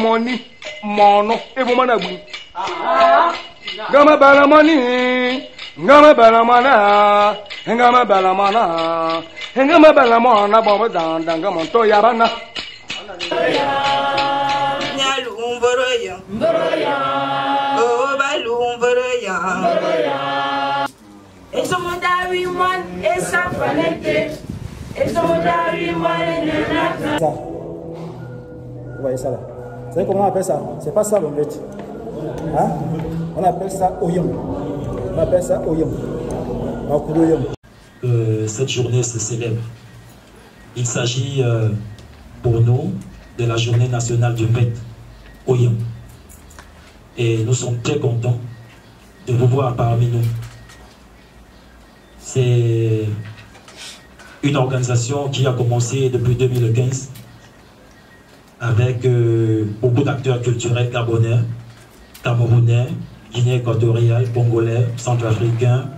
money, mono, evo manabu. Gama bala money, gama bala mana, gama bala mana, gama bala mana, bomba dan, gama to yabana. Nyalum boroya, oh balum boroya. Et son mandari man, et sa palette, et son mandari man, ça. Vous voyez ça là. Vous savez comment on appelle ça? C'est pas ça l'omelette. Hein? On appelle ça oyam. On appelle ça oyam. Cette journée se célèbre. Il s'agit pour nous de la journée nationale du Met, Oyam. Et nous sommes très contents de vous voir parmi nous. C'est une organisation qui a commencé depuis 2015 avec beaucoup d'acteurs culturels gabonais, camerounais, guinéens équatorial, congolais, centrafricains,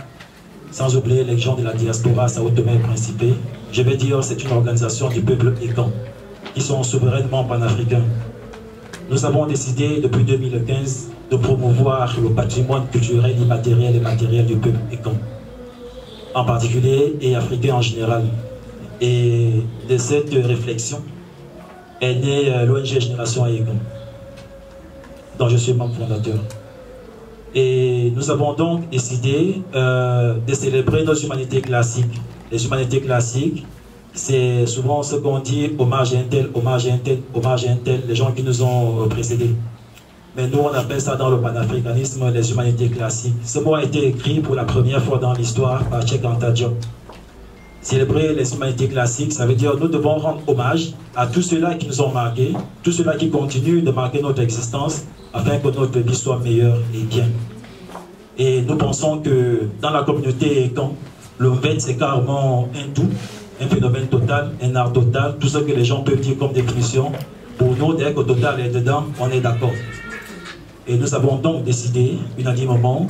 sans oublier les gens de la diaspora Sao Tomé et Principe. Je vais dire c'est une organisation du peuple écan, qui sont souverainement panafricains. Nous avons décidé depuis 2015 de promouvoir le patrimoine culturel immatériel et matériel du peuple écan, en particulier et africain en général. Et de cette réflexion est née l'ONG Génération Aegon, dont je suis membre fondateur. Et nous avons donc décidé de célébrer nos humanités classiques. Les humanités classiques, c'est souvent ce qu'on dit, hommage à un tel, hommage à un tel, hommage à un tel, les gens qui nous ont précédés. Mais nous, on appelle ça dans le panafricanisme les humanités classiques. Ce mot a été écrit pour la première fois dans l'histoire par Cheikh Anta Diop. Célébrer les humanités classiques, ça veut dire nous devons rendre hommage à tous ceux-là qui nous ont marqués, tous ceux-là qui continuent de marquer notre existence afin que notre vie soit meilleure et bien. Et nous pensons que dans la communauté Ekan, le VET c'est carrément un tout, un phénomène total, un art total, tout ce que les gens peuvent dire comme définition. Pour nous, dès que total est dedans, on est d'accord. Et nous avons donc décidé unanimement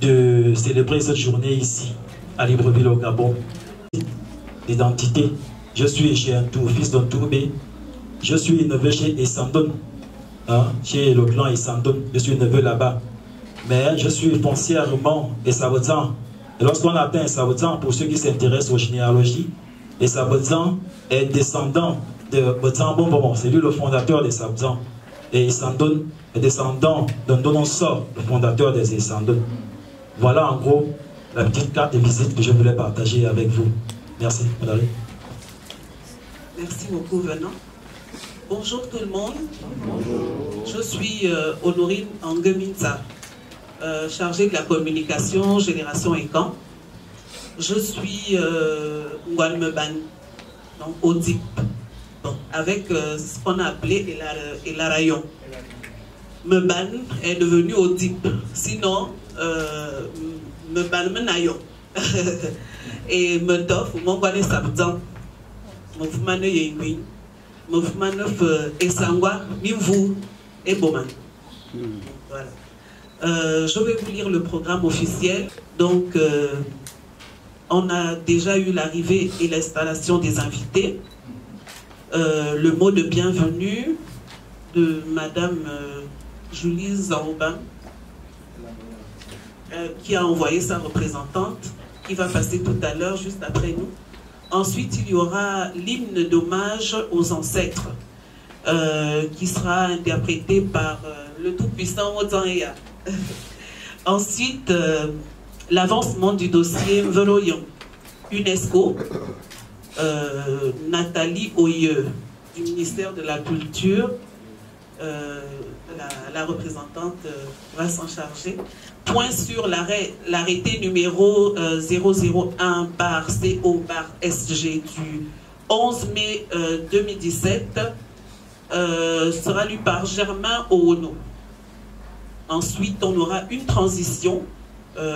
de célébrer cette journée ici, à Libreville au Gabon. L'identité, je suis chez un tout, fils d'un Tourbé, je suis neveu chez Essandon, hein, chez le clan Essandon, je suis neveu là-bas. Mais je suis foncièrement Essaoudzan. Et lorsqu'on atteint Essaoudzan, pour ceux qui s'intéressent aux généalogies, Essaoudzan est descendant de Bodzan Bonbon, c'est lui le fondateur des Essaoudzan. Et Essandon est descendant d'un Donosor, le fondateur des Essandon. Voilà en gros la petite carte de visite que je voulais partager avec vous. Merci, madame. Merci beaucoup, Venant. Bonjour tout le monde. Bonjour. Je suis Honorine Angeminza, chargée de la communication Génération Ekan. Je suis Ngwalmeban, donc Odip, bon, avec ce qu'on a appelé Elarayon. Meban est devenu Odip, sinon Meban Menayon. Et Mentof, mon guane sabdan, mon fumane yengui, mon fumane esangwa, mimvou et boman. Voilà. Je vais vous lire le programme officiel. Donc, on a déjà eu l'arrivée et l'installation des invités. Le mot de bienvenue de Madame Julie Zarouban, qui a envoyé sa représentante, qui va passer tout à l'heure, juste après nous. Ensuite, il y aura l'hymne d'hommage aux ancêtres, qui sera interprété par le tout-puissant Odzanea. Ensuite, l'avancement du dossier Veloyon, UNESCO, Nathalie Oyeux, du ministère de la Culture, la représentante va s'en charger. Point sur l'arrêté numéro 001/CO/SG du 11 mai 2017 sera lu par Germain Oono. Ensuite, on aura une transition,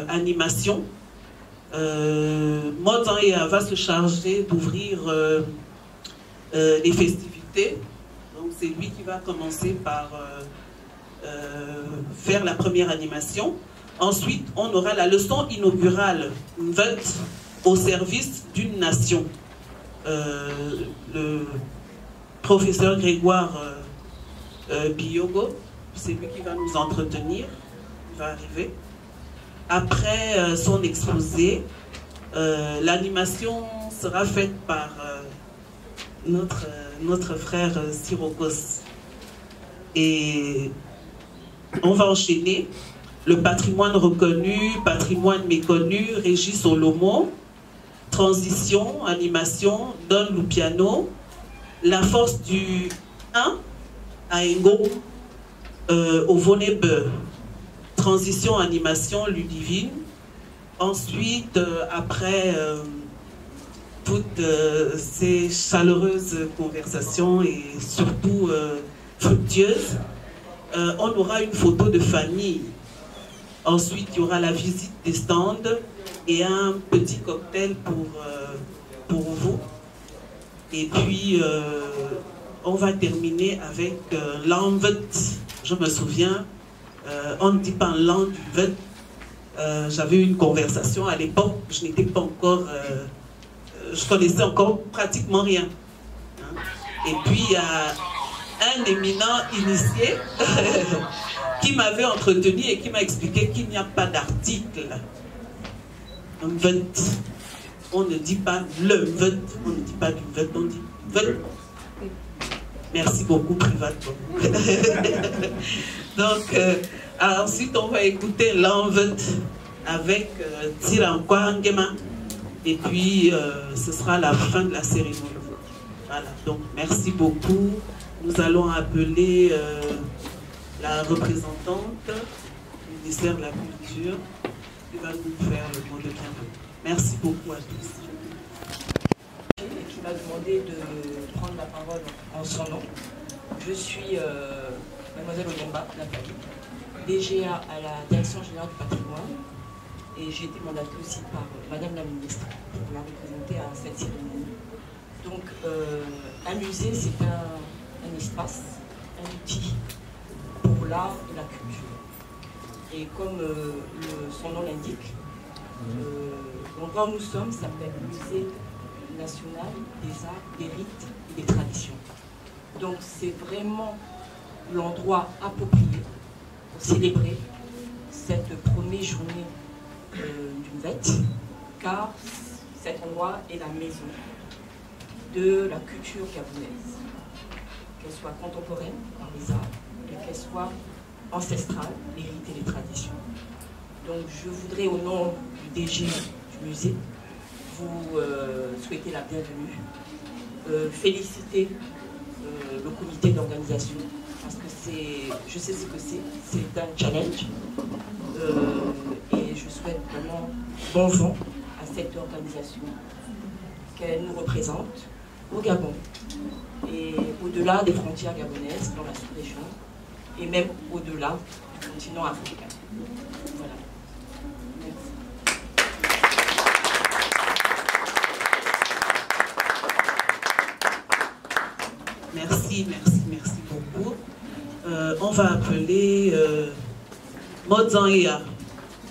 animation. Modzanea va se charger d'ouvrir les festivités. Donc, c'est lui qui va commencer par faire la première animation. Ensuite, on aura la leçon inaugurale, Mvet, au service d'une nation. Le professeur Grégoire Biyogo. C'est lui qui va nous entretenir. Il va arriver. Après son exposé, l'animation sera faite par notre frère Sirokos. Et on va enchaîner. Le patrimoine reconnu, patrimoine méconnu, Régis Solomo, transition, animation, Don Lupiano, la force du 1 à Engo, au Vonebe, transition, animation, Ludivine. Ensuite, après toutes ces chaleureuses conversations et surtout fructueuses, on aura une photo de famille. Ensuite, il y aura la visite des stands et un petit cocktail pour vous. Et puis, on va terminer avec l'envet. Je me souviens, on ne dit pas l'envet. J'avais eu une conversation à l'époque, je n'étais pas encore... je connaissais encore pratiquement rien. Hein? Et puis, il y a un éminent initié qui m'avait entretenu et qui m'a expliqué qu'il n'y a pas d'article. Un vent. On ne dit pas le vent, on ne dit pas du vent, on dit vent. Merci beaucoup, Privat. Donc, ensuite, on va écouter l'envent avec Tirankwa Ngema. Et puis, ce sera la fin de la cérémonie. Voilà, donc merci beaucoup. Nous allons appeler la représentante du ministère de la Culture qui va nous faire le mot de bienvenue. Merci beaucoup à tous. Et qui m'a demandé de prendre la parole en son nom. Je suis Mademoiselle Oyemba Nathalie, DGA à la Direction Générale du Patrimoine, et j'ai été mandatée aussi par Madame la Ministre pour la représenter à cette cérémonie. Donc, un musée, c'est un espace, un outil pour l'art et la culture. Et comme son nom l'indique, l'endroit où nous sommes s'appelle Musée national des arts, des rites et des traditions. Donc c'est vraiment l'endroit approprié pour célébrer cette première journée d'une fête, car cet endroit est la maison de la culture gabonaise, qu'elle soit contemporaine par les arts, et qu'elle soit ancestrale, les rites et les traditions. Donc je voudrais au nom du DG du musée vous souhaiter la bienvenue, féliciter le comité d'organisation, parce que je sais ce que c'est un challenge, et je souhaite vraiment bon vent à cette organisation, qu'elle nous représente au Gabon, et au-delà des frontières gabonaises, dans la sous-région, et même au-delà du continent africain. Voilà. Merci, merci, merci beaucoup. On va appeler Modzangia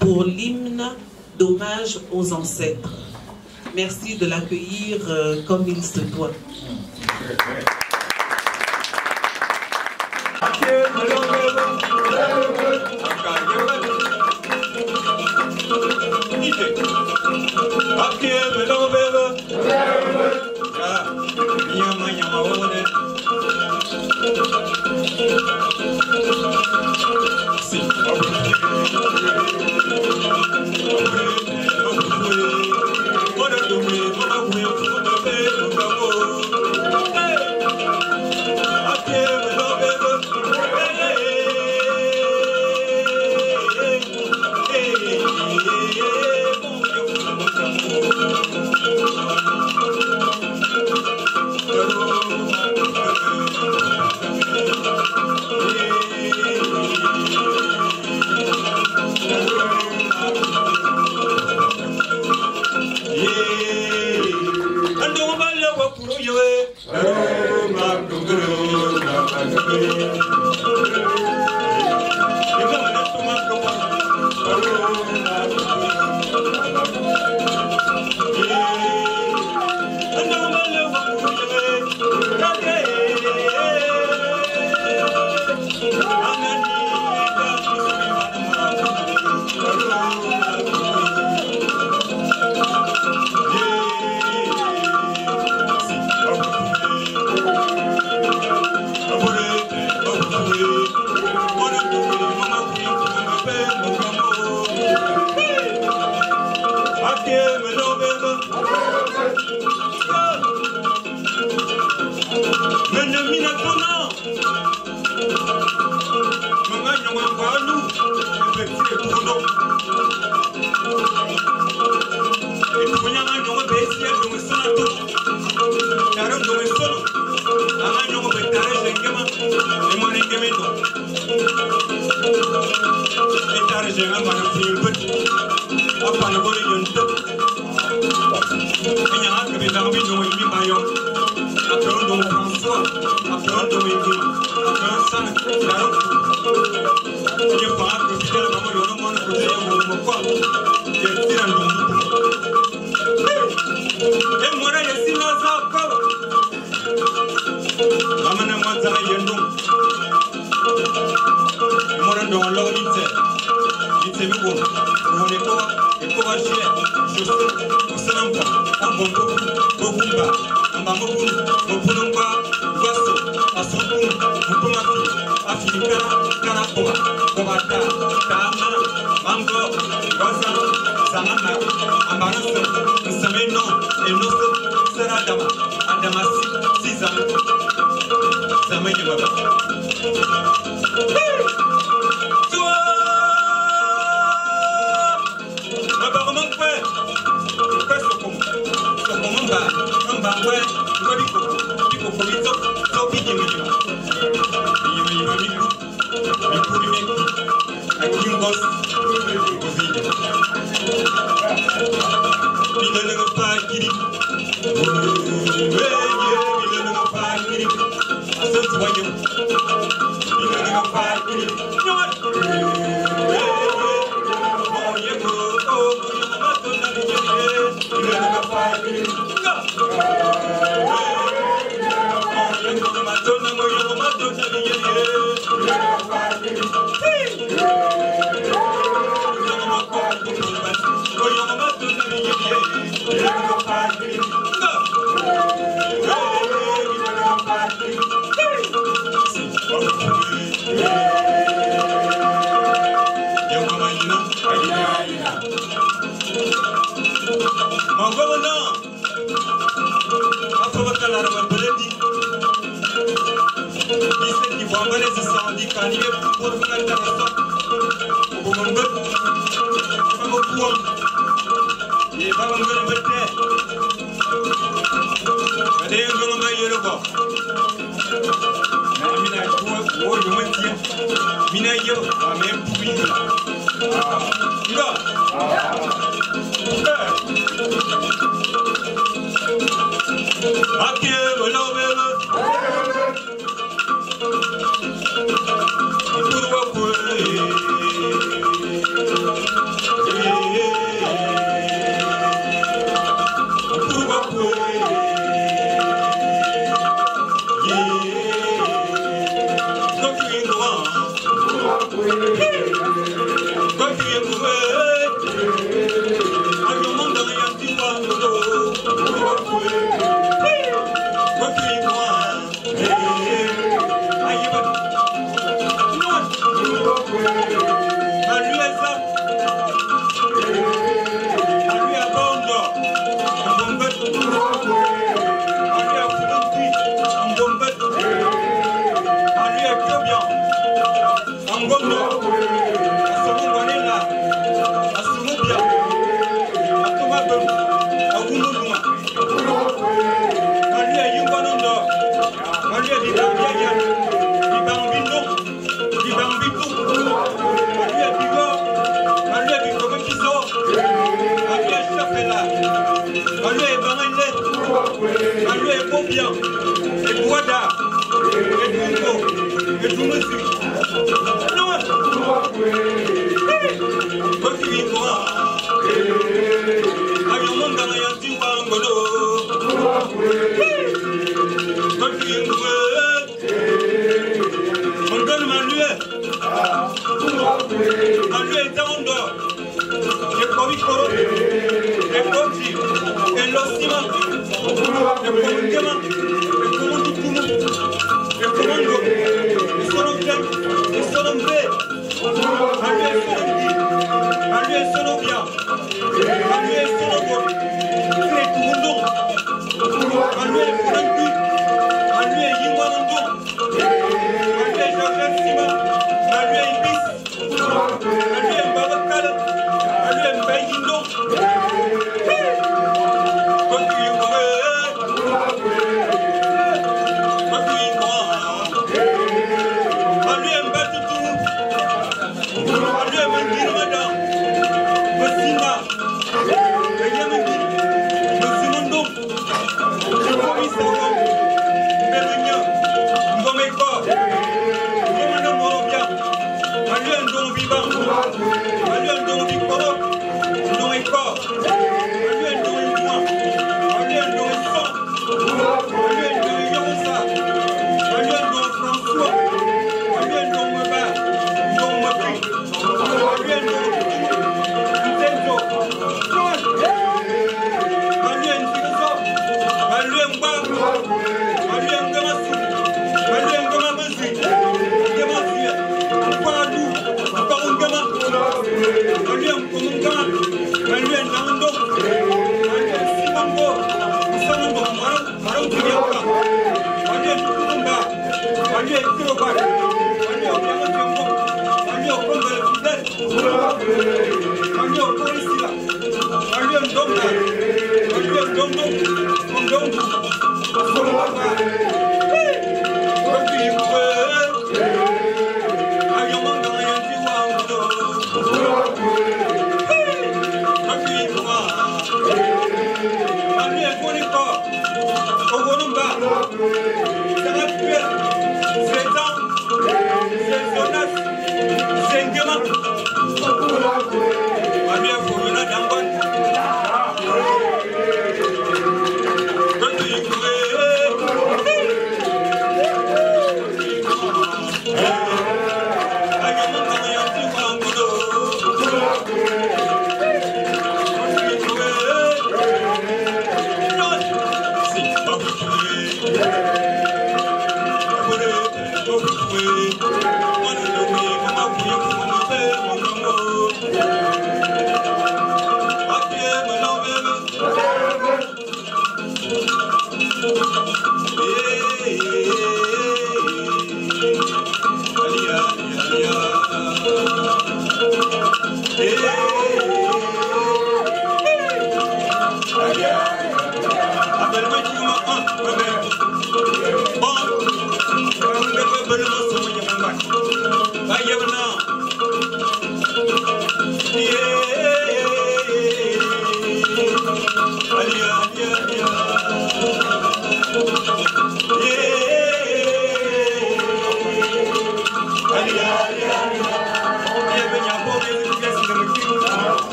pour l'hymne d'hommage aux ancêtres. Merci de l'accueillir comme il se doit.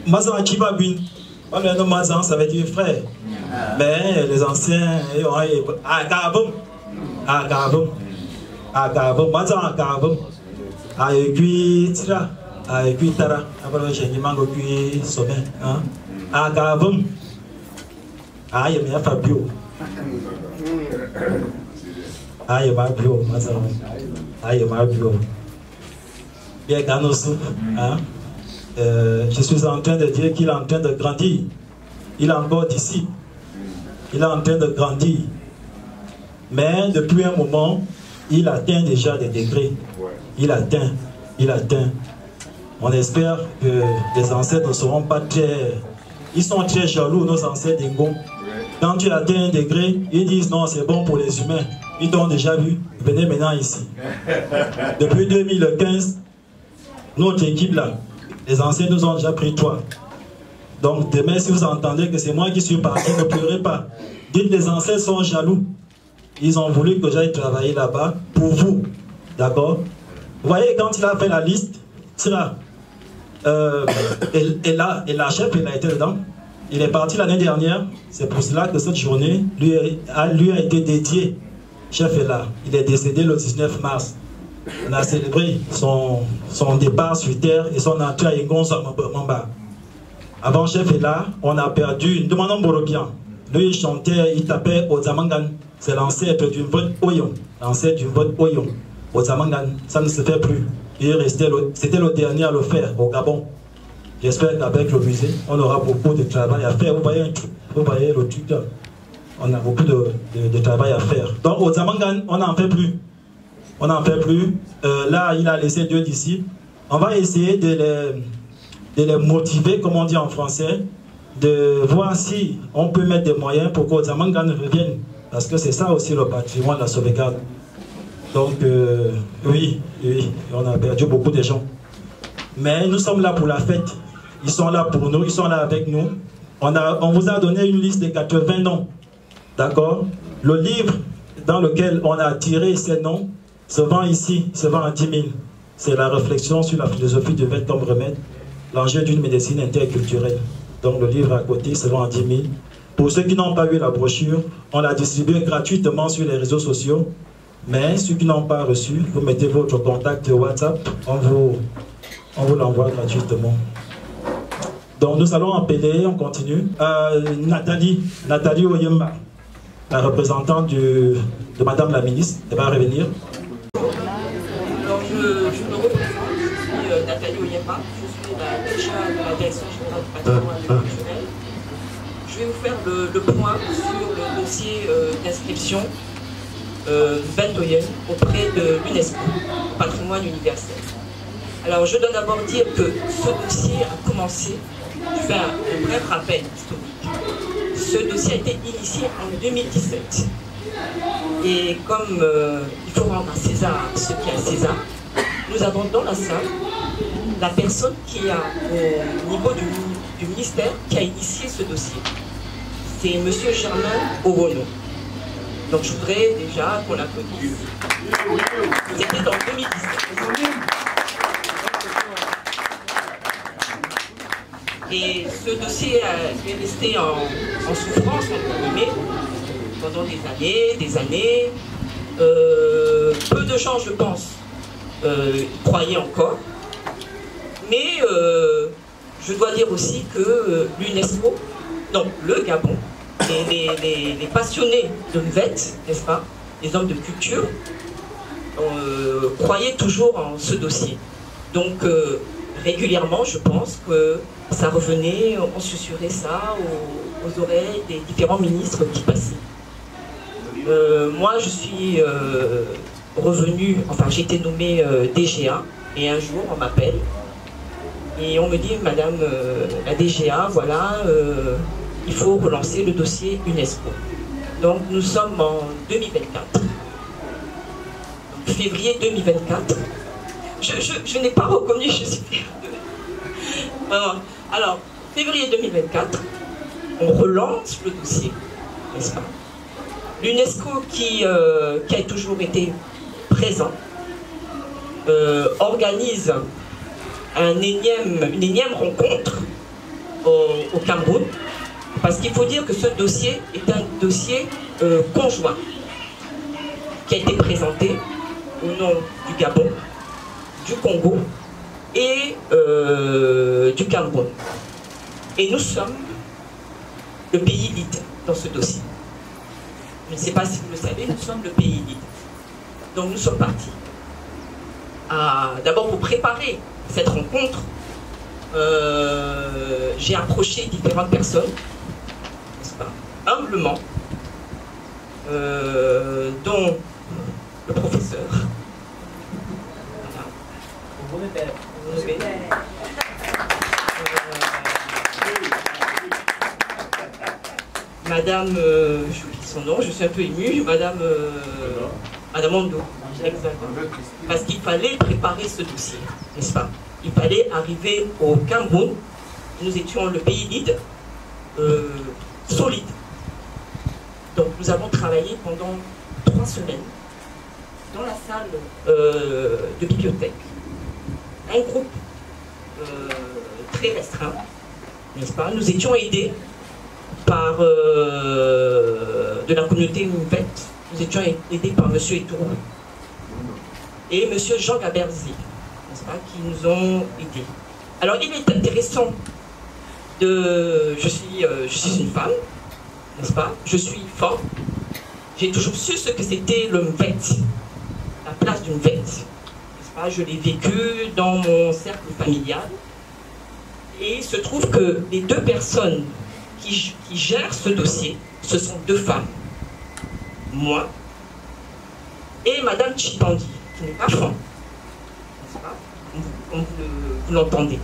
Mazan Kibabin, Mazan, ça veut dire frère. Mais les anciens, Agabum, Agabum, Agabum, Mazan Agabum, Aegui Tira, Aegui Tara, après j'ai dit Mango Gui Sommet, Agabum, Ayemia Fabio, Ayema Bio, Mazan, Ayema Bio, bien Ganosu, hein. Je suis en train de dire qu'il est en train de grandir. Il est encore d'ici. Il est en train de grandir. Mais depuis un moment, il atteint déjà des degrés. Il atteint. On espère que les ancêtres ne seront pas très... Ils sont très jaloux, nos ancêtres d'Ingo. Quand tu atteins un degré, ils disent non, c'est bon pour les humains. Ils t'ont déjà vu. Venez maintenant ici. Depuis 2015, notre équipe là, les anciens nous ont déjà pris toi. Donc demain, si vous entendez que c'est moi qui suis parti, ne pleurez pas. Dites les ancêtres sont jaloux. Ils ont voulu que j'aille travailler là-bas pour vous. D'accord? Vous voyez, quand il a fait la liste, c'est là. Et la chef, elle a été dedans. Il est parti l'année dernière. C'est pour cela que cette journée lui a été dédiée. Chef est là. Il est décédé le 19 mars. On a célébré son départ sur terre et son entrée à Ingonza Mamba. Avant chef est là, on a perdu, nous demandons Borobian. Lui il chantait, il tapait Ozamangan. C'est l'ancêtre d'une vote Oyon. L'ancêtre d'une vote Oyon. Ozamangan, ça ne se fait plus. C'était le dernier à le faire au Gabon. J'espère qu'avec le musée, on aura beaucoup de travail à faire. Vous voyez le truc là. On a beaucoup de travail à faire. Donc au Zamangan, on n'en fait plus. On n'en fait plus. Là, il a laissé 2 disciples. On va essayer de les motiver, comme on dit en français, de voir si on peut mettre des moyens pour qu'au Zamangan revienne. Parce que c'est ça aussi le patrimoine, la sauvegarde. Donc, oui, on a perdu beaucoup de gens. Mais nous sommes là pour la fête. Ils sont là pour nous, ils sont là avec nous. On vous a donné une liste de 80 noms. D'accord? Le livre dans lequel on a tiré ces noms se vend ici, se vend à 10 000. C'est la réflexion sur la philosophie du vêtement comme remède, l'enjeu d'une médecine interculturelle. Donc le livre à côté se vend à 10 000. Pour ceux qui n'ont pas eu la brochure, on l'a distribué gratuitement sur les réseaux sociaux. Mais ceux qui n'ont pas reçu, vous mettez votre contact WhatsApp, on vous l'envoie gratuitement. Donc nous allons appeler, on continue, Nathalie Oyemba, la représentante de Madame la Ministre, elle va revenir. Alors je me représente, je suis Nathalie Oyemba, je suis la DGA de la Direction Générale du Patrimoine Culturel. Je vais vous faire le point sur le dossier d'inscription Bentoyen auprès de l'UNESCO, patrimoine universel. Alors je dois d'abord dire que ce dossier a commencé, je fais un bref rappel historique. Ce dossier a été initié en 2017. Et comme il faut rendre à César ce qui est à César, nous avons dans la salle la personne qui a au niveau du ministère qui a initié ce dossier. C'est M. Germain Owono. Donc je voudrais déjà qu'on l'applaudisse. C'était en 2017. Et ce dossier est resté en souffrance, entre guillemets, pendant des années. Peu de gens, je pense, y croyaient encore. Mais je dois dire aussi que l'UNESCO, donc le Gabon, les passionnés de Mvet, n'est-ce pas, les hommes de culture, croyaient toujours en ce dossier. Donc régulièrement, je pense que ça revenait, on susurrait ça aux oreilles des différents ministres qui passaient. Moi, je suis revenue, enfin j'ai été nommée DGA, et un jour on m'appelle et on me dit, Madame la DGA, voilà, il faut relancer le dossier UNESCO. Donc nous sommes en 2024. Donc, février 2024. Je n'ai pas reconnu, je suis alors, février 2024, on relance le dossier, n'est-ce pas? L'UNESCO qui a toujours été présent organise une énième rencontre au Cameroun, parce qu'il faut dire que ce dossier est un dossier conjoint qui a été présenté au nom du Gabon, du Congo et du Cameroun. Et nous sommes le pays leader dans ce dossier. Je ne sais pas si vous le savez, nous sommes le pays leader. Donc nous sommes partis. D'abord pour préparer cette rencontre, j'ai approché différentes personnes, n'est-ce pas, humblement, dont le professeur. Madame, j'oublie son nom, je suis un peu émue, Madame Ondo, exactement. Parce qu'il fallait préparer ce dossier, n'est-ce pas? Il fallait arriver au Cameroun, nous étions le pays lead, solide. Donc nous avons travaillé pendant 3 semaines dans la salle de bibliothèque. Un groupe très restreint, n'est-ce pas? Nous étions aidés par de la communauté Mvet, nous étions aidés par M. Etourou et M. Jean Gaberzi, n'est-ce pas, qui nous ont aidés. Alors il est intéressant je suis une femme, n'est-ce pas? Je suis femme. J'ai toujours su ce que c'était le Mvet, la place du Mvet. Je l'ai vécu dans mon cercle familial. Et il se trouve que les deux personnes qui gèrent ce dossier, ce sont deux femmes. Moi et Madame Chipandi, qui n'est pas franc, n'est-ce pas? Comme vous l'entendez.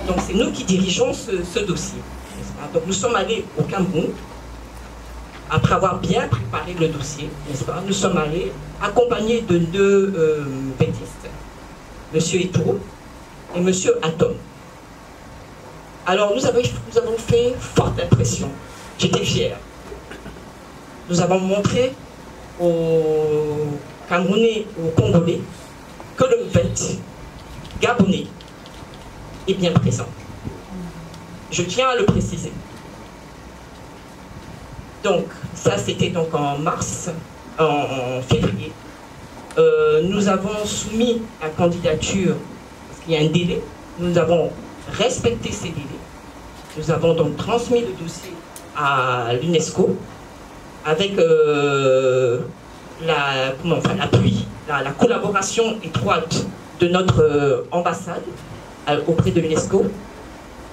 Donc c'est nous qui dirigeons ce dossier. N'est-ce pas? Donc nous sommes allés au Cameroun, après avoir bien préparé le dossier, n'est-ce pas? Nous sommes allés accompagnés de deux bêtistes, M. Etouro et M. Atom. Alors nous avons fait forte impression. J'étais fière. Nous avons montré aux Camerounais, aux Congolais, que le fait gabonais est bien présent. Je tiens à le préciser. Donc, ça c'était donc en mars, en février. Nous avons soumis la candidature, parce qu'il y a un délai, nous avons respecté ces délais. Nous avons donc transmis le dossier à l'UNESCO avec l'appui, la collaboration étroite de notre ambassade auprès de l'UNESCO.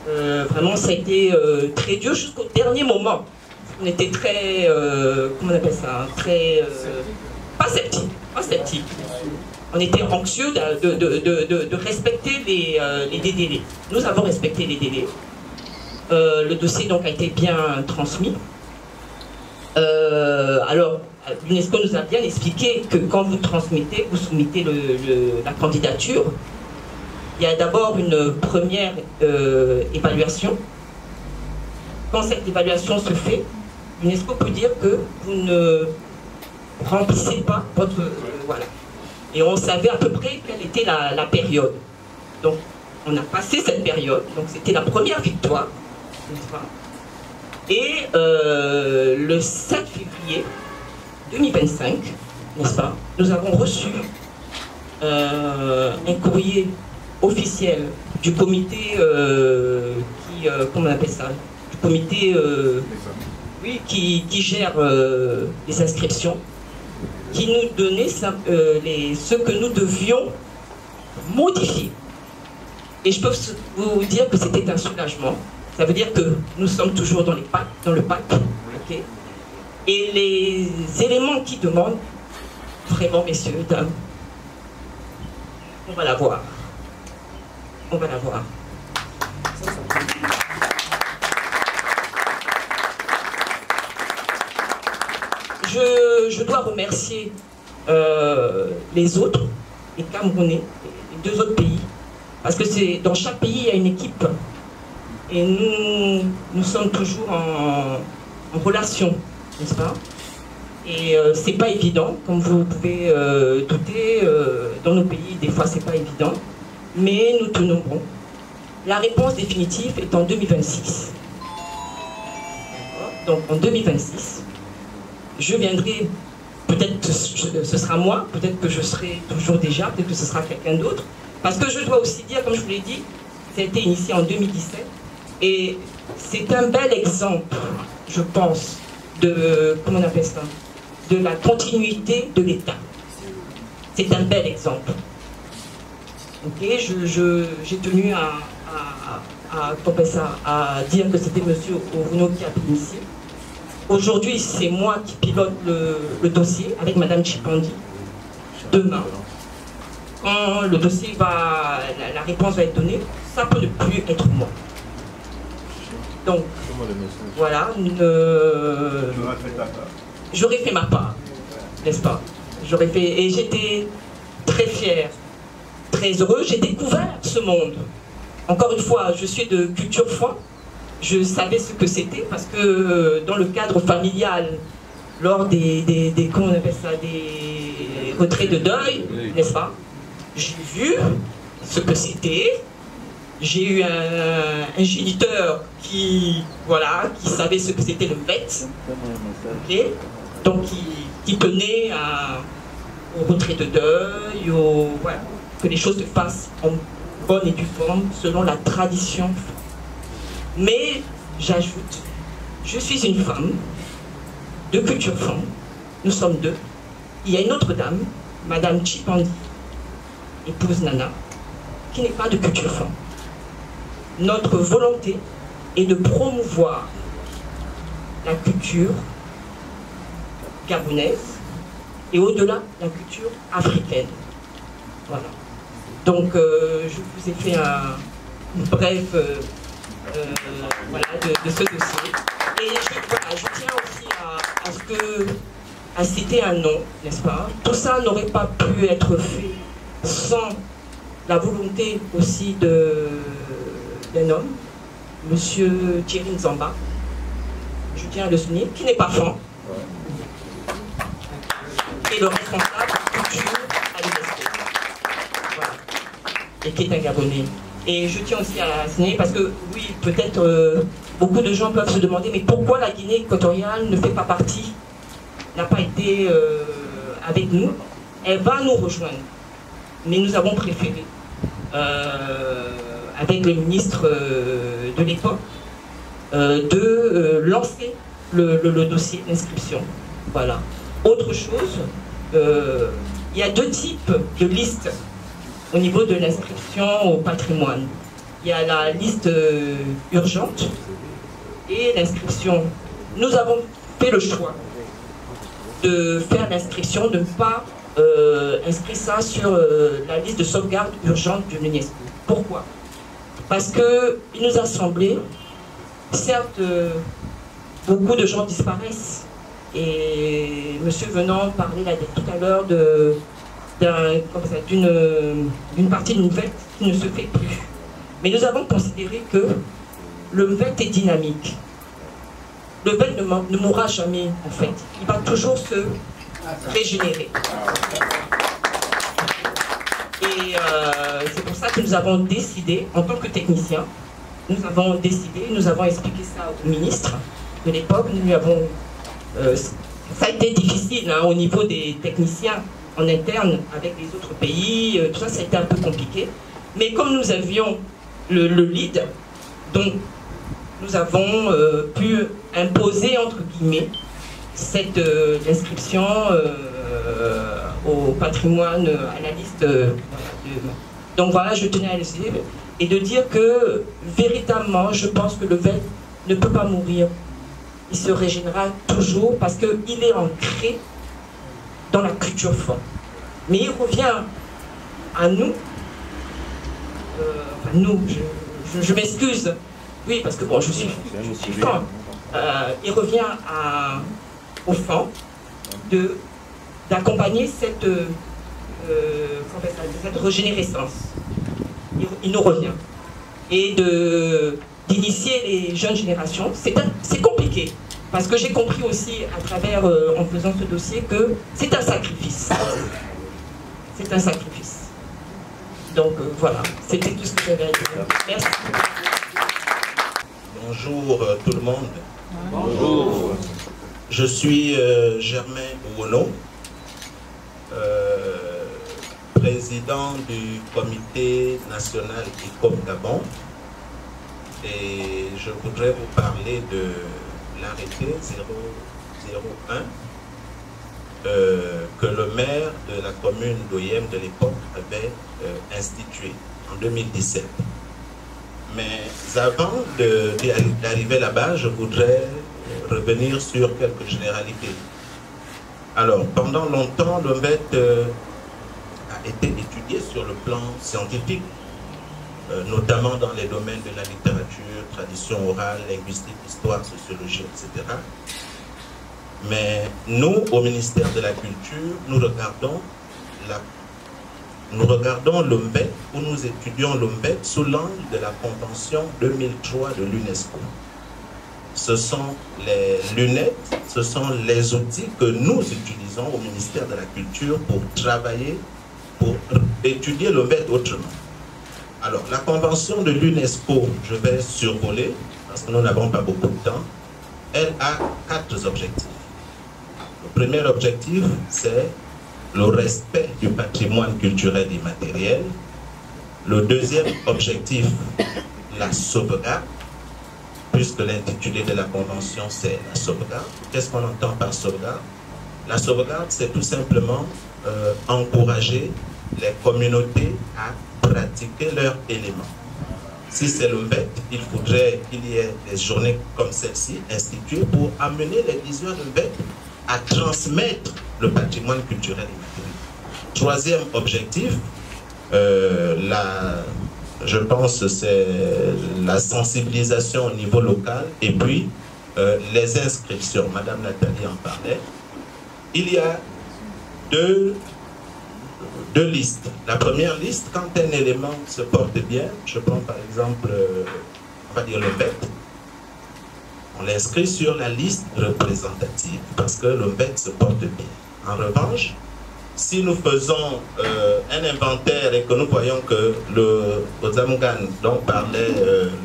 Vraiment, ça a été très dur jusqu'au dernier moment. On était très, comment on appelle ça, très, pas sceptique. On était anxieux de respecter les délais. Nous avons respecté les délais. Le dossier donc a été bien transmis. Alors, l'UNESCO nous a bien expliqué que quand vous transmettez, vous soumettez la candidature, il y a d'abord une première évaluation. Quand cette évaluation se fait, l'UNESCO peut dire que vous ne remplissez pas votre... voilà. Et on savait à peu près quelle était la période. Donc, on a passé cette période. Donc, c'était la première victoire, n'est-ce pas? Et le 7 février 2025, n'est-ce pas, nous avons reçu un courrier officiel du comité comment on appelle ça, du comité oui, qui gère les inscriptions, qui nous donnait ce que nous devions modifier. Et je peux vous dire que c'était un soulagement. Ça veut dire que nous sommes toujours dans le pack. Okay. Et les éléments qui demandent, vraiment, messieurs, dames, on va la voir. On va la voir. Je dois remercier les autres, les Camerounais, les deux autres pays, parce que dans chaque pays, il y a une équipe. Et nous sommes toujours en relation, n'est-ce pas? Et c'est pas évident, comme vous pouvez douter, dans nos pays, des fois c'est pas évident, mais nous tenons bon. La réponse définitive est en 2026. Donc en 2026, je viendrai, peut-être que ce sera moi, peut-être que je serai toujours déjà, peut-être que ce sera quelqu'un d'autre, parce que je dois aussi dire, comme je vous l'ai dit, ça a été initié en 2017, et c'est un bel exemple, je pense, de, comment on appelle ça, de la continuité de l'État. C'est un bel exemple. Ok, j'ai tenu à dire que c'était M. Ourouno qui a initié. Aujourd'hui, c'est moi qui pilote le dossier avec Mme Chipandi. Demain, quand le dossier la réponse va être donnée, ça peut ne plus être moi. Donc, voilà, j'aurais fait ma part, n'est-ce pas? J'aurais fait, et j'étais très fière, très heureux. J'ai découvert ce monde. Encore une fois, je suis de culture foi. Je savais ce que c'était parce que dans le cadre familial, lors des comment on appelle ça, des retraits de deuil, n'est-ce pas? J'ai vu ce que c'était. J'ai eu un géniteur qui savait ce que c'était le VET, okay? Donc qui tenait au retrait de deuil, voilà, que les choses se fassent en bonne et due forme, selon la tradition. Mais j'ajoute, je suis une femme de culture femme, nous sommes deux. Il y a une autre dame, Madame Chipandi, épouse Nana, qui n'est pas de culture femme. notre volonté est de promouvoir la culture gabonaise et au-delà la culture africaine. Voilà. Donc je vous ai fait une brève voilà, de ce dossier. Et je tiens aussi à citer un nom, n'est-ce pas? Tout ça n'aurait pas pu être fait sans la volonté aussi d'un homme, Monsieur Thierry Nzamba, je tiens à le souligner, qui n'est pas franc, qui est le responsable culture à l'UNESCO. Voilà. Et qui est un Gabonais. Et je tiens aussi à signaler, parce que oui, peut-être beaucoup de gens peuvent se demander, mais pourquoi la Guinée équatoriale ne fait pas partie, n'a pas été avec nous? Elle va nous rejoindre. Mais nous avons préféré, avec le ministre de l'époque, de lancer le dossier d'inscription. Voilà. Autre chose, il y a deux types de listes au niveau de l'inscription au patrimoine. Il y a la liste urgente et l'inscription. Nous avons fait le choix de faire l'inscription, de ne pas inscrire ça sur la liste de sauvegarde urgente de l'UNESCO. Pourquoi? Parce qu'il nous a semblé, certes, beaucoup de gens disparaissent, et monsieur Venant parlait là, tout à l'heure d'une partie de l'UNVET qui ne se fait plus. Mais nous avons considéré que le MVET est dynamique. Le MVET ne mourra jamais, en fait. Il va toujours se régénérer. Et c'est pour ça que nous avons décidé, en tant que techniciens, nous avons expliqué ça au ministre de l'époque. Nous lui avons... ça a été difficile hein, au niveau des techniciens en interne avec les autres pays, tout ça, ça a été un peu compliqué. Mais comme nous avions le lead, donc nous avons pu imposer, entre guillemets, cette inscription au patrimoine, à la liste. Donc voilà, je tenais à le dire et de dire que véritablement, je pense que le VET ne peut pas mourir. Il se régénérera toujours parce qu'il est ancré dans la culture forte. Mais il revient à nous, je m'excuse, oui, parce que bon, je suis fan. Il revient aux fans d'accompagner cette régénérescence. Il nous revient. Et d'initier les jeunes générations, c'est compliqué. Parce que j'ai compris aussi, à travers, en faisant ce dossier, que c'est un sacrifice. C'est un sacrifice. Donc voilà, c'était tout ce que j'avais à dire. Merci. Bonjour tout le monde. Bonjour. Je suis Germain Ouono, président du comité national ICOM Gabon. Et je voudrais vous parler de l'arrêté 001 que le maire de la commune d'Oyem de l'époque avait institué en 2017. Mais avant d'arriver là-bas, je voudrais revenir sur quelques généralités. Alors, pendant longtemps, le MVET a été étudié sur le plan scientifique, notamment dans les domaines de la littérature, tradition orale, linguistique, histoire, sociologie, etc. Mais nous, au ministère de la Culture, nous regardons le MVET, ou nous étudions le MVET sous l'angle de la Convention 2003 de l'UNESCO. Ce sont les lunettes, ce sont les outils que nous utilisons au ministère de la Culture pour travailler, pour étudier le MVET autrement. Alors, la Convention de l'UNESCO, je vais survoler, parce que nous n'avons pas beaucoup de temps, elle a 4 objectifs. Le premier objectif, c'est le respect du patrimoine culturel immatériel. Le deuxième objectif, la sauvegarde, puisque l'intitulé de la Convention, c'est la sauvegarde. Qu'est-ce qu'on entend par sauvegarde? La sauvegarde, c'est tout simplement encourager les communautés à pratiquer leurs éléments. Si c'est l'Umbet, il faudrait qu'il y ait des journées comme celle-ci instituées pour amener les liseurs d'Umbet à transmettre le patrimoine culturel immatériel. Troisième objectif, je pense que c'est la sensibilisation au niveau local et puis les inscriptions. Madame Nathalie en parlait. Il y a deux listes. La première liste, quand un élément se porte bien, je prends par exemple, on va dire le BET, on l'inscrit sur la liste représentative parce que le BET se porte bien. En revanche, si nous faisons un inventaire et que nous voyons que le Ozamgan dont parlait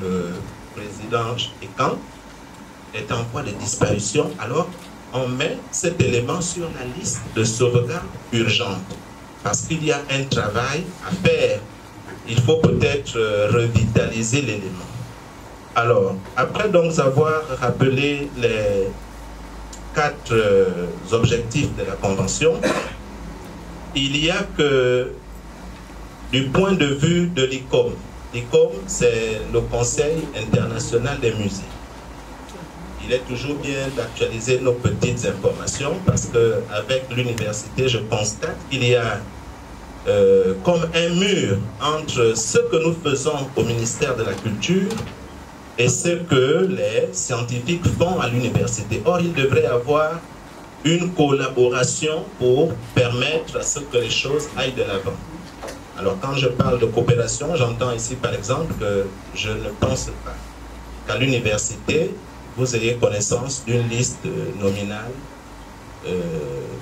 le président Ekan est en voie de disparition, alors on met cet élément sur la liste de sauvegarde urgente. Parce qu'il y a un travail à faire. Il faut peut-être revitaliser l'élément. Alors, après donc avoir rappelé les 4 objectifs de la Convention, il y a que, du point de vue de l'ICOM, l'ICOM c'est le Conseil international des musées. Il est toujours bien d'actualiser nos petites informations parce qu'avec l'université, je constate qu'il y a comme un mur entre ce que nous faisons au ministère de la Culture et ce que les scientifiques font à l'université. Or, il devrait y avoir une collaboration pour permettre à ce que les choses aillent de l'avant. Alors, quand je parle de coopération, j'entends ici par exemple que je ne pense pas qu'à l'université, vous ayez connaissance d'une liste nominale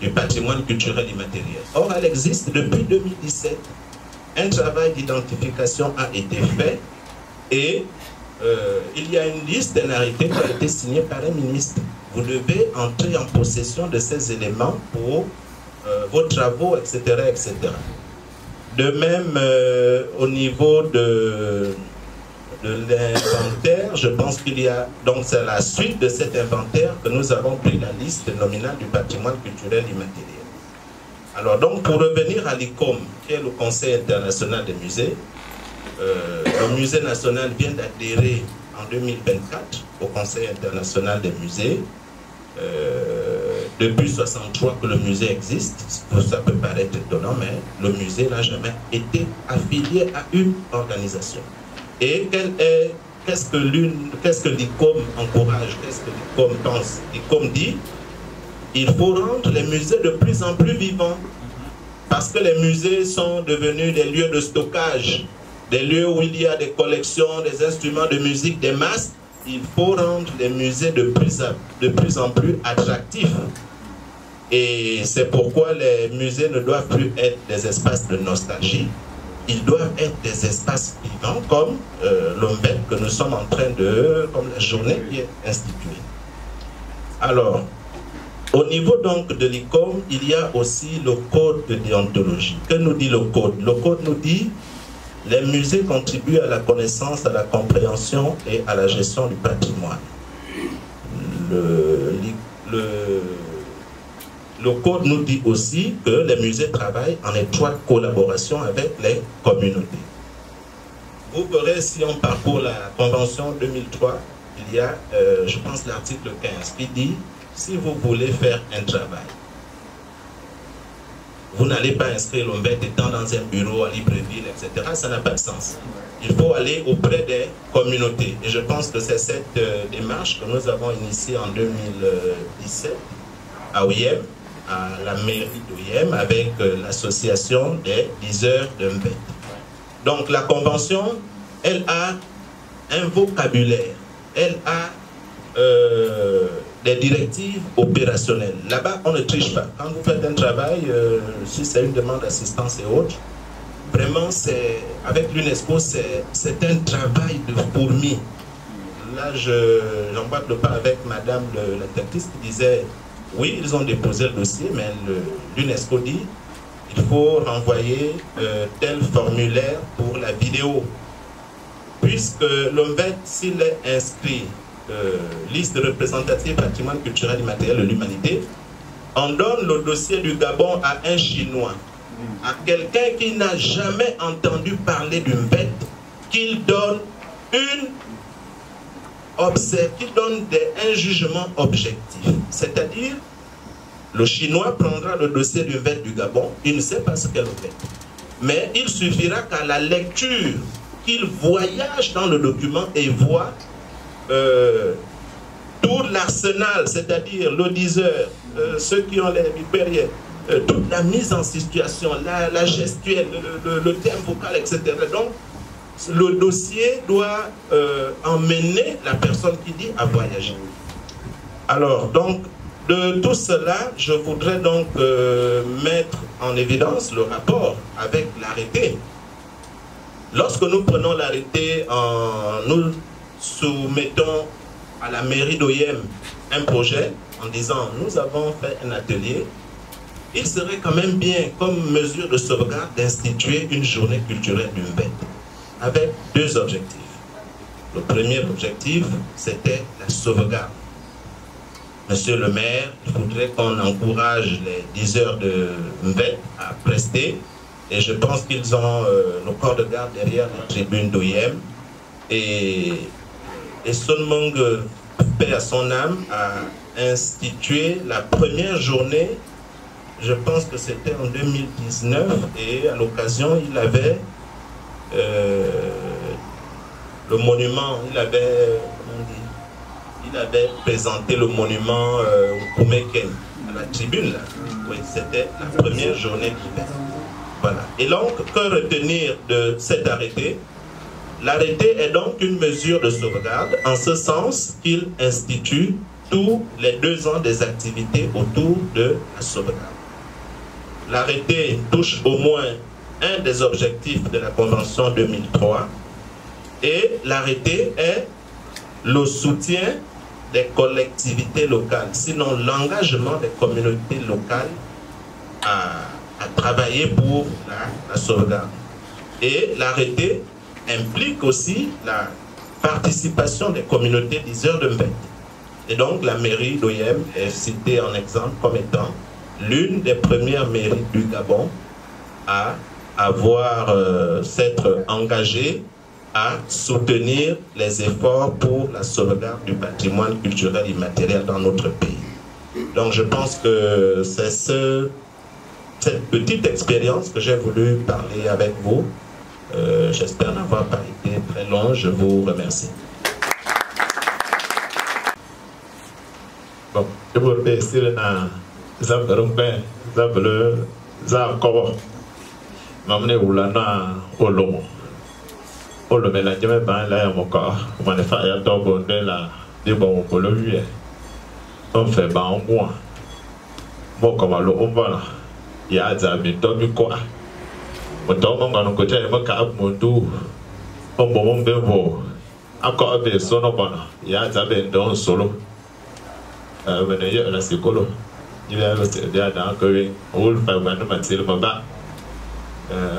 du patrimoine culturel immatériel. Or, elle existe depuis 2017. Un travail d'identification a été fait et il y a une liste d'un arrêté qui a été signé par un ministre. Vous devez entrer en possession de ces éléments pour vos travaux, etc., etc. De même, au niveau de l'inventaire, je pense qu'il y a, donc c'est la suite de cet inventaire que nous avons pris la liste nominale du patrimoine culturel immatériel. Alors donc pour revenir à l'ICOM, qui est le Conseil international des musées, le musée national vient d'adhérer en 2024 au Conseil international des musées. Depuis 1963 que le musée existe, ça peut paraître étonnant, mais le musée n'a jamais été affilié à une organisation. Et qu'est-ce que l'ICOM encourage, qu'est-ce que l'ICOM pense? L'ICOM dit il faut rendre les musées de plus en plus vivants parce que les musées sont devenus des lieux de stockage, des lieux où il y a des collections, des instruments de musique, des masques. Il faut rendre les musées de plus en plus attractifs. Et c'est pourquoi les musées ne doivent plus être des espaces de nostalgie. Ils doivent être des espaces vivants comme l'Umbet que nous sommes en train comme la journée qui est instituée. Alors, au niveau donc de l'ICOM, il y a aussi le code de déontologie. Que nous dit le code? Le code nous dit les musées contribuent à la connaissance, à la compréhension et à la gestion du patrimoine. Le code nous dit aussi que les musées travaillent en étroite collaboration avec les communautés. Vous verrez, si on parcourt la Convention 2003, il y a, je pense, l'article 15 qui dit si vous voulez faire un travail, vous n'allez pas inscrire l'Umbet étant dans un bureau à Libreville, etc. Ça n'a pas de sens. Il faut aller auprès des communautés. Et je pense que c'est cette démarche que nous avons initiée en 2017 à OIM, à la mairie d'OIM, avec l'association des liseurs d'Umbet. Donc la Convention, elle a un vocabulaire, elle a des directives opérationnelles. Là-bas, on ne triche pas. Quand vous faites un travail, si c'est une demande d'assistance et autres, vraiment, avec l'UNESCO, c'est un travail de fourmi. Là, j'embarque le pas avec madame la directrice qui disait, oui, ils ont déposé le dossier, mais l'UNESCO dit, il faut renvoyer tel formulaire pour la vidéo. Puisque l'Umbet, s'il est inscrit liste représentative patrimoine culturel immatériel de l'humanité, on donne le dossier du Gabon à un Chinois, à quelqu'un qui n'a jamais entendu parler d'Umbet, qu'il donne un jugement objectif. C'est-à-dire, le Chinois prendra le dossier du VET du Gabon, il ne sait pas ce qu'est le VET. Mais il suffira qu'à la lecture, qu'il voyage dans le document et voit tout l'arsenal, c'est-à-dire l'audiseur, ceux qui ont les bipériens, toute la mise en situation, la gestuelle, le terme vocal, etc. Donc, le dossier doit emmener la personne qui dit à voyager. Alors, donc, de tout cela, je voudrais donc mettre en évidence le rapport avec l'arrêté. Lorsque nous prenons l'arrêté, nous soumettons à la mairie d'Oyem un projet en disant nous avons fait un atelier. Il serait quand même bien, comme mesure de sauvegarde, d'instituer une journée culturelle du Mbet avec deux objectifs. Le premier objectif, c'était la sauvegarde. Monsieur le maire, il faudrait qu'on encourage les diseurs de Mbet à prester. Et je pense qu'ils ont le corps de garde derrière la tribune d'Oyem. Et Sonmong, paix à son âme, a institué la première journée, je pense que c'était en 2019, et à l'occasion, il avait le monument, il avait présenté le monument au Koumeken, à la tribune, là. Oui, c'était la première journée d'hiver. Voilà. Et donc, que retenir de cet arrêté? L'arrêté est donc une mesure de sauvegarde, en ce sens qu'il institue tous les 2 ans des activités autour de la sauvegarde. L'arrêté touche au moins un des objectifs de la Convention 2003 et l'arrêté est le soutien des collectivités locales, sinon l'engagement des communautés locales à travailler pour la sauvegarde. Et l'arrêté implique aussi la participation des communautés diseurs de Mbet. Et donc la mairie d'Oyem est citée en exemple comme étant l'une des premières mairies du Gabon à avoir s'être engagée à soutenir les efforts pour la sauvegarde du patrimoine culturel immatériel dans notre pays. Donc je pense que c'est cette petite expérience que j'ai voulu parler avec vous. J'espère n'avoir pas été très long. Je vous remercie. Bon, je vous remercie na Zamberumbe, Zambele, Zakobo. Mamne Oulana Olomo. Olome la Jame Ban la Yamoka. Manefa Yato Bonde la Dibon Polovier. On fait ban moi. Mokomalo Ombala. Ya Zabi Tomiko. Motomonga no kocha maka mundu ombo mombevo ako abe sono bana ya zabe ndon solo when you la sikolo you have to dia da ko we all fa wan ma tsile ma ba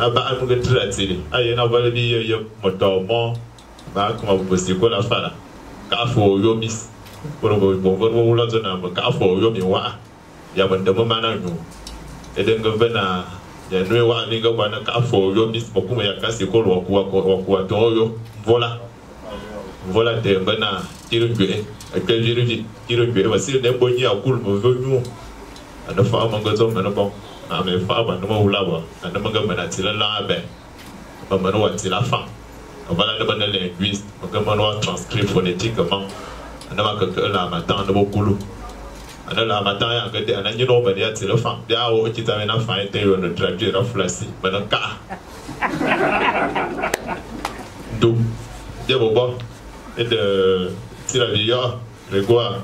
aba amu ke tsile aye na bale bi yo motomo ba ko ma bo sikola fala ka fo yo mis ko bo la zona ka fo yo mi wa ya banda mo mana nu eden go bena ya nwe wa ni ga wana ka fo yo mis bokuma ya kasi ko ro kwa to yo voilà de bana tirugwe ke tirugwe wa sir de bonyi akul mo venyu ana fa manga zo mana bon na me fa ba no wula ba ana manga mana tilala be ba mana wa tilafa voilà de bana linguiste manga mana transcrire phonétiquement ana ma que la matin de bokulu ana la matin ya ngade ana nyino ba ya tilafa ya o kita mena fa ite yo no traduire en français bana ka do de bobo et de Tiravia, Grégoire,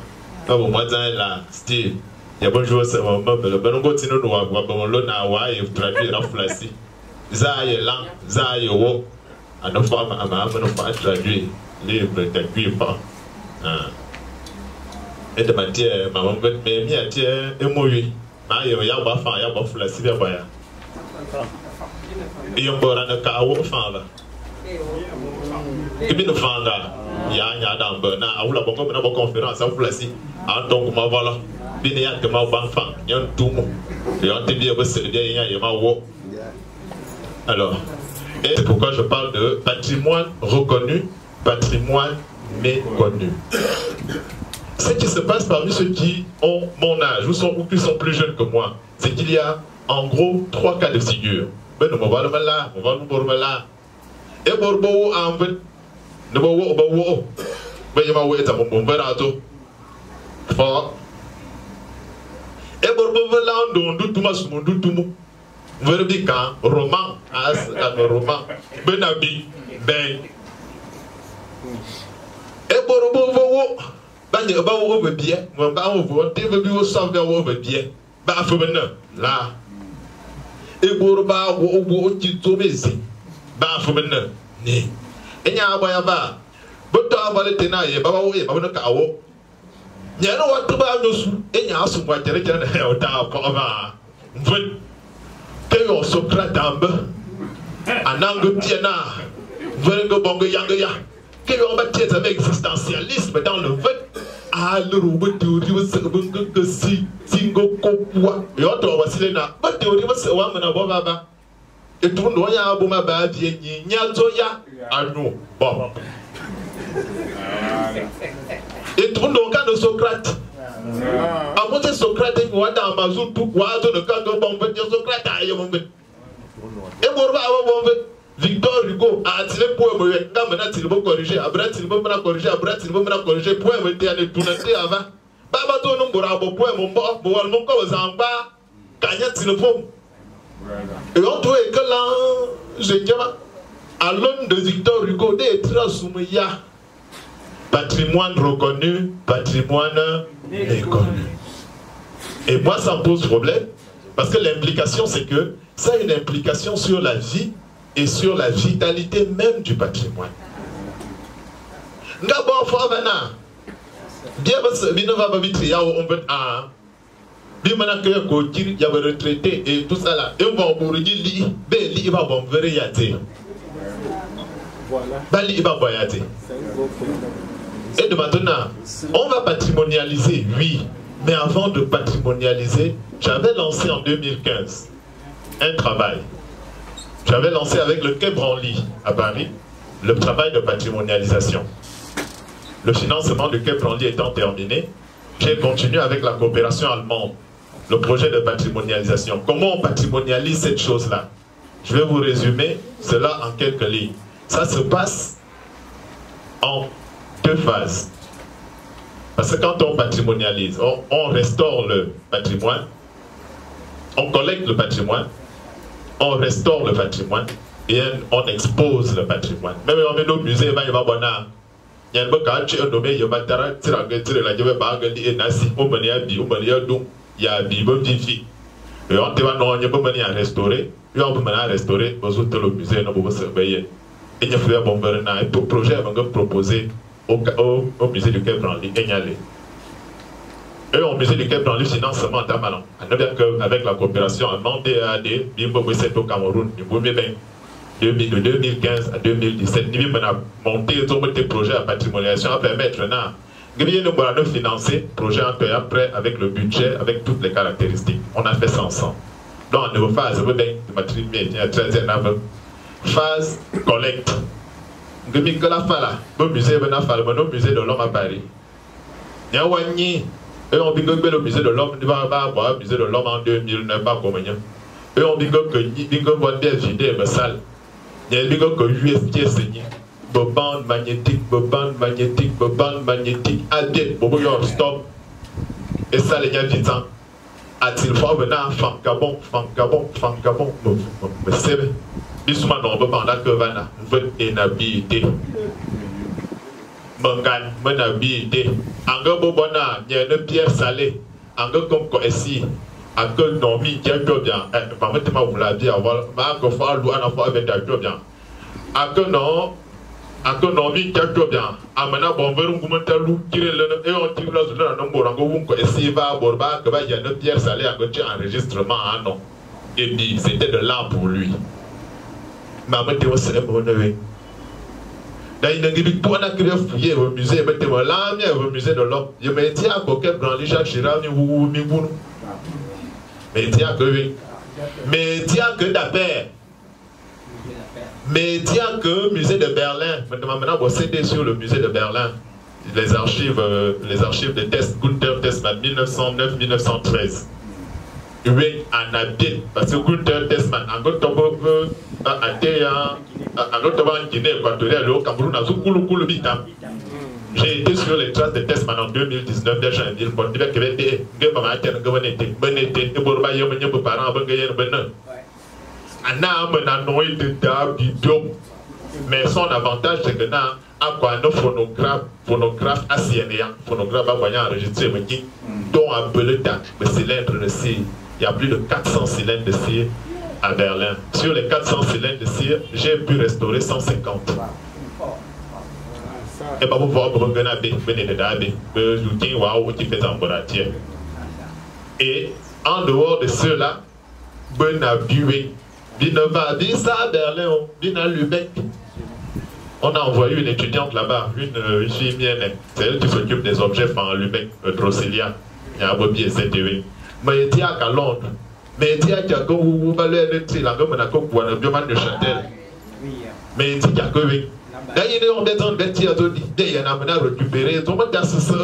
au mois là, style, il y a bonjour, c'est mon meuble, le bon continue de voir, bon, l'on a ouaille, traduire en français. Zaye lang, zaye wo, à nos femmes, à ma femme, pas traduire, livre, t'appuie pas. Et de matière, maman, mais mi a tiens, et moi, ma y'a pas fan, y'a pas français, bien voyant. Et on peut rendre qu'à où fan là. Et bien, le fan là. Ya d'ambe na awula bongo na bo conférence en place en donc ma voilà bine ya que ma banfa yan tumo et on te dit que c'est bien ya ma wo. Alors et c'est pourquoi je parle de patrimoine reconnu patrimoine méconnu. Ce qui se passe parmi ceux qui ont mon âge ou qui sont plus jeunes que moi, c'est qu'il y a en gros 3 cas de figure. Ben, on va le là, on va le là. Et Borbo en fait, ne va pas ben, il m'a oué à mon berato. Fort. Et Borbo va là, on doute tout mas, on doute tout mou. Verbica, roman, as, un roman. Ben abi, ben. Et Borbo va bah il va où veut bien, moi bah on voit, tu veux bien sauver où veut bien, bah faut maintenant là. Et pour bah où tu tombes ici, bah faut maintenant né. Et n'y a pas bah, but toi va le tenir, bah où est bah on a kawo. N'y a pas autre bah nous sous, et n'y a pas moi tu regardes au temps pour bah, vous, que on Socrate d'ambe, un angle tiena, vous le bongo yanga. Que on baptise avec existentialisme dans le vote. Ah, le robot théorie va se bunga que si singo kopwa. Et on doit aussi là. Ma théorie va se voir maintenant baba. Et tout le monde a beau ma baba vient ni zoya. Ah non. Bon. Et tout le monde a de Socrate. À mon Socrate, il voit dans ma zone tout quoi dans le cas de bon petit Socrate à y mon. Et bon va bon. Victor Hugo a attiré pour me dire qu'il faut corriger, après il faut me corriger, après il faut me corriger, pour me dire tout le temps avant. Baba to non bora bo pour mon bo, bo mon ko zamba, kanya téléphone. Et on doit que là, je dis à l'homme de Victor Hugo d'être soumiya. Patrimoine reconnu, patrimoine méconnu. Et moi ça me pose problème, parce que l'implication c'est que ça a une implication sur la vie et sur la vitalité même du patrimoine. Ngabo Favana, bien parce que va pas vite, on veut un. Bien maintenant que il y a retraité et tout ça là, et on va au Bourdi, il va bon vérifier. Bali il va voyager. Et de maintenant, on va patrimonialiser, oui, mais avant de patrimonialiser, j'avais lancé en 2015 un travail. J'avais lancé avec le Quai Branly à Paris le travail de patrimonialisation. Le financement du Quai Branly étant terminé, j'ai continué avec la coopération allemande, le projet de patrimonialisation. Comment on patrimonialise cette chose-là? Je vais vous résumer cela en quelques lignes. Ça se passe en 2 phases. Parce que quand on patrimonialise, on restaure le patrimoine, on collecte le patrimoine, on restaure le patrimoine et on expose le patrimoine. Même on met nos musées, il va bon. Il y a un peu de nommé, il y a un il y a bifi. Et on te va non, il y a pas à restaurer, il y a pas à restaurer, vous autres le musée, nous vous surveiller. Et il y a fait un bon projet à proposer au musée du Quai Branly. Et au musée du Quai Branly, financement d'Amalan. Avec la coopération allemande DAD, Bimbo au Cameroun, de 2015 à 2017, nous avons monté tout le projet à patrimonialisation à permettre de financer le projet après avec le budget, avec toutes les caractéristiques. On a fait ça ensemble. Donc, en phase, phase collecte. Nous avons musée de l'homme à Paris. Et on a le musée de l'homme, le musée de l'homme en 2009, et on dit que vous avez vidé la salle. Il y a que l'UST est saigné. Bande magnétique, addict, stop. Et ça, les gars, vite. A-t-il fait venir Fankabon, mais c'est vrai. Bisouman, on peut pendant que Vana, votre inhabilité. Mangan, mon habilité. Ango Bobona, il y a une pierre salée. Ango comme ici. Ango Nomi, qui a bien. Permettez-moi vous la dire, Marco Falou, un enfant avec un bien. Ango non. Ango Nomi, qui a bien. Amena Bomberum, Goumentalou, qui est le. Et on tire là, non, Ango, ici, va, Borba, que il y a une pierre salée, Ango, enregistrement, ah non. Et puis, c'était de l'art pour lui. Maman, tu vas se réveiller. D'ailleurs, il y a un fouillé au musée, au musée de l'homme. Je me dis à Coquet Branly, Jacques Chirac, ou Migounou. Mais tiens que oui. Mais tiens que d'affaires. Mais tiens que musée de Berlin, maintenant vous cédez sur le musée de Berlin, les archives de Gunther Testmann 1909-1913. Oui, en Abdel, parce que Gunther Testmann, en Guinée équatoriale, au Cameroun, j'ai été sur les traces de Testmann en 2019, déjà en ville, pour dire que mais son avantage c'est que là, un phonographe assyrien, phonographe enregistré, dont un peu le temps de cylindres de cire. Il y a plus de 400 cylindres de cire à Berlin. Sur les 400 cylindres de cire, j'ai pu restaurer 150. Et pas pour voir et en dehors de cela, ben a bué. Binova, ça à Berlin, bin à Lübeck. On a envoyé une étudiante là-bas, une fille mienne. C'est elle qui s'occupe des objets en Lübeck, Drosselia. Il y a un Bobby et CTV. Mais il y a qu'à Londres. Mais il y a qu'à vous valez le petit, la gomme n'a qu'au point de bioman de Châtel. Mais il y a que oui. D'ailleurs, on est en bêtise à tout dire. Il y en a maintenant récupéré. Tout le monde a ce ça.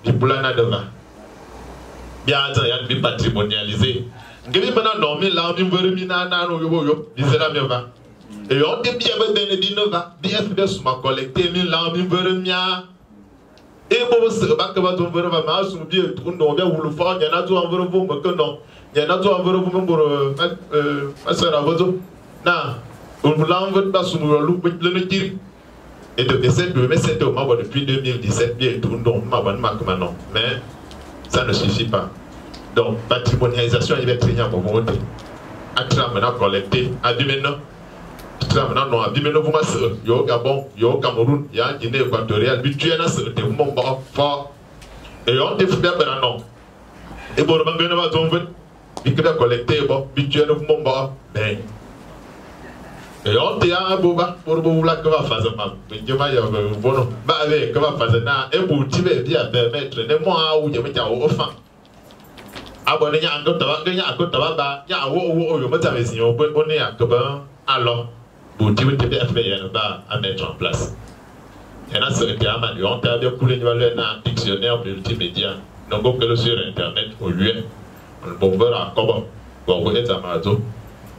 Du boulana de vin. Bien, il y a une vie patrimonialisée. Gemi mana nomi la mi vermi na no yo disera me va e on de bien ben di no va DFB ma collecter mi la mi vermia e bo se ba ka ba to verma ma su bi to no be wulu fa nya na to an verbo mo ko no nya na to an verbo mo boro asara bozo na on la on veut pas su mo lu le ne tiri et de cette mais c'était au Mabo depuis 2017 bien tout non ma ban ma non mais ça ne suffit pas. Donc, patrimonialisation, il va être très important. Atra maintenant collecté, à Dimeno. Atra maintenant non, à Dimeno, vous m'assez, yo Gabon, yo Cameroun, il y a Guinée équatoriale, but tu es là, c'est un moment fort. Et on te fait bien non. Et bon, le banque va tomber, il va collecter, bon, but tu es là, vous m'en ben. Et on te a un boba, pour vous la que va faire ça, mais je vais y avoir bon, bah, avec, que va faire ça, et vous, tu vas bien permettre, ne moi, où je vais dire au fin. Abonné à un autre tabac, à un autre tabac, il y a un haut, il y a un signe, on peut donner à Coban, alors, pour dire que tu peux faire à mettre en place. Il y en a ce qui est amélioré, on t'a bien coulé un dictionnaire multimédia, donc que le sur Internet, au lieu, on peut voir à Coban, pour vous être à Marzo,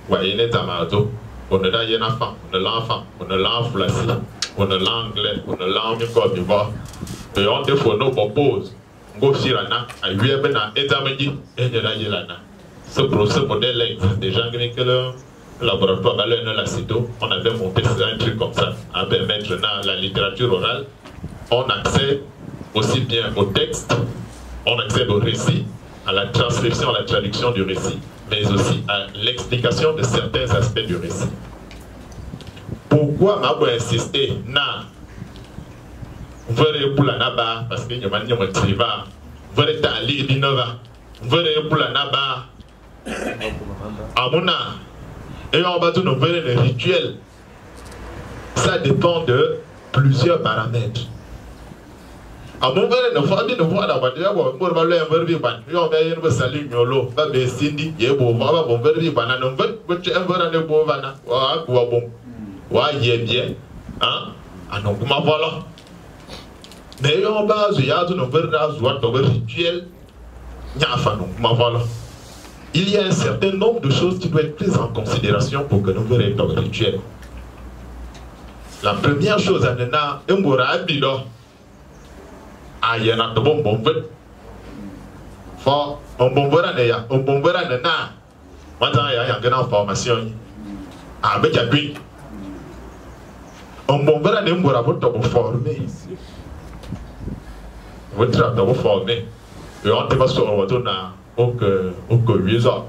voyez les Amazo, on ne l'a pas enfant, on ne l'a enfant, on ne l'a enflassé, on ne l'a anglais, on ne l'a mis Côte d'Ivoire, et on te faut nos propose. Gofirana, à Yuebena, Etamedi, et Yelana. Ce modèle existe déjà, que le laboratoire Valeur la CITO, on avait monté un truc comme ça, à permettre la littérature orale. On accède aussi bien au texte, on accède au récit, à la transcription, à la traduction du récit, mais aussi à l'explication de certains aspects du récit. Pourquoi m'a insisté na vrai pour la naba parce que nyama nyama triva vrai tali binova vrai pour la naba amuna et on va tout nos vrai les rituels ça dépend de plusieurs paramètres. À mon vrai ne faut pas de voir la voiture pour va le vrai vivant yo va y salut nyolo ba be sindi yebo va bon vrai vivant na non veut un vrai ne bon vana wa bon wa yé bien hein anon kuma voilà. Mais on base, il y a un rituel. Il y a un certain nombre de choses qui doivent être prises en considération pour que nous vérions un rituel. La première chose, c'est que nous avons votre travail formé et on te va sur le retour au que 8 ans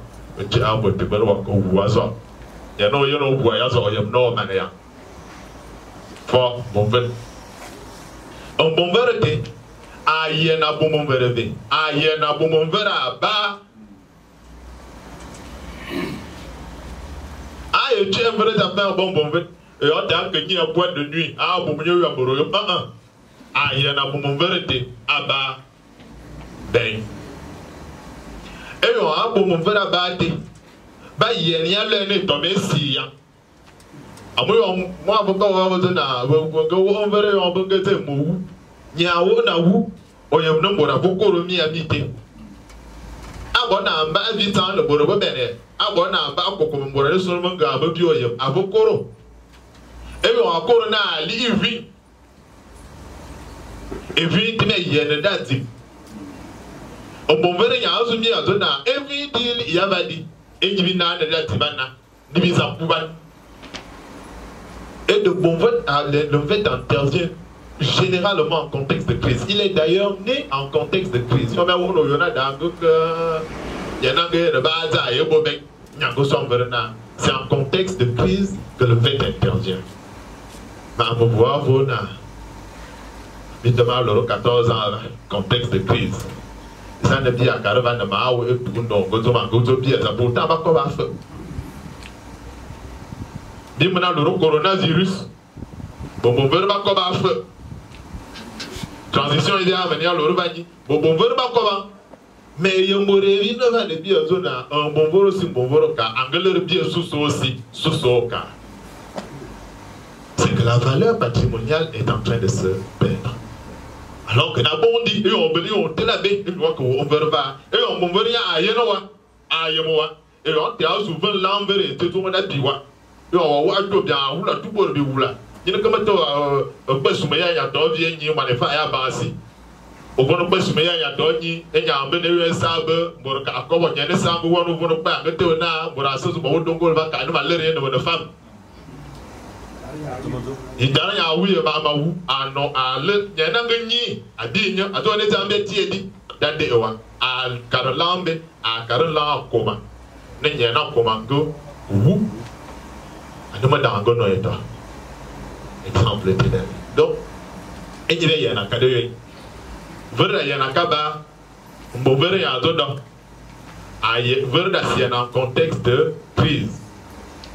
tu as un peu de besoin au voisin il y a no voyage il y a no manière fort bon ben un bon vérité aïe na bon vérité aïe na bon verra ba aïe tu aimes vrai t'as un bon vérité et on t'a gagné un boîte de nuit ah bon mieux à boro pas aïe na bon vérité aba ben et on a bon verra ba te ba yenia le ne tomber si Amoy moi boko wa na boko vere on boko te mo nyawo na wu oyem no mbora bokoro mi amite abona mba vitan le borobo bene abona mba akoko mbora le so mo ga ba bi oyem abokoro ebe wa koro na li evi time yene dati ombomvere nya azu mi azo na every deal yabadi enjibi na na dati bana dibi zampuban. Et de Bonvote le fait intervient généralement en contexte de crise. Il est d'ailleurs né en contexte de crise. C'est en contexte de crise que le fait intervient. Mais à me voir, vous n'avez 14 ans, contexte de crise. Ça ne dit à Caravane de Mao et tout le monde, ça pourtant va comme un feu. Dimana le coronavirus, bon verba koba feu. Transition idéale venir le rebani, bon verba koba. Mais yomorevi ne va de bien zona, un bon voro si bon voro ka, anglais bien sous aussi, sous ka. C'est que la valeur patrimoniale est en train de se perdre. Alors que n'a bon dit, et on bénit, on te la baie, et on verba, et on bon venir à Yenoa, à Yemoa, et on te a souvent l'envers et tout le monde a biwa. Yo wa to bia wula tu bo bi wula nyine kama to gbasuma ya do bi enyi ma ne fa ya ba asi obono gbasuma ya do nyi enya ambe ne we sabe mbor ka akobo nyane sambu wonu bono ba ngete na mbor asazu bo dongol ba ka ni ma lere ne bo fam idara ya wuye ba ma wu ano ale nyana ngi adi nya ato ne tambe tiedi dande ewa al karolambe a karola koma ne nyana koma go wu. Exemple ténèbre. Donc, il y a un cas de y a un cas de un contexte de crise.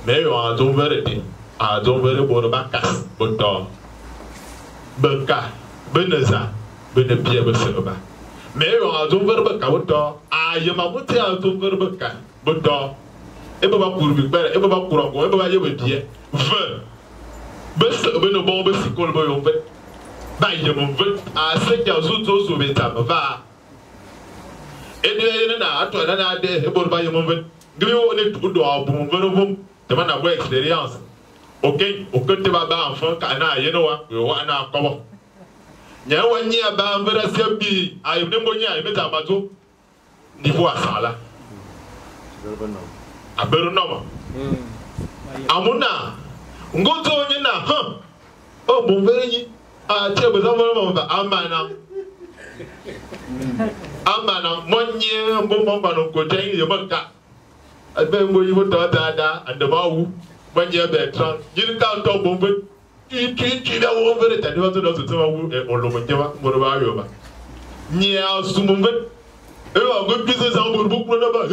Mais on a vérité. A donné pour Bakas, Botor, Beka, Beneza, Benepia, Beseba. Mais on a donné Beka, a Yamamuti a donné Beka, Botor. Et pas pour le père, et pas pour encore, et pas y avoir bien. Best ben no bombe si kol boy on fait. Bah il me veut à ce qu'il y a autres sur les tables va. Et de na ato na de e bor ba yemo veut. Gbe o ne tout do abon veut bon. Te man avoir expérience. OK, o que te ba ba enfant kana ye no wa na ko. Nya wa nyi aba mbere se bi ayi ne mo nya e meta mazo. Niveau à ça là. Abernoma. Amuna. Ngoto nyina ha. O bon veri a tie be zamoro ba amana. Amana monye mbombo ba no ko ten ye maka. Abe mo yi to dada and ba wu. Monye be tran. Yin ka to bombe. Ti da wo veri ta do to to wu e olomo jewa mo ba yo ba. Nya sumumbe. Et on va plus ça pour beaucoup de bas.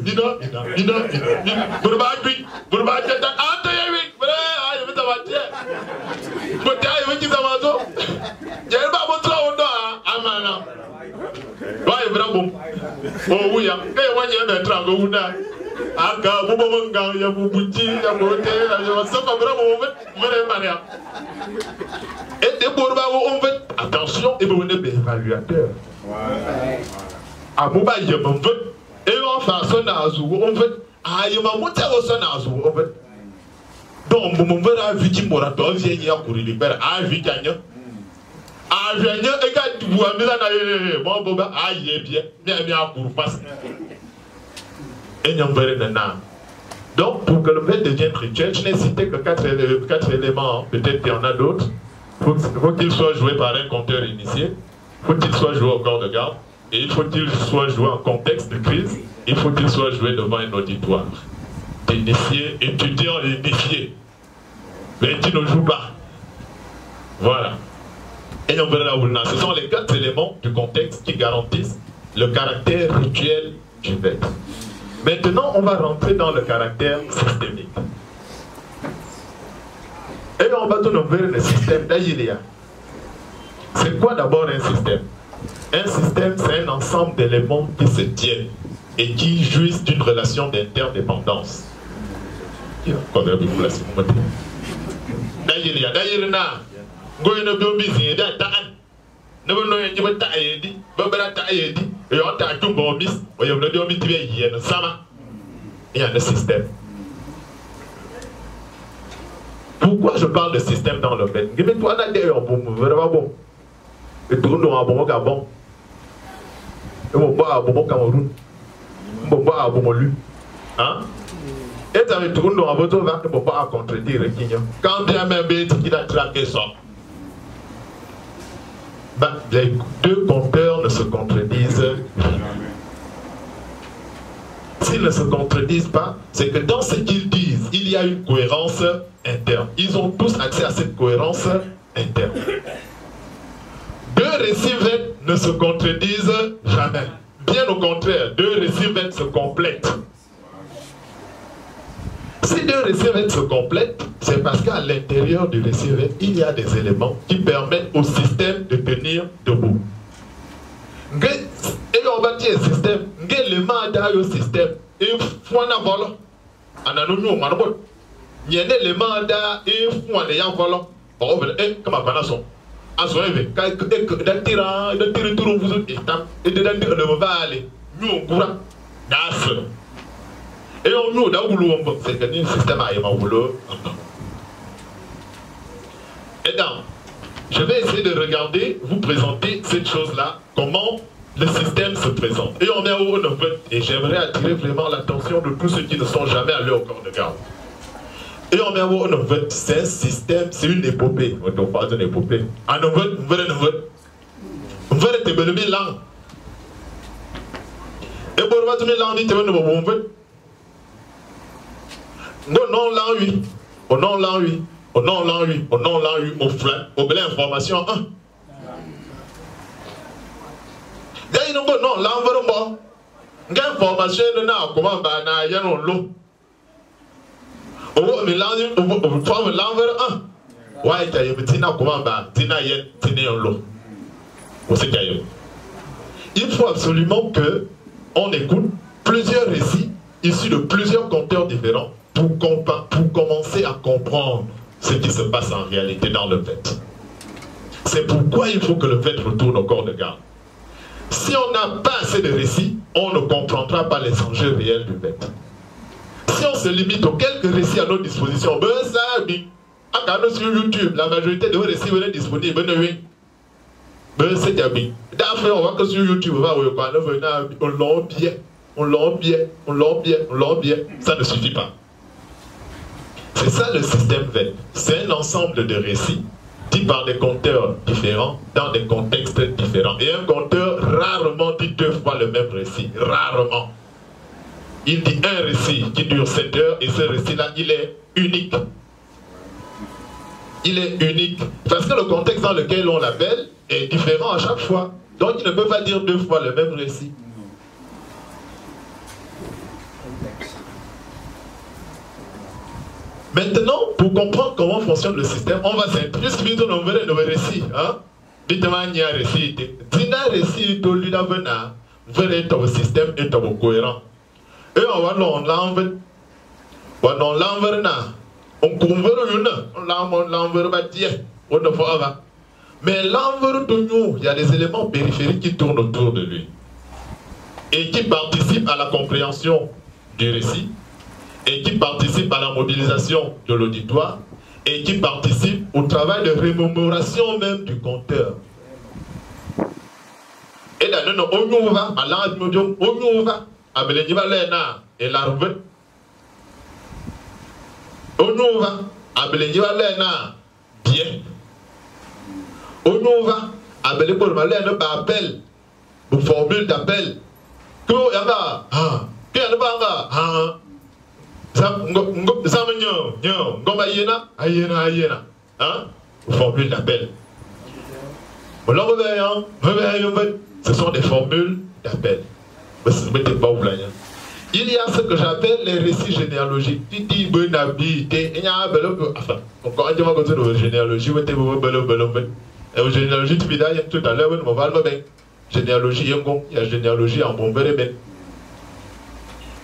Dina. Pour pas puis, pour pas que ta ante yewi. Vrai, aïe, mais ça va dire. Pour ta yewi qui ça va zo. J'ai pas montré au dos amana. Ouais, vrai bon. Oh oui, que moi j'ai mettre en gouna. Aka bubo manga ya bubuji ya bote ya ça va vraiment vrai mania. Et des pour ba on fait attention et vous n'êtes pas évaluateur. Ouais. A mobile yem on veut et on fait ça na azu on veut a yem on monte au ça na azu on veut donc mon veut a viti mora do vient ya kuri libère a viti anya a vient e ga du a misa na bon boba a yé bien mais a kuru passe et nyam veut na donc pour que le fait devienne rituel je n'ai cité que quatre éléments peut-être qu'il y en a d'autres faut qu'il soit joué par un compteur initié faut qu'il soit joué au corps de garde. Et il faut qu'il soit joué en contexte de crise, il faut qu'il soit joué devant un auditoire. Initié, étudiant et initié. Mais tu ne joues pas. Voilà. Et on verra là. Ce sont les 4 éléments du contexte qui garantissent le caractère rituel du maître. Maintenant, on va rentrer dans le caractère systémique. Et on va donner le système d'Agilia. C'est quoi d'abord un système? Un système, c'est un ensemble d'éléments qui se tiennent et qui jouissent d'une relation d'interdépendance. D'ailleurs, going to be busy that time. Never know you were tired, but tired. You are tired to go miss, or you're not going to be here in the summer. Il y a un système. Pourquoi je parle de système dans le fait? Dis-moi, on a des vraiment bon. Et tout le monde a un bon Gabon. Et on boit un bon Cameroun. On boit un bon Lu. Hein? Et ça veut tout le monde a besoin de ne pas contredire le Kenya. Quand il y a même des qui a traqué ça. Les deux compteurs ne se contredisent jamais. S'ils ne se contredisent pas, c'est que dans ce qu'ils disent, il y a une cohérence interne. Ils ont tous accès à cette cohérence interne. Deux récits vêtements ne se contredisent jamais. Bien au contraire, deux récits vêtements se complètent. Si deux récits vêtements se complètent, c'est parce qu'à l'intérieur du récit vêtement, il y a des éléments qui permettent au système de tenir debout. Et on va dire système, l'élément au système, et faut en avoir. On a nous manobot. Il y a un élément et faut en avoir. Bon, comme à Panasson. À son éveil, d'attirer tout le monde et de dire le va aller. Nous, on court. Et on nous, c'est que le système a évolué. Et donc, je vais essayer de regarder, vous présenter cette chose-là, comment le système se présente. Et on est au fait, et j'aimerais attirer vraiment l'attention de tous ceux qui ne sont jamais allés au corps de garde. Et on est au fait, c'est un système, c'est une épopée. On ne parle d'une épopée. En fait, on va être belle langue. Et pour voir toute langue, tu vas nous voir. Non, l'an 8. Au non, l'an 8. Au non, l'an 8. Au non, l'an 8. Au flanc. Au bel information 1. D'ailleurs, non, l'environnement. L'information n'a comment na yan l'eau. Au mais l'environnement 1. Ouais, tu as eu tina comment tina yen tina l'eau. Il faut absolument que on écoute plusieurs récits issus de plusieurs conteurs différents pour commencer à comprendre ce qui se passe en réalité dans le fait. C'est pourquoi il faut que le fait retourne au corps de garde. Si on n'a pas assez de récits, on ne comprendra pas les enjeux réels du fait. Si on se limite aux quelques récits à notre disposition, ben ça, sur YouTube, la majorité de vos récits venaient disponibles. Ben c'est bien. D'après, on voit que sur YouTube, on l'embie, ça ne suffit pas. C'est ça le système VET. C'est un ensemble de récits dit par des conteurs différents, dans des contextes différents. Et un conteur rarement dit deux fois le même récit. Rarement. Il dit un récit qui dure 7 heures et ce récit-là, il est unique. Il est unique. Parce que le contexte dans lequel on l'appelle est différent à chaque fois. Donc il ne peut pas dire deux fois le même récit. Maintenant, pour comprendre comment fonctionne le système, on va s'introduire dans le récit. Dites-moi, il y a un récit. Dina récit, tu lui donnes un vrai système et ton cohérent. Et on va l'enlever. On l'enverra pas dire. On ne fera pas. Mais l'envers de nous, il y a des éléments périphériques qui tournent autour de lui et qui participent à la compréhension du récit et qui participent à la mobilisation de l'auditoire et qui participent au travail de remémoration même du conteur. Et là, on va à l'âme, on va à Belénivalena et l'arbre. On va à Belénivalena bien. On va à Belénivalena par appel, pour formule d'appel. Tout y va, puis elle va, formule d'appel. Ce sont des formules d'appel. Il y a ce que j'appelle les récits généalogiques. Encore une généalogie, généalogie, tu viens tout à l'heure, on va le généalogie, il y a généalogie en bon.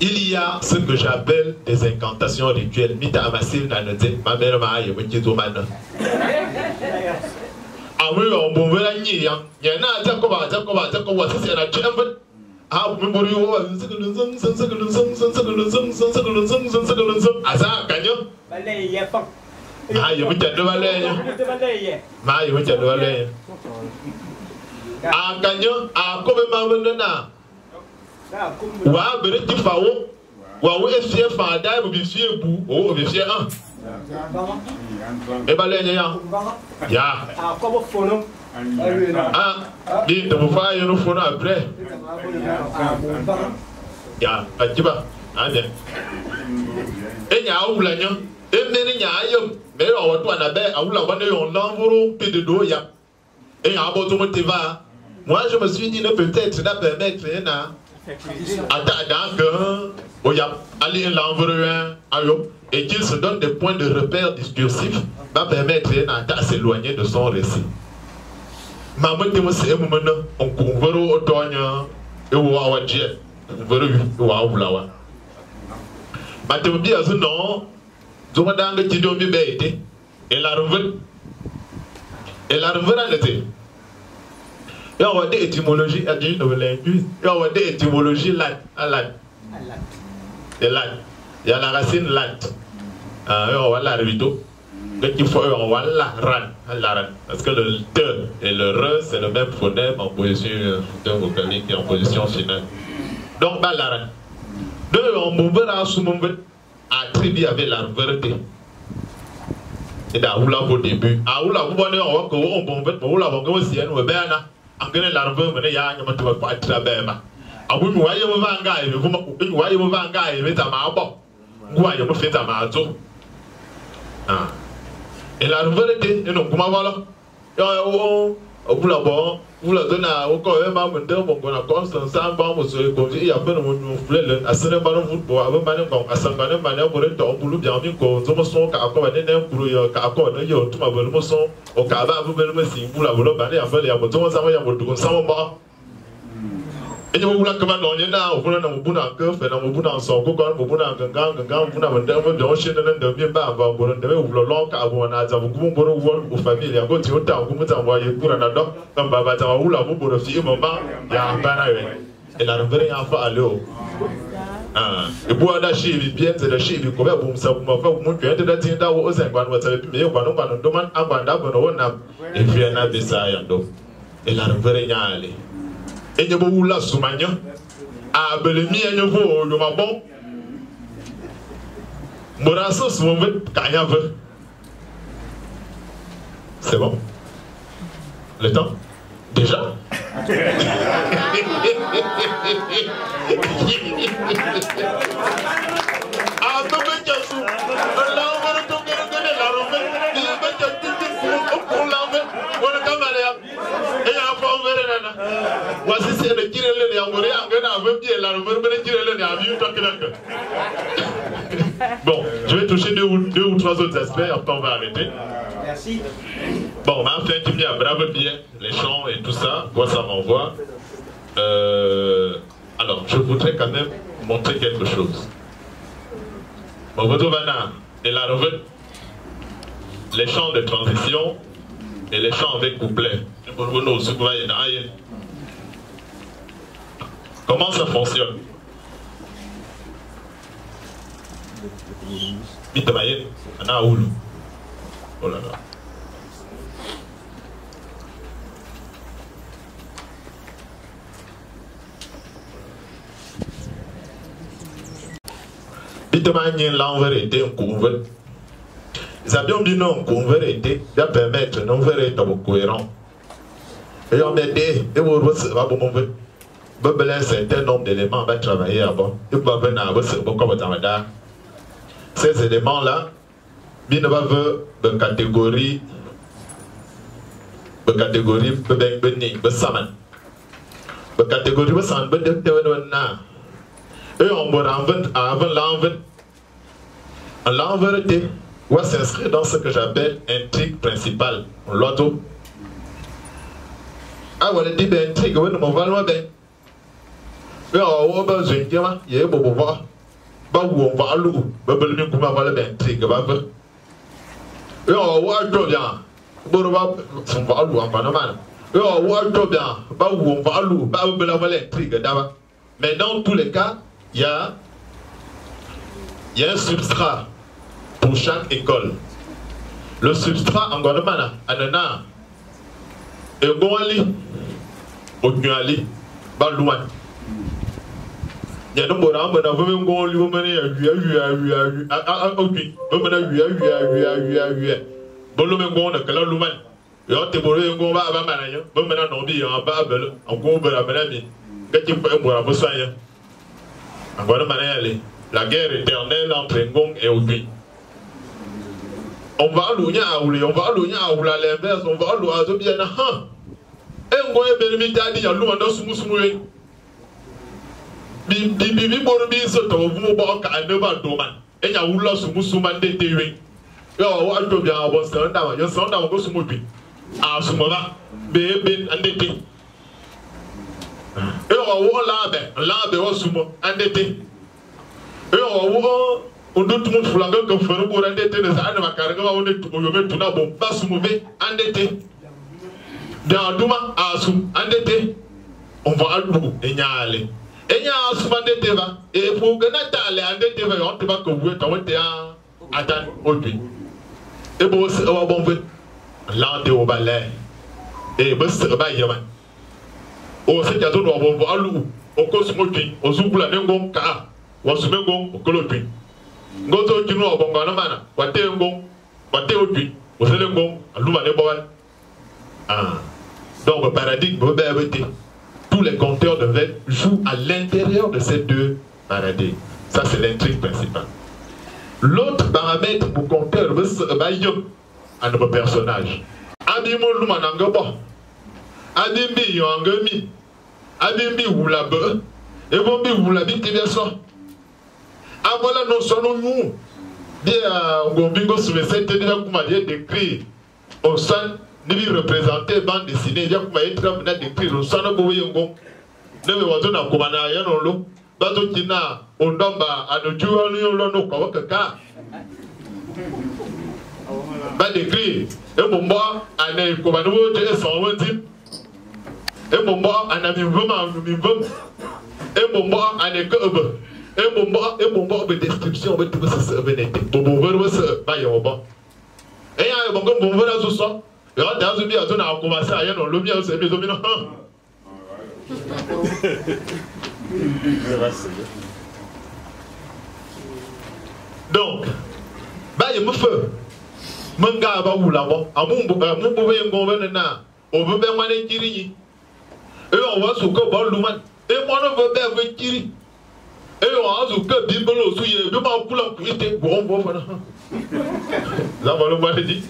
il y a ce que j'appelle des incantations rituelles. Mita amasil na note, ma mère m'a aïe, me dit au man. Amu on bouvera ni yang, yana jacoba, c'est la chambre. Ah, vous me voyez, Asa, Canyon. Ah, you would do a lay. My, you would do a lay. Ah, Canyon, ah, come Mamma. Wow, but it's foul. Well, we fear for die will be fear boo, or be fear. Ebalenia. Yeah. Ah, come up for them. Ah, dis de vous faire une fois après. Ya, ajiba, ande. Enya awula nyo, emeni nya ayom, me yo watu anabe awula wane yon l'envoro pe de do ya. Enya aboto motiva. Moi je me suis dit ne peut-être ça permettre na aller l'envoro ayom et qu'il se donne des points de repère discursifs va permettre à s'éloigner de son récit. Maman te mose emu mana onkunvero otonya ewo awaje vero wa awulawa matem bi azu no zuma danga ti do mi beite et la revue nete ya wa de étymologie a dit no linguiste ya wa de étymologie lat de lat ya la racine lat ya wa la revito il faut parce que le te et le re c'est le même phonème en position vocalique et en position finale. Donc balaran. De on mouvera sous mon attribue avec la vérité. Et d'aoula au début. Aoula vous bonne on va que on bon fait pour la bonne aussi on va na. Angene la revue mais ya nyama tu pas trabema. Abu mu waye mu vanga e mu waye mu vanga e meta ma bo. Ngwa yo mu feta ma zo. Ah. Et la vérité, et non, comment voilà? Vous la bon, vous la donnez au corps, et ma mère, mon bon, à Constance, un bon, monsieur, comme il y a peine mon frère, à ce moment où vous avez mané, à ce moment où vous êtes en boulot, bien vu qu'on se sent qu'à quoi on est un boulot, qu'à quoi on est, tout ma bonne moisson, au cas où vous venez me signer, vous la voulez, à faire les abonnés, ça va y avoir tout ça, on va. Et vous voulez que maintenant, il y a un bout d'un cœur, fait un bout d'un son, vous avez un bout d'un gang, vous avez un chien de bien bas, vous avez un long à vous, on a vous famille, il y a un peu de temps, vous envoyez pour un adopte, comme Babata, ou la vous pour le film, maman, il y a un panaï. Et la vraie enfant à l'eau. Et pour la chie, bien, c'est la chie, vous pouvez vous faire, vous pouvez être dans la aux 50, vous savez, mais vous allez demander à Bandab, et puis un abissa, et la vraie allée. Et nous avons la soumania à Belemi et nous avons le mabon. Morasso, si on veut, quand veut. C'est bon. Le temps? Déjà? Ah, non, mais qu'est-ce que là, on va retourner la robe. Il y a pas de pour l'enlever. On est comme allé. Et il y a un peu ouvert. Voici c'est le kirele de Yamoré, en gagnant un peu pied, la robe de kirele de Aviou, tant que. Bon, je vais toucher deux ou trois autres aspects, après on va arrêter. Merci. Bon, on m'a fait un petit peu à brave bien, les chants et tout ça, quoi ça m'envoie. Alors, je voudrais quand même montrer quelque chose. Bon, Vodovana et la revue, les chants de transition et les chants avec couplet. Comment ça fonctionne? Bitamayen, Anna Oulu. Oh là là. Bitamayen, là, en vérité, on couvre. Ils avaient dit non, qu'on vérité, de permettre non vérité cohérent. Et on a dit, et vous va pour mon vœu. Un certain nombre d'éléments va travailler avant. Et vous avez un ces éléments-là, il ne va pas de catégorie, de catégorie, de saman. De catégorie, de saman, de et on va avant l'envérité. On va s'inscrire dans ce que j'appelle intrigue principale. L'auto. Ah, on a dit intrigue, on va loin bien. On a besoin de voir. ba wo va lu ba bel mi kuma ba le ben tri ga ba ba yo wa do bien bo ba son va lu en pas normal yo wa do bien ba wo va lu ba bel ba le tri ga da ba. Mais dans tous les cas, il y a un substrat pour chaque école. Le substrat en Guatemala, Anana, et Goali, Ognali, Balouan. Il y a un nombre d'enfants qui ont été menés à la guerre éternelle entre Ngong et Ogui. On va à l'Ougnaouli, on va à l'Ougnaouli à l'inverse, on va à l'Ougnaouli à l'Ougnaouli. Et on va à l'Ougnaouli à l'Ougnaouli. Bibi Borbi se trouve au bord à Nevadoman. Et il y a Oula Sumusuman de TV. Yo, what to be our son down, your son down goes moving. Ah, Sumara, baby, and the tea. Yo, Labe or Sumo, and the tea. Yo, on do too much flagon of Ferro and the tea is Anna Cargo on it to Nabo, Basumuve, and the tea. Duma, Asum, and the tea. On va à l'eau, et Yale. Et il y a un souvent de Teva, et pour que Natale and the Teva, on te va que vous êtes à Tan Opi. Et pour ce bon fait, l'un au balai, et Buster Bayaman. Au Sécato, on va à l'eau, au Cosmopi, au Zoubla Nengon Ka, au Sumegon, au Colopi. Goto Kino, au Bonganamana, Wateongon, Wateopi, au Selengon, à Loumaneboan. Ah, donc le paradigme peut être. Tous les compteurs de veille jouent à l'intérieur de ces deux paradigmes. Ça, c'est l'intrigue principale. L'autre paramètre pour compter à notre personnage. Adimo Lumanangabo, Adimbi Yangami, Adimbi Oulabe, et Bombi Oulabi Tibiaso. Ah voilà, nous sommes nous. Bien, Gombingo sur les 7 décrit au sein. Ni représenté bande dessinée, il y a comme être décrit au sein de Boyongo. Ne me voyons pas comme un aïen en l'eau. Bateau qui n'a, on domba à nos joueurs, nous l'on a kaka. Bande décrit, et mon bois, un aïe comme un nouveau jeu sans type. Et mon bois, un ami vraiment, et mon bois, un écobe. Et mon bois, de description, de tout ça, pour vous voir ce bail au bas. Et il y a un bon verre à ce soir. Et on a commencé à y aller dans le mien, c'est mes dominants. Donc, il me fait. Mon gars va où là-bas? À mon bouvet, un gouverneur, on veut bien maner Kiri. Et on va sous que bon Louman. Et moi, on veut bien avec Kiri. Et on va sous que Bibelo souillé, de ma couleur pour être bon, bon, voilà. Là, on va le dire.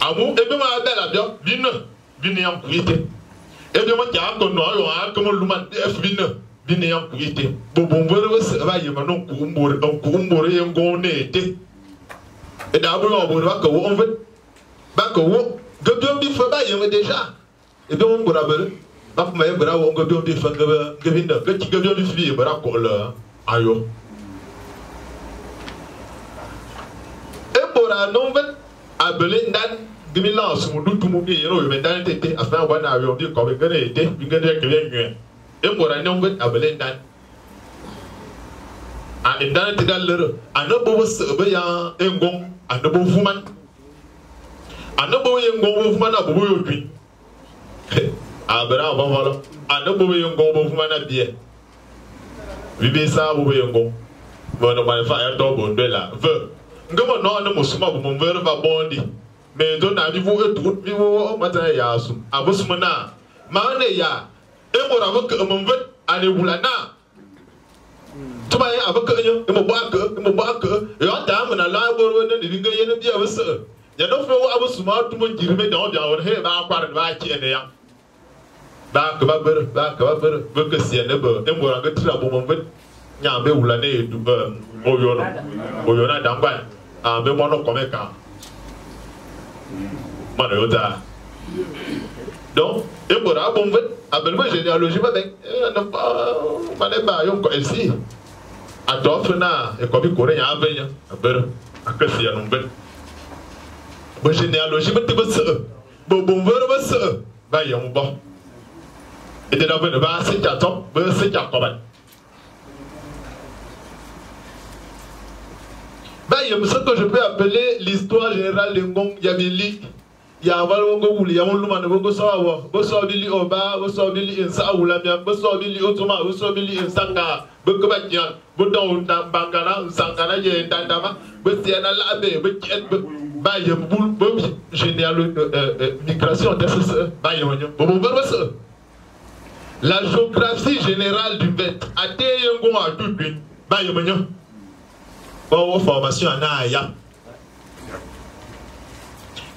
Amu ebe ma bela bio bine yam kuite ebe mo ja ko no yo a ko luman def bine yam kuite bo vere se ba yema no ku mbore yem go ne te e da bu no bo ba ko on fait ba ko wo go bi fa ba yema déjà ebe mo ngora bele ba ko ma yebra wo go bi fa ga binda ga ci go bi fi yebra ko la ayo e bora no vet à Belindan, 2000 ans, si vous doutez tout le monde, mais dans l'été, à faire un avion, dit qu'on veut gagner l'été, puis gagner quelqu'un. Et pour un homme à Belindan. À dans l'été, dans l'heure, à ne pas se payer un gon, à ne pas vous man. À ne pas un gon, vous man à vous puis. À Bera, voilà. À ne pas un gon, vous man à bien. Vivez ça, vous voyez un gon. Bon, on va faire un tour de là. Ngamo no na musuma bu mun ver ba bondi me do na bi wo etu bi wo mata ya su abusuma na ma ne ya e mo ra ba ka mun vet ane bulana tuma ya abaka nyo e mo ba ka yo ta mun na la bo ro ne dinga ye ne bi abasa ya do fo abusuma tu mun jirme da obi awon he ba kwar ba ki ene ya ba ka ba ber ba ka si ne ba e mo ra ga tira bo mun vet nya be wulane du oyona dangba a be mono komeka mana yota donc e bora bon vet abelma généalogie ba ben na pas mané ba yon ko elsi a d'offre et comme il courait à venir, à Beur, à Cassia, non ben. Bon, généalogie, mais tu vas se. Bon, va se. Va y en bas. Et de là, ben, va se qu'à top, va se qu'à combattre. Ben, il y a ce que je peux appeler l'histoire générale de Ngong Yabili. Il y a un valongo ou il y a un luman de Bongo Sawa, Bosobili Oba, Bosobili in Saoulamia, Bosobili Otoma, Bosobili in Sanga, Bokobakian, Bodon Bangana, Sangana, Yendama, Bostiana Labe, Baye Boul, général migration d'SSE, Baye Bobo. La géographie générale du bête, à Téyengon à tout une, Baye Mignon. Pour formation en Aya.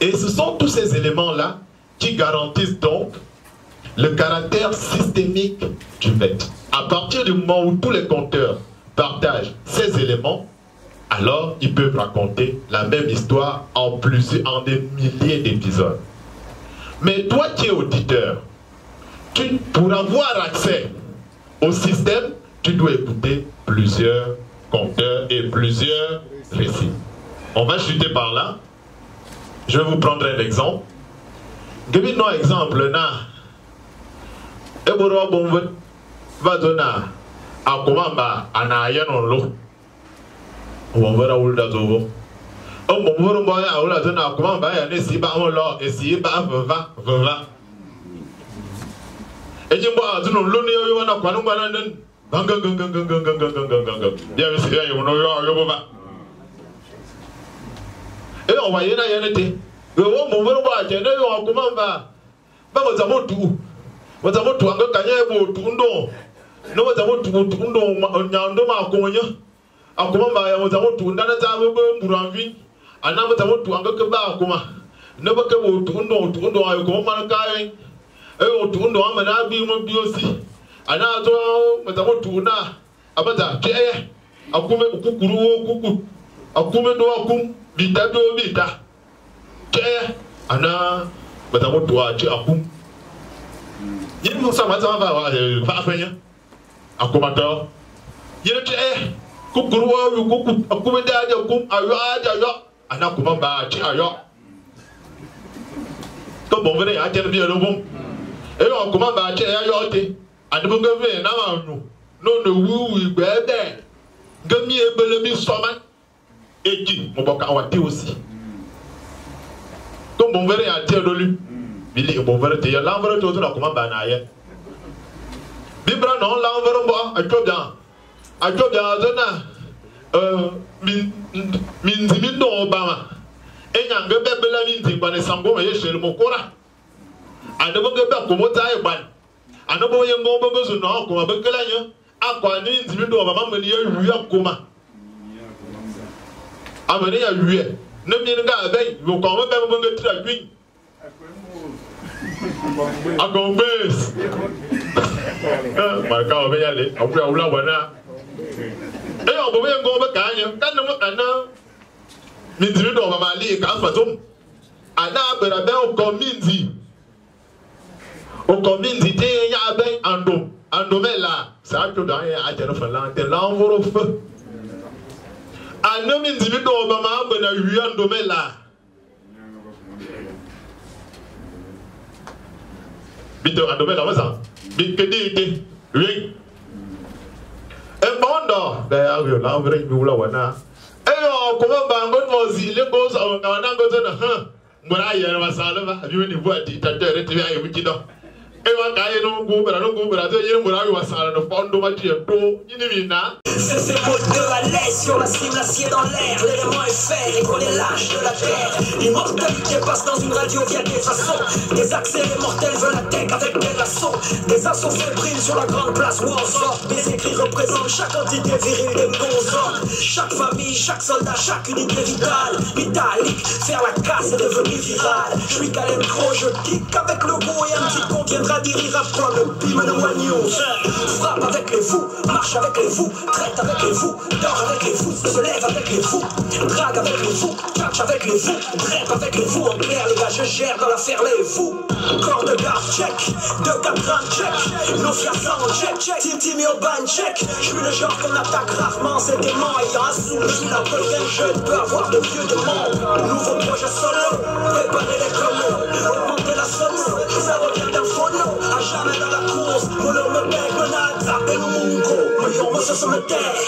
Et ce sont tous ces éléments-là qui garantissent donc le caractère systémique du bête. À partir du moment où tous les conteurs partagent ces éléments, alors ils peuvent raconter la même histoire en des milliers d'épisodes. Mais toi qui es auditeur, pour avoir accès au système, tu dois écouter plusieurs conteurs et plusieurs récits. On va chuter par là. Je vais vous prendre un exemple. Give-nous un exemple. Eboro bonve va donner à comment anayen on l'eau. On va voir où le dozo. On va voir où la donne à comment y a si bas on l'a et si bas va. Et je vois à l'eau néo on a quoi nous balandon. Bien sûr, on a et on va y aller à l'été. Le moment où on va y aller, on comment va. Vous avez tout. Vous avez tout. On a gagné tout. Nous avons tout. On a un homme à Cogna. À comment va y avoir tout. Dans la table, pour en vie. On a tout. On a que bas à comment. Nous avons tout. On a comment on et on tourne dans un abi aussi. On a tout. On a abata. Tu es. À comment coucou. À comment doit bita do bita te ana batamo to a ti akum yin mo sama ta va fanya akomato yin te kukuru wa kuku akum da ja kum ayo ana kuma ba ti ayo to bon vere a tere bi lo bom e o kuma ba ti ayo te adbo gave na ma no wu gbede gami ebele mi soma et qui mon boka wati aussi comme bon verre à terre de lui il bon verre te ya l'envers tout na comment banaye bibra non l'envers bo a jobia zona min do obama enya ngebe bela min timbane sambo ye shele mokora adebo ngebe ko mota e ban anobo ye ngombo gozu no ko abekela nyo akwa ni nzimi do obama mani ye wi akoma amene ya wiye ne mi nga aben yo ko mo be mo nga tira gwin agombes marka o be yale awu awula wana e o bo be ngo be ka anya kan mo ana mi diri do mama ali ka fatum ana abera be o kominzi te ya ben ando mela sa to da ya ajero falan te lanvoro fe anomi nzimi do obama abena wiando mela bito andomela wasa bikedi ring e bondo da ayo la vre mi wula wana eyo ko bango mozi le goes on na ngozo na mbona yere masala ba abi ni bo ati tatere ti ayo bikido ewa kaye no gubera to yere mbona ayo masala no fondo ma ti to ni mina. C'est de la laisse sur la cime, l'acier dans l'air, l'élément est fait, et qu'on est l'âge de la terre. L'immortalité passe dans une radio via des façons. Des accès mortels veulent la tech avec des assauts. Des assauts fébriles sur la grande place Warsaw. Mes écrits représentent chaque entité virile des bons hommes. Chaque famille, chaque soldat, chaque unité vitale. Vitalique, faire la casse est devenu viral. Je suis calé gros, je kick avec le goût et un petit contiendra Kadiri rap comme Bim de Wagnou. Frappe avec les fous, marche avec les fous, traite avec les fous, dort avec les fous, se lève avec les fous, drague avec les fous, catch avec les fous, rap avec les fous. En clair, les gars, je gère dans l'affaire les fous. Corps de garde check, 2-4 check, nos fiancés en check, Team Team Urban check. Je suis le genre qu'on attaque rarement, c'est dément ayant assoum. Je suis la preuve qu'un jeune peut avoir de vieux démons. Nouveau projet solo, préparer les colos, augmenter la sono, ça revient d'un phono. À jamais dans la course, mon homme me bec, me nade, zappé mon go, me yon, me se me terre.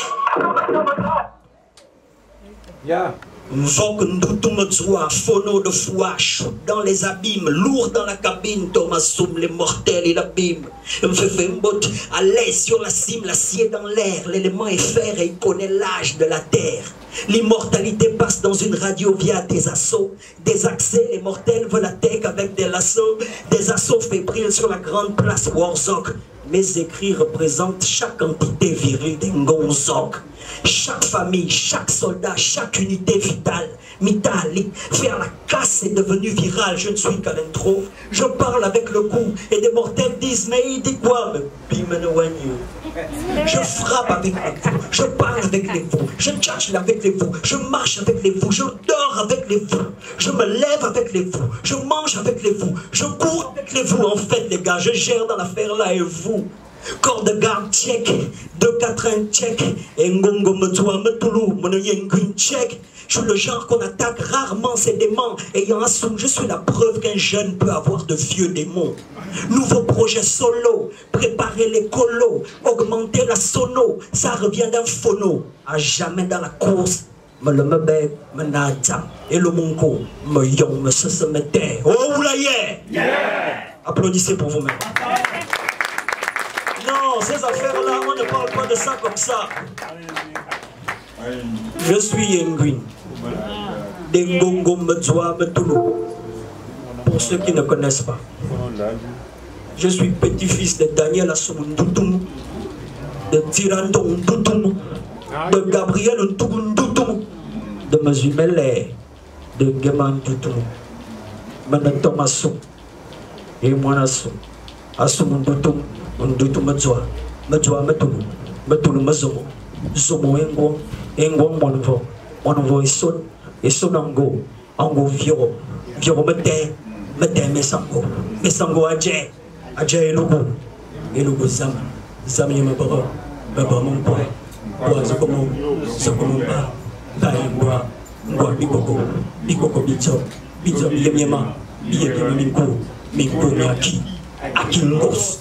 Yeah. Vok ndoutou me doigt, phono de foi, shoot dans les abîmes, lourd dans la cabine, Thomas Soum, les mortels et l'abîme. Me fait mbot, à l'aise sur la cime, l'acier dans l'air, l'élément est fer et il connaît l'âge de la terre. L'immortalité passe dans une radio via des assauts, des accès, les mortels veulent la tech avec des lassos, des assauts fébriles sur la grande place Warzok. Mes écrits représentent chaque entité virile d'Ngonzok. Chaque famille, chaque soldat, chaque unité vitale, métallique, faire la casse est devenu viral. Je ne suis qu'à l'intro, je parle avec le coup et des mortels disent mais il dit quoi? Je frappe avec les fous, je parle avec les fous, je tchatche avec les fous, je marche avec les fous, je dors avec les fous, je me lève avec les fous, je mange avec les fous, je cours avec les fous. En fait les gars, je gère dans l'affaire là et vous. Corps de garde check, 2-4 check, et ngongo me doit me toulou, mon yenguin check. Je suis le genre qu'on attaque rarement, c'est dément. Ayant assoum, je suis la preuve qu'un jeune peut avoir de vieux démons. Nouveau projet solo, préparer les colos, augmenter la sono, ça revient d'un phono. À jamais dans la course, me le mebe, me nada, et le monko, me yon, me se mettait. Oh, yeah! Applaudissez pour vous-même. Non, ces affaires-là, on ne parle pas de ça comme ça. Je suis Yenguin. Dengongo Medzwa Metoulou. Pour ceux qui ne connaissent pas. Je suis petit-fils de Daniel Assoum Ndoutoum, de Tirandon Ndoutoum, de Gabriel Ndoutoum, de Mazumele, de Geman Ndoutoum, Manatom Assoum, et Moanassou, Assoum Ndoutoum. Ndoutou Medzwa Metoulou, Metoulou Mazomo, Zomo Engwong Monvo et son Ango Vioro Mete Mesango Adje Elogo Zam Yamabara, Baba Mompo, Boazokomo, Zokomomba, Baimboa, Ngwa Bikoko Bicho, Yema, Minko Nyaki, Akingos.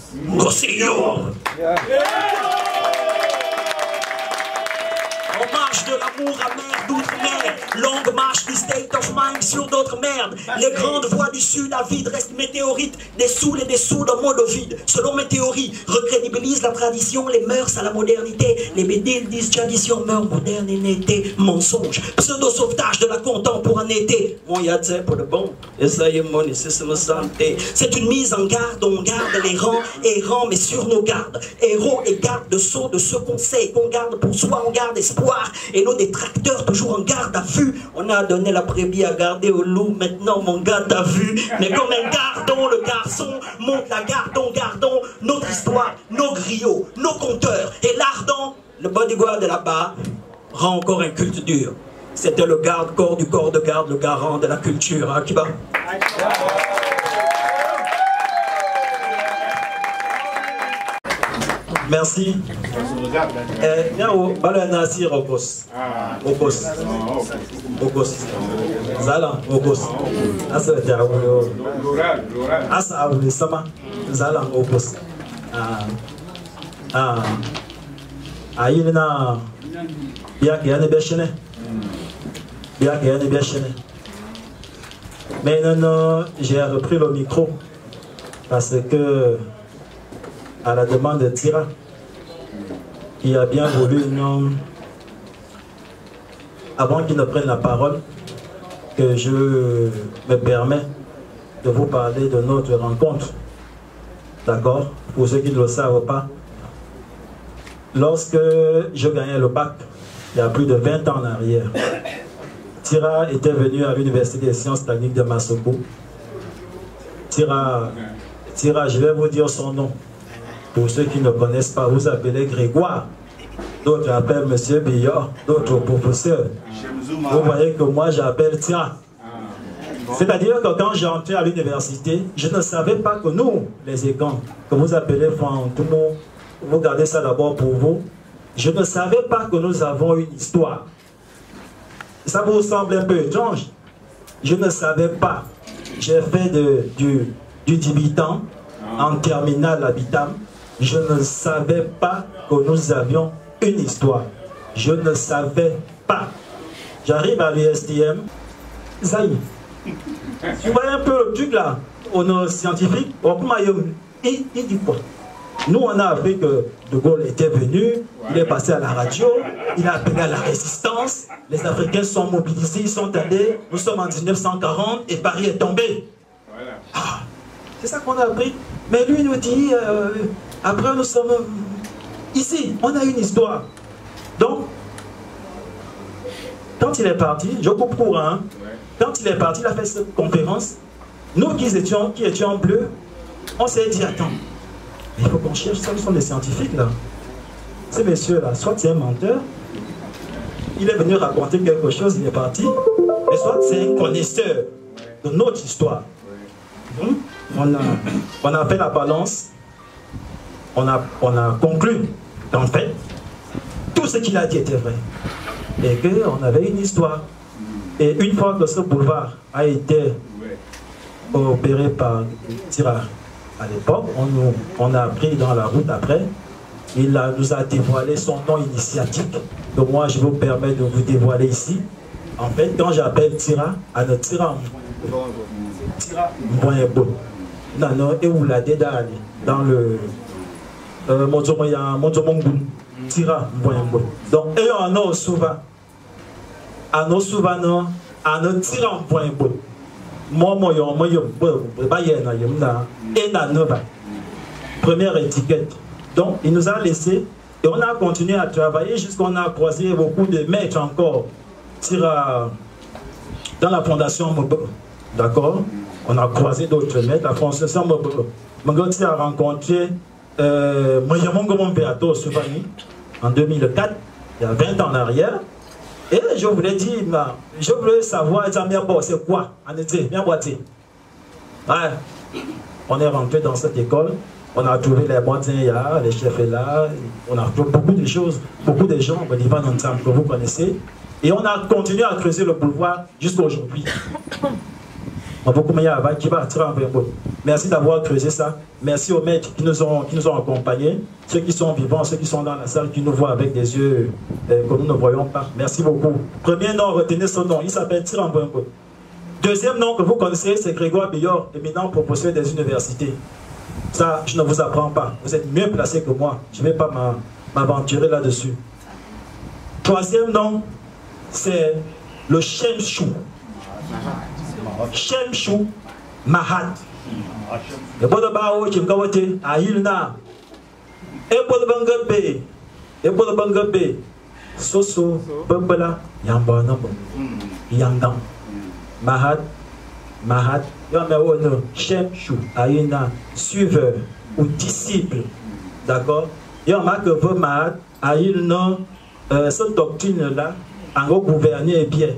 Hommage de l'amour amer d'outre-mer, longue marche du state of mind sur d'autres merdes. Les grandes voies du sud à vide restent météorites, des soules et des sous dans monde vide. Selon mes théories, recrédibilise la tradition, les mœurs à la modernité. Les bédiles disent tradition, meurt, modernité, mensonge, pseudo-sauvetage de la contemporanéité. Mon yadze pour le bon, et ça y est mon nécessaire santé. C'est une mise en garde, on garde les rangs, errants mais sur nos gardes. Héros et garde de sceaux de ce qu'on sait, qu'on garde pour soi, on garde espoir. Et nos détracteurs toujours en garde à vue. On a donné la brebis à garder au loup, maintenant mon gars t'a vu. Mais comme un gardon, le garçon monte la gardons notre histoire, nos griots, nos compteurs. Et l'ardent, le bodyguard de là-bas, rend encore un culte dur. C'était le garde-corps du corps de garde, le garant de la culture. Akiba. Merci. Nasir Okos. Zalan Okos. Asa Sama. Zalan Okos. Ayina Biakayane Beshene. Maintenant, j'ai repris le micro parce que, à la demande de Tira, qui a bien voulu, avant qu'il ne prenne la parole, que je me permets de vous parler de notre rencontre. D'accord? Pour ceux qui ne le savent pas, lorsque je gagnais le bac, il y a plus de 20 ans en arrière, Tira était venu à l'Université des sciences techniques de Masoko. Tira Tira, je vais vous dire son nom. Pour ceux qui ne connaissent pas, vous appelez Grégoire. D'autres appellent Monsieur Billard, d'autres professeur. Vous voyez que moi j'appelle Tira. C'est-à-dire que quand j'ai entré à l'université, je ne savais pas que nous, les Égans, que vous appelez fantômes, vous gardez ça d'abord pour vous, je ne savais pas que nous avons une histoire. Ça vous semble un peu étrange? Je ne savais pas. J'ai fait du débutant en terminale à Bitam. Je ne savais pas que nous avions une histoire. Je ne savais pas. J'arrive à l'USTM. Zaï. Tu vois un peu le truc là, on est scientifique, il dit quoi? Nous on a appris que De Gaulle était venu, il est passé à la radio, il a appelé à la résistance, les Africains sont mobilisés, ils sont allés, nous sommes en 1940 et Paris est tombé. Ah, c'est ça qu'on a appris. Mais lui nous dit, après nous sommes ici, on a une histoire. Donc, quand il est parti, je coupe court, hein. Quand il est parti, il a fait cette conférence. Nous qui étions bleus, on s'est dit, attends, il faut qu'on cherche ça, nous sommes des scientifiques là. Ces messieurs-là, soit c'est un menteur, il est venu raconter quelque chose, il est parti, mais soit c'est un connaisseur de notre histoire. On a fait la balance, on a conclu qu'en fait, tout ce qu'il a dit était vrai. Et qu'on avait une histoire. Et une fois que ce boulevard a été opéré par Tira à l'époque, on a appris dans la route après, il nous a dévoilé son nom initiatique. Donc moi, je vous permets de vous dévoiler ici. En fait, quand j'appelle Tira, à notre Tira Mboyebo, et vous l'a dit dans le Mozomongu, Tira Mboyebo. Donc, et on a souvent. À nos souvenirs, à nos tirants point bon. Première étiquette. Donc, il nous a laissé et on a continué à travailler jusqu'à qu'on a croisé beaucoup de maîtres encore. Dans la fondation Mobo. D'accord? On a croisé d'autres maîtres. La fondation Mobo. Mangoti a rencontré Moyamongomon Beato Souvani en 2004, il y a 20 ans en arrière. Et je voulais dire, je voulais savoir, c'est quoi? On est rentré dans cette école, on a trouvé les moitiés, les chefs là, on a trouvé beaucoup de choses, beaucoup de gens, que vous connaissez, et on a continué à creuser le boulevard jusqu'à aujourd'hui. Merci d'avoir creusé ça. Merci aux maîtres qui nous ont accompagnés, ceux qui sont vivants, ceux qui sont dans la salle, qui nous voient avec des yeux que nous ne voyons pas. Merci beaucoup. Premier nom, retenez son nom, il s'appelle Tirambouembo. Deuxième nom que vous connaissez, c'est Grégoire Billard, éminent professeur des universités. Ça, je ne vous apprends pas. Vous êtes mieux placé que moi. Je ne vais pas m'aventurer là-dessus. Troisième nom, c'est le Shemchou. Shemchou Mahat. Le Bodabao Chimkawote, Aïlna, Ebodabangabé, Ebodabangabé, Soso, Bambala, Yambanabo, Yangam, Mahat, Yamewono, Shemchou, Aïlna, suiveur ou disciple. D'accord? Yamaka veut Mahat, Aïlna, cette doctrine-là, en gros, gouverner bien.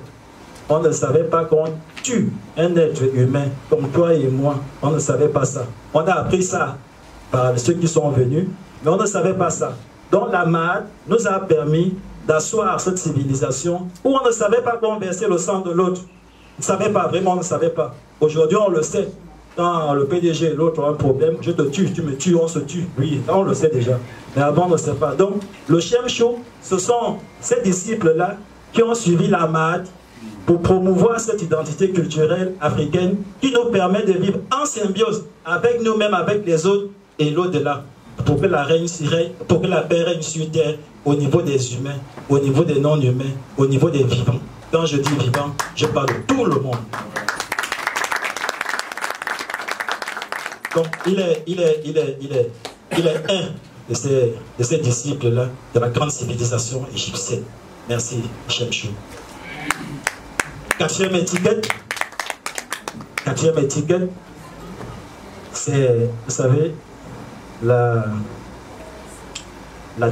On ne savait pas qu'on tue un être humain comme toi et moi. On ne savait pas ça. On a appris ça par ceux qui sont venus, mais on ne savait pas ça. Donc la Mahad nous a permis d'asseoir cette civilisation où on ne savait pas qu'on versait le sang de l'autre. On ne savait pas, vraiment on ne savait pas. Aujourd'hui on le sait. Quand le PDG et l'autre ont un problème, je te tue, tu me tues, on se tue. Oui, on le sait déjà. Mais avant on ne sait pas. Donc le Shemchou, ce sont ces disciples-là qui ont suivi la Mahad pour promouvoir cette identité culturelle africaine qui nous permet de vivre en symbiose avec nous-mêmes, avec les autres et l'au-delà, pour que la paix règne sur terre au niveau des humains, au niveau des non-humains, au niveau des vivants. Quand je dis vivants, je parle de tout le monde. Donc, il est un de ces disciples-là de la grande civilisation égyptienne. Merci, Shemchou. Quatrième étiquette, c'est, vous savez, la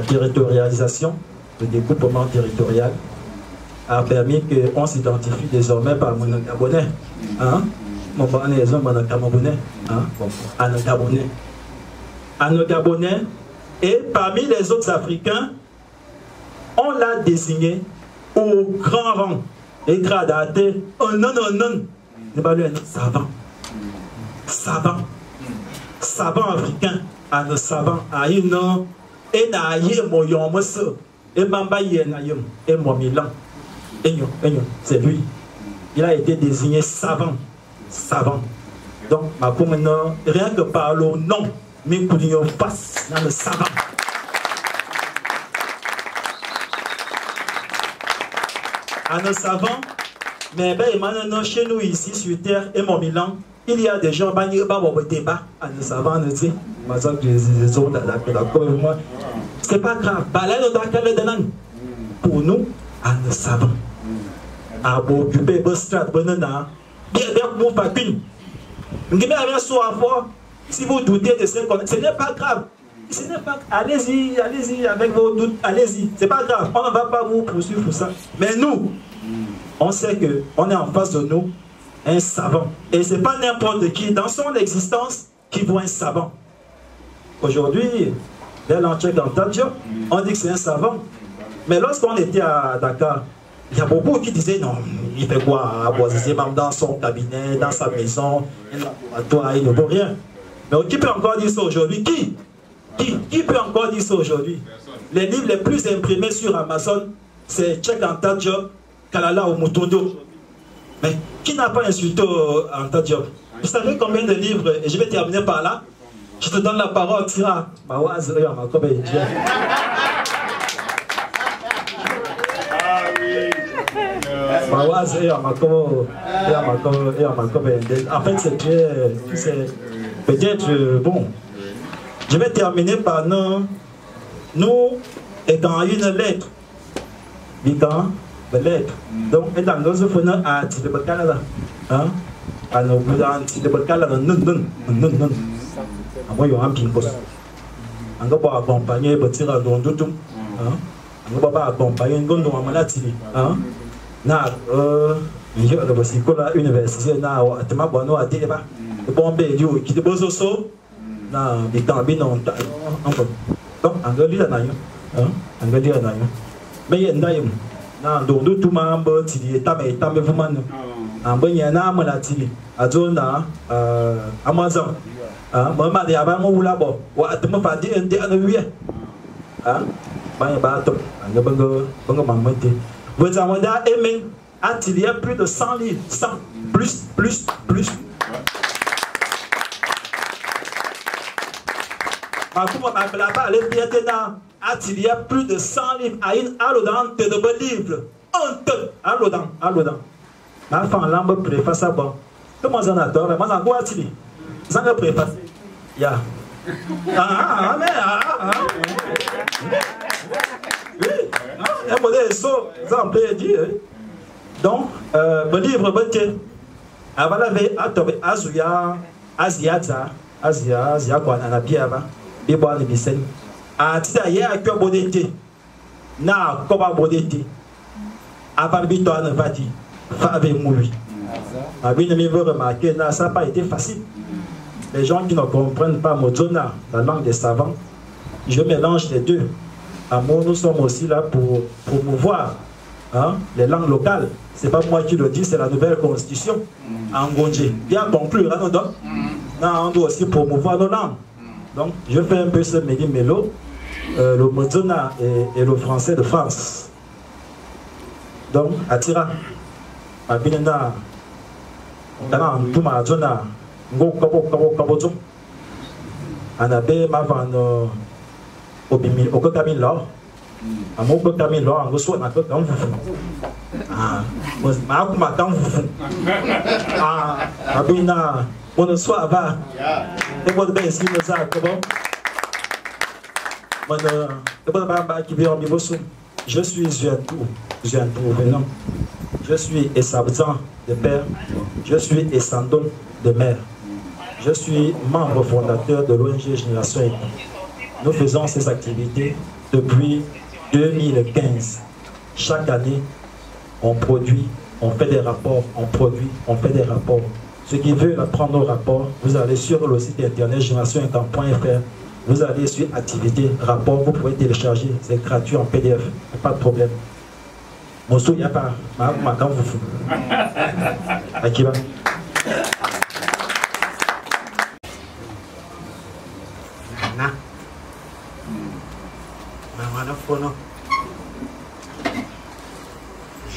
territorialisation, le découpement territorial a permis qu'on s'identifie désormais par mon Gabonais. Hein? Mon Gabonais, mon Gabonais. Hein? Bon, Gabonais. Et parmi les autres Africains, on l'a désigné au grand rang. Et gradaté, oh non, non, non, n'est pas lui un savant. Savant. Savant africain. Un savant. Et na yé mo yon mo se. Et mamba yé na yom. Et mo milan. C'est lui. Il a été désigné savant. Savant. Donc, ma maintenant, rien que par le nom, mais pour lui face dans le savant. Un savant, mais maintenant, chez nous ici sur terre et mon Milan, il y a des gens qui ont débat. Un savant, nous dit, c'est pas grave. Pour nous, un savant. À occuper le strat, si vous doutez de ce n'est pas grave. Ce n'est pas... Allez-y, allez-y avec vos doutes, allez-y. C'est pas grave, on ne va pas vous poursuivre pour ça. Mais nous, on sait qu'on est en face de nous un savant. Et ce n'est pas n'importe qui, dans son existence, qui voit un savant. Aujourd'hui, dès l'entrée dans Tadjo, on dit que c'est un savant. Mais lorsqu'on était à Dakar, il y a beaucoup qui disaient non, il fait quoi à Boisé, même dans son cabinet, dans sa maison, il ne vaut rien. Mais qui peut encore dire ça aujourd'hui? Qui peut encore dire ça aujourd'hui? Les livres les plus imprimés sur Amazon, c'est Cheikh Anta Diop, Kalala ou Mutondo. Mais qui n'a pas insulté Anta Diop? Vous savez combien de livres, et je vais terminer par là, je te donne la parole, Tira. En fait, c'est peut-être bon. Je vais terminer par nous étant une lettre. Lettre. Donc, étant nous faisons à Tibet-Canada. À nos gouvernants Tibet-Canada, non. Moi, il y a un ping-pong. On ne va pas accompagner le tir à Dondoutou. On ne va pas accompagner un gondon à Malatili. Na je le psychologue université na atema bono adeba bombe yo qui te bozo so na bitambi non donc angali na yo angali na yo mais yenda yo na ndondo tuma mbo tili etame vumano ambanya na amala tili azona amazon mama de aba mo wula bo wa atema fadi ende anawiye ba to anga bango mamete. Vous avez aimé, il y a plus de 100 livres, 100, plus. Il y a plus de 100 livres, à une alodante de livres. Un alodant. Ma femme l'a préface à bon. Comment ça n'a pas moi j'en vois il ça n'a préface. Ya. Donc, le livre Boté, avant la veille, Azuya, Asia, quoi, on a bien avant, Biboan et Bissen, à Titaïe, à cœur Bodété, na, Koba Bodété, avant Bitoine Vati, Fave Moui. Ma vie ne me veut remarquer, ça n'a pas été facile. Les gens qui ne comprennent pas Mozona, la langue des savants, je mélange les deux. Nous sommes aussi là pour promouvoir les langues locales. Ce n'est pas moi qui le dis, c'est la nouvelle constitution. En Gondje. Bien conclure, on doit aussi promouvoir nos langues. Donc, je fais un peu ce méli-mélo, le Mozona et le français de France. Donc, Atira, Abinena, Tuma Zona, Ngo Kabozo, Anabe Mavan. Au Camin là, à mon Camin là, on reçoit un peu comme vous. Ma quand vous. Abina, on reçoit avant. Et votre belle si nous a comment. Je suis Ziantou venant. Je suis Essabzan de père. Je suis Essandon de mère. Je suis membre fondateur de l'ONG Génération Éco. Nous faisons ces activités depuis 2015. Chaque année, on produit, on fait des rapports, on produit, on fait des rapports. Ceux qui veulent apprendre nos rapports, vous allez sur le site internet générationéco.fr, vous allez sur activités, rapports, vous pouvez télécharger, c'est gratuit en PDF, pas de problème. Mosso, il n'y a pas, quand vous fou. Akiba.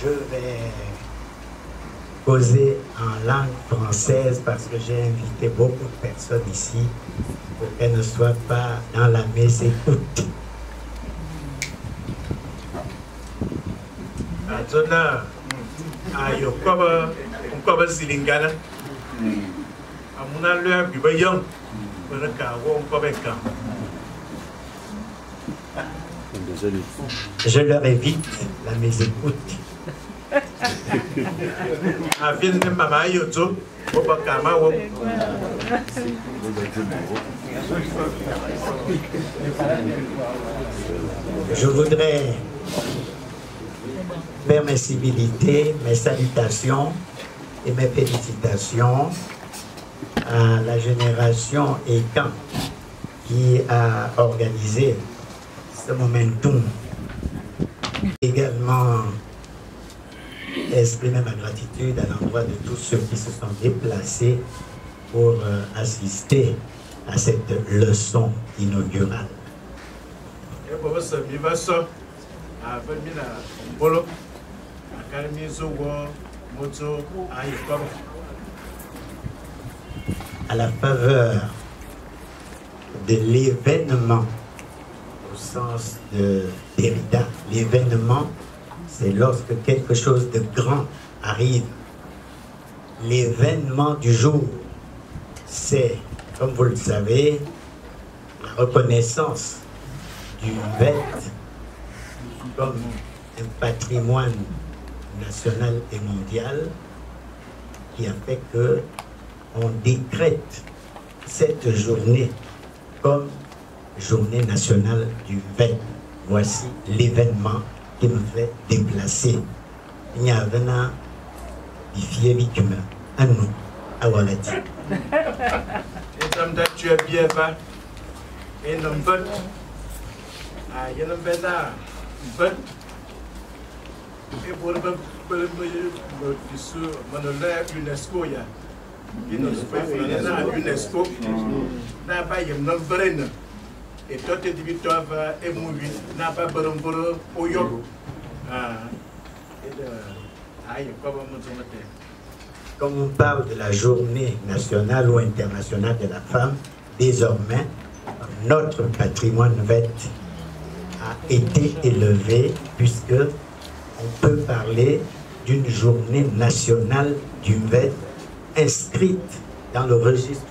Je vais causer en langue française parce que j'ai invité beaucoup de personnes ici pour qu'elles ne soient pas dans la mésécoute. Je leur évite la mésécoute. Je voudrais faire mes civilités, mes salutations et mes félicitations à la génération ECAN qui a organisé ce momentum. Également exprimer ma gratitude à l'endroit de tous ceux qui se sont déplacés pour assister à cette leçon inaugurale. À la faveur de l'événement, au sens de Derrida, l'événement, c'est lorsque quelque chose de grand arrive. L'événement du jour, c'est, comme vous le savez, la reconnaissance du VET comme un patrimoine national et mondial qui a fait que on décrète cette journée comme journée nationale du VET. Voici l'événement qui me fait déplacer. Il y a un bifié victime à nous, à Walati. Et comme tu es bien va, et non vote, il y a un bénard, vote, et pour le UNESCO, il y a UNESCO, n'a pas eu un vrai. Et toi, tu dis que tu vas émouvoir, n'a pas de bon au yo. Quand on parle de la journée nationale ou internationale de la femme, désormais, notre patrimoine VET a été élevé puisque on peut parler d'une journée nationale du VET inscrite dans le registre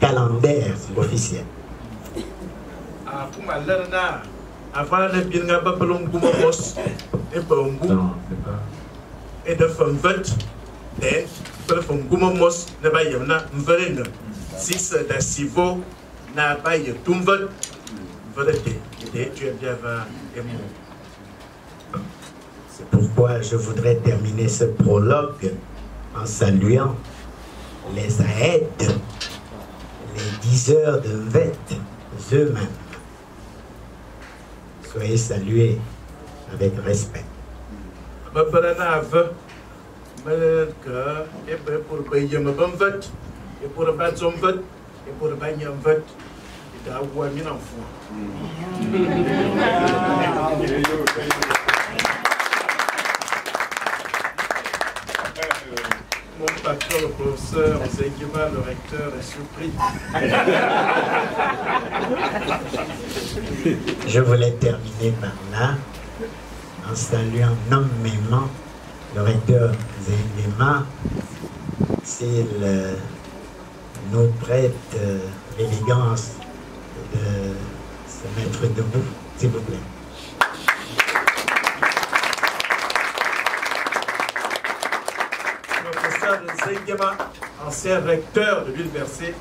calendaire officiel. Avant de bien et de faire vote, de faire goumamos, ne pas y en a un si c'est d'un civeau, n'a pas y tout vote, voter, et tu es bien et moi. C'est pourquoi je voudrais terminer ce prologue en saluant les AED, les 10 heures de VET eux-mêmes. Soyez salués avec respect. Mon patron, le professeur Zengima, le recteur, est surpris. Je voulais terminer par là, en saluant nommément le recteur Zengima, s'il nous prête l'élégance de se mettre debout, s'il vous plaît. Professeur Zengima ancien recteur de l'université,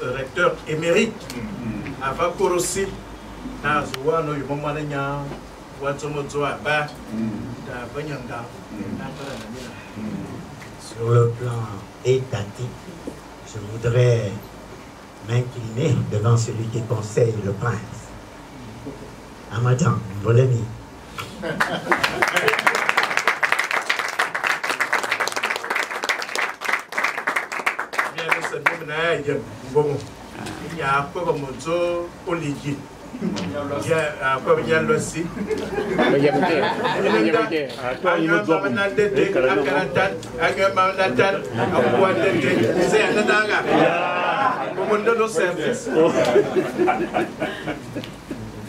recteur émérite, avant Korosi, sur le plan étatique, je voudrais m'incliner devant celui qui conseille le prince. Amadan, Bolemi.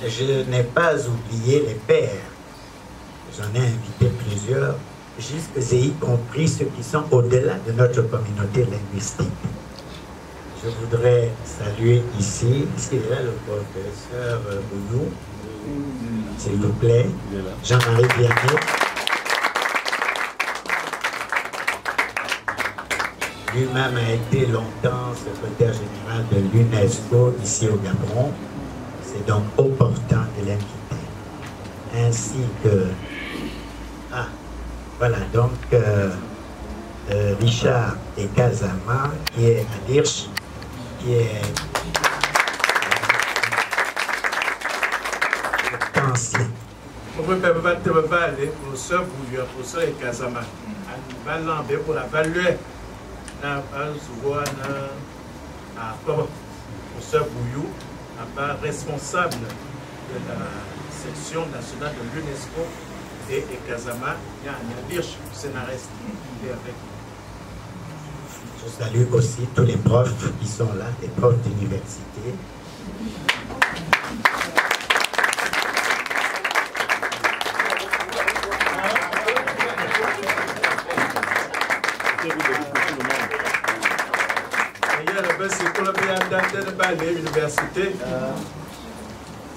Je n'ai pas oublié les pères. J'en ai invité plusieurs, jusque y compris ceux qui sont au-delà de notre communauté linguistique. Je voudrais saluer ici, est là le professeur Bounou, s'il vous plaît, Jean-Marie Vianney. Lui-même a été longtemps secrétaire général de l'UNESCO ici au Gabon. C'est donc opportun de l'inviter. Ainsi que... Ah, voilà, donc Richard et Kazama, qui est à Dirch, qui est ancien. Pour la valeur, responsable de la section nationale de l'UNESCO et Kazama, il y a un scénariste qui est avec. Je salue aussi tous les profs qui sont là, les profs d'université.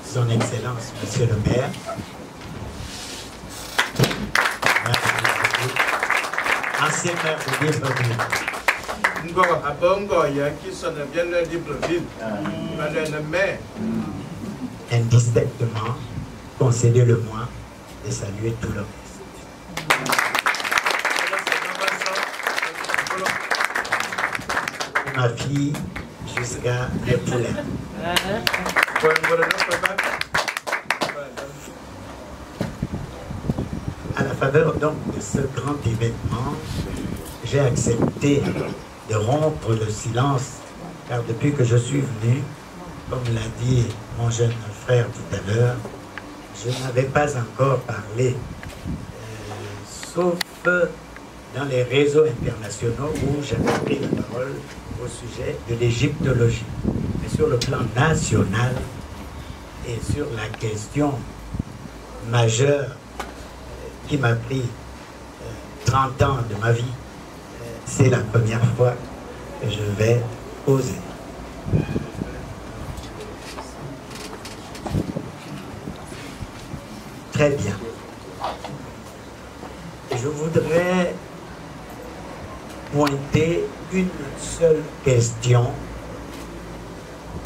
Son Excellence, Monsieur le maire. Ancien maire de Libreville. Indistinctement, concédez-le-moi de saluer tout le reste. Ma fille jusqu'à les poulets. À la faveur donc de ce grand événement, j'ai accepté de rompre le silence, car depuis que je suis venu, comme l'a dit mon jeune frère tout à l'heure, je n'avais pas encore parlé, sauf dans les réseaux internationaux où j'avais pris la parole au sujet de l'égyptologie. Mais sur le plan national et sur la question majeure qui m'a pris 30 ans de ma vie, c'est la première fois que je vais poser. Très bien. Je voudrais pointer une seule question.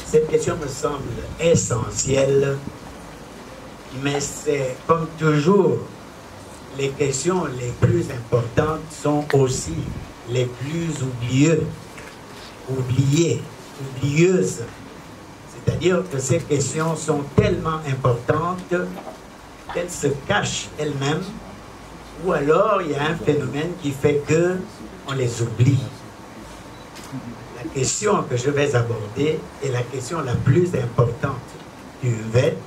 Cette question me semble essentielle, mais c'est comme toujours, les questions les plus importantes sont aussi les plus oublieuses. C'est-à-dire que ces questions sont tellement importantes qu'elles se cachent elles-mêmes, ou alors il y a un phénomène qui fait que on les oublie. La question que je vais aborder est la question la plus importante du VET,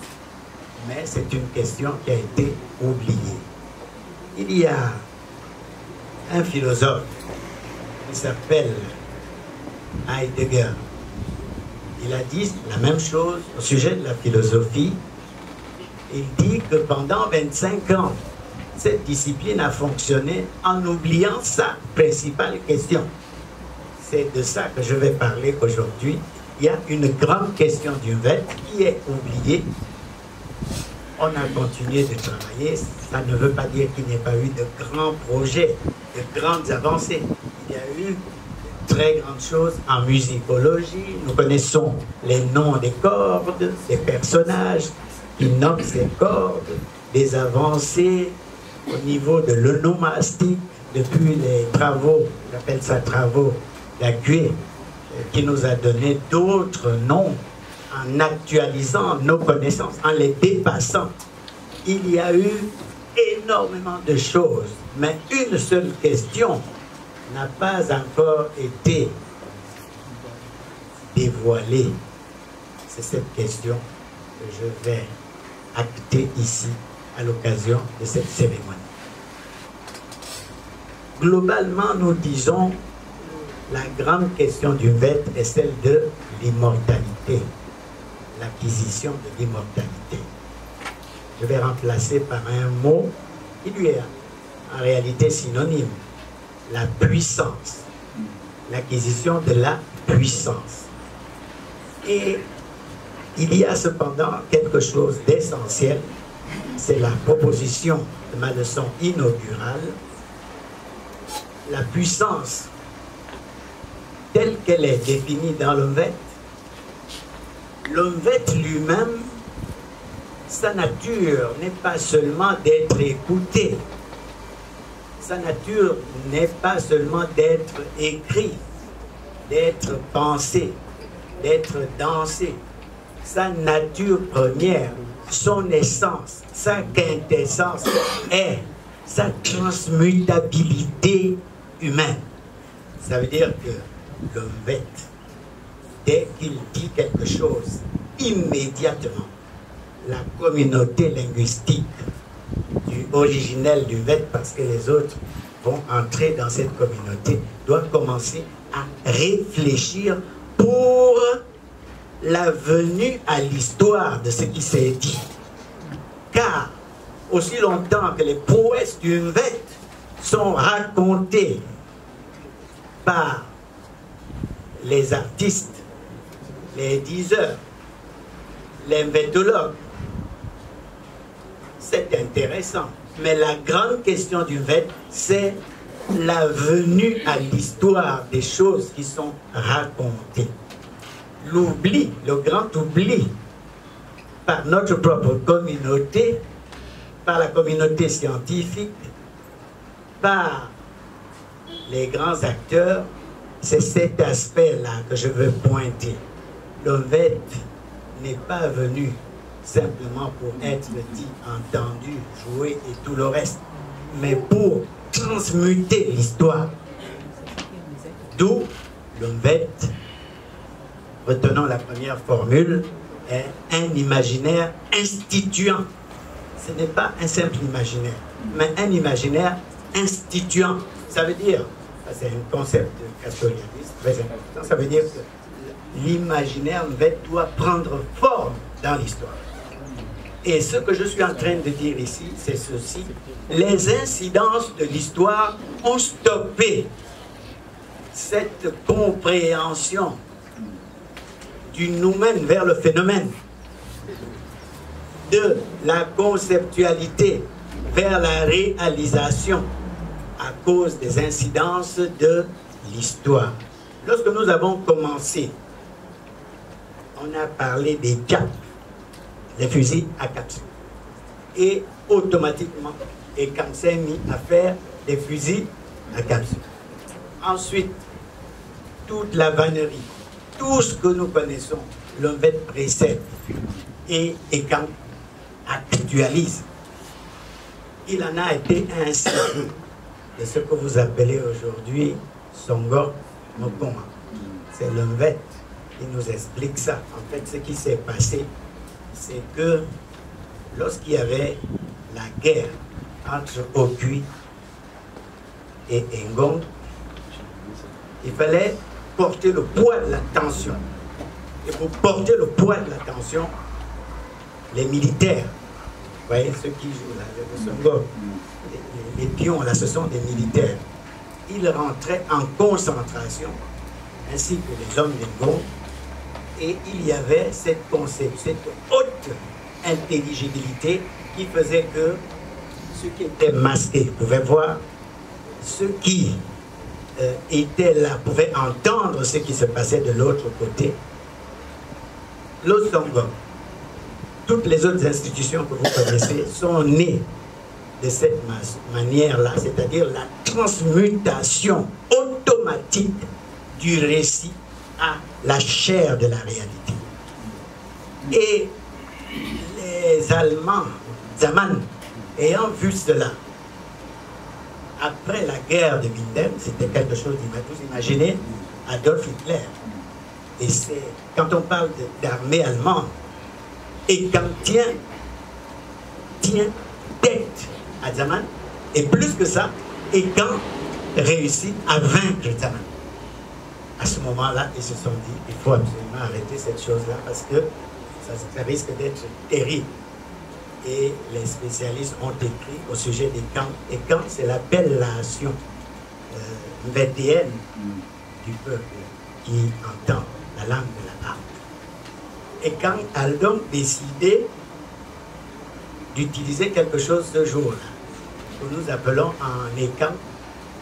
mais c'est une question qui a été oubliée. Il y a un philosophe qui s'appelle Heidegger. Il a dit la même chose au sujet de la philosophie. Il dit que pendant 25 ans, cette discipline a fonctionné en oubliant sa principale question. C'est de ça que je vais parler aujourd'hui. Il y a une grande question du VET qui est oubliée. On a continué de travailler. Ça ne veut pas dire qu'il n'y ait pas eu de grands projets, de grandes avancées. Il y a eu très grande chose en musicologie. Nous connaissons les noms des cordes, des personnages qui nomment ces cordes, des avancées au niveau de l'onomastique depuis les travaux, j'appelle ça travaux d'Aguet, qui nous a donné d'autres noms en actualisant nos connaissances, en les dépassant. Il y a eu énormément de choses, mais une seule question n'a pas encore été dévoilée. C'est cette question que je vais acter ici à l'occasion de cette cérémonie. Globalement, nous disons la grande question du VET est celle de l'immortalité, l'acquisition de l'immortalité. Je vais remplacer par un mot qui lui est en réalité synonyme, la puissance, l'acquisition de la puissance. Et il y a cependant quelque chose d'essentiel, c'est la proposition de ma leçon inaugurale. La puissance telle qu'elle est définie dans le VET lui-même, sa nature n'est pas seulement d'être écouté, sa nature n'est pas seulement d'être écrit, d'être pensé, d'être dansé. Sa nature première, son essence, sa quintessence est sa transmutabilité humaine. Ça veut dire que le VET, dès qu'il dit quelque chose, immédiatement, la communauté linguistique du originel du VET, parce que les autres vont entrer dans cette communauté, doit commencer à réfléchir pour la venue à l'histoire de ce qui s'est dit. Car aussi longtemps que les prouesses du VET sont racontées par les artistes, les diseurs, les vétologues, c'est intéressant. Mais la grande question du VET, c'est la venue à l'histoire des choses qui sont racontées. L'oubli, le grand oubli, par notre propre communauté, par la communauté scientifique, par les grands acteurs, c'est cet aspect-là que je veux pointer. Le VET n'est pas venu simplement pour être dit, entendu, joué et tout le reste, mais pour transmuter l'histoire. D'où le VET, retenons la première formule, est un imaginaire instituant. Ce n'est pas un simple imaginaire, mais un imaginaire instituant. Ça veut dire, c'est un concept castorianiste très important, ça veut dire que l'imaginaire doit prendre forme dans l'histoire. Et ce que je suis en train de dire ici, c'est ceci. Les incidences de l'histoire ont stoppé cette compréhension du noumen vers le phénomène, de la conceptualité vers la réalisation à cause des incidences de l'histoire. Lorsque nous avons commencé, on a parlé des CAP, les fusils à capsule. Et automatiquement, ECAM s'est mis à faire des fusils à capsule. Ensuite, toute la vannerie, tout ce que nous connaissons, le VET précède et ECAM actualise. Il en a été ainsi de ce que vous appelez aujourd'hui Songo Mokoma. C'est le VET qui nous explique ça. En fait, ce qui s'est passé, c'est que lorsqu'il y avait la guerre entre Okui et Ngong, il fallait porter le poids de la tension. Et pour porter le poids de la tension, les militaires, vous voyez ceux qui jouent là, le Songo, les pions là, ce sont des militaires. Ils rentraient en concentration, ainsi que les hommes des Ngong, et il y avait cette conception, cette haute intelligibilité qui faisait que ceux qui étaient masqués pouvaient voir, ceux qui était là, pouvait entendre ce qui se passait de l'autre côté. L'Osongo, toutes les autres institutions que vous connaissez sont nées de cette manière-là, c'est-à-dire la transmutation automatique du récit à la chair de la réalité. Et les Allemands, Zaman, ayant vu cela, après la guerre de Minden, c'était quelque chose, vous imaginez, Adolf Hitler. Et c'est, quand on parle d'armée allemande, et quand tient tête à Zaman, et plus que ça, et quand réussit à vaincre Zaman. À ce moment-là, ils se sont dit, il faut absolument arrêter cette chose-là parce que ça risque d'être terrible. Et les spécialistes ont écrit au sujet des camps. Et camps, c'est l'appellation vétéenne du peuple qui entend la langue de la harpe. Et quand a donc décidé d'utiliser quelque chose ce jour-là, que nous appelons en écam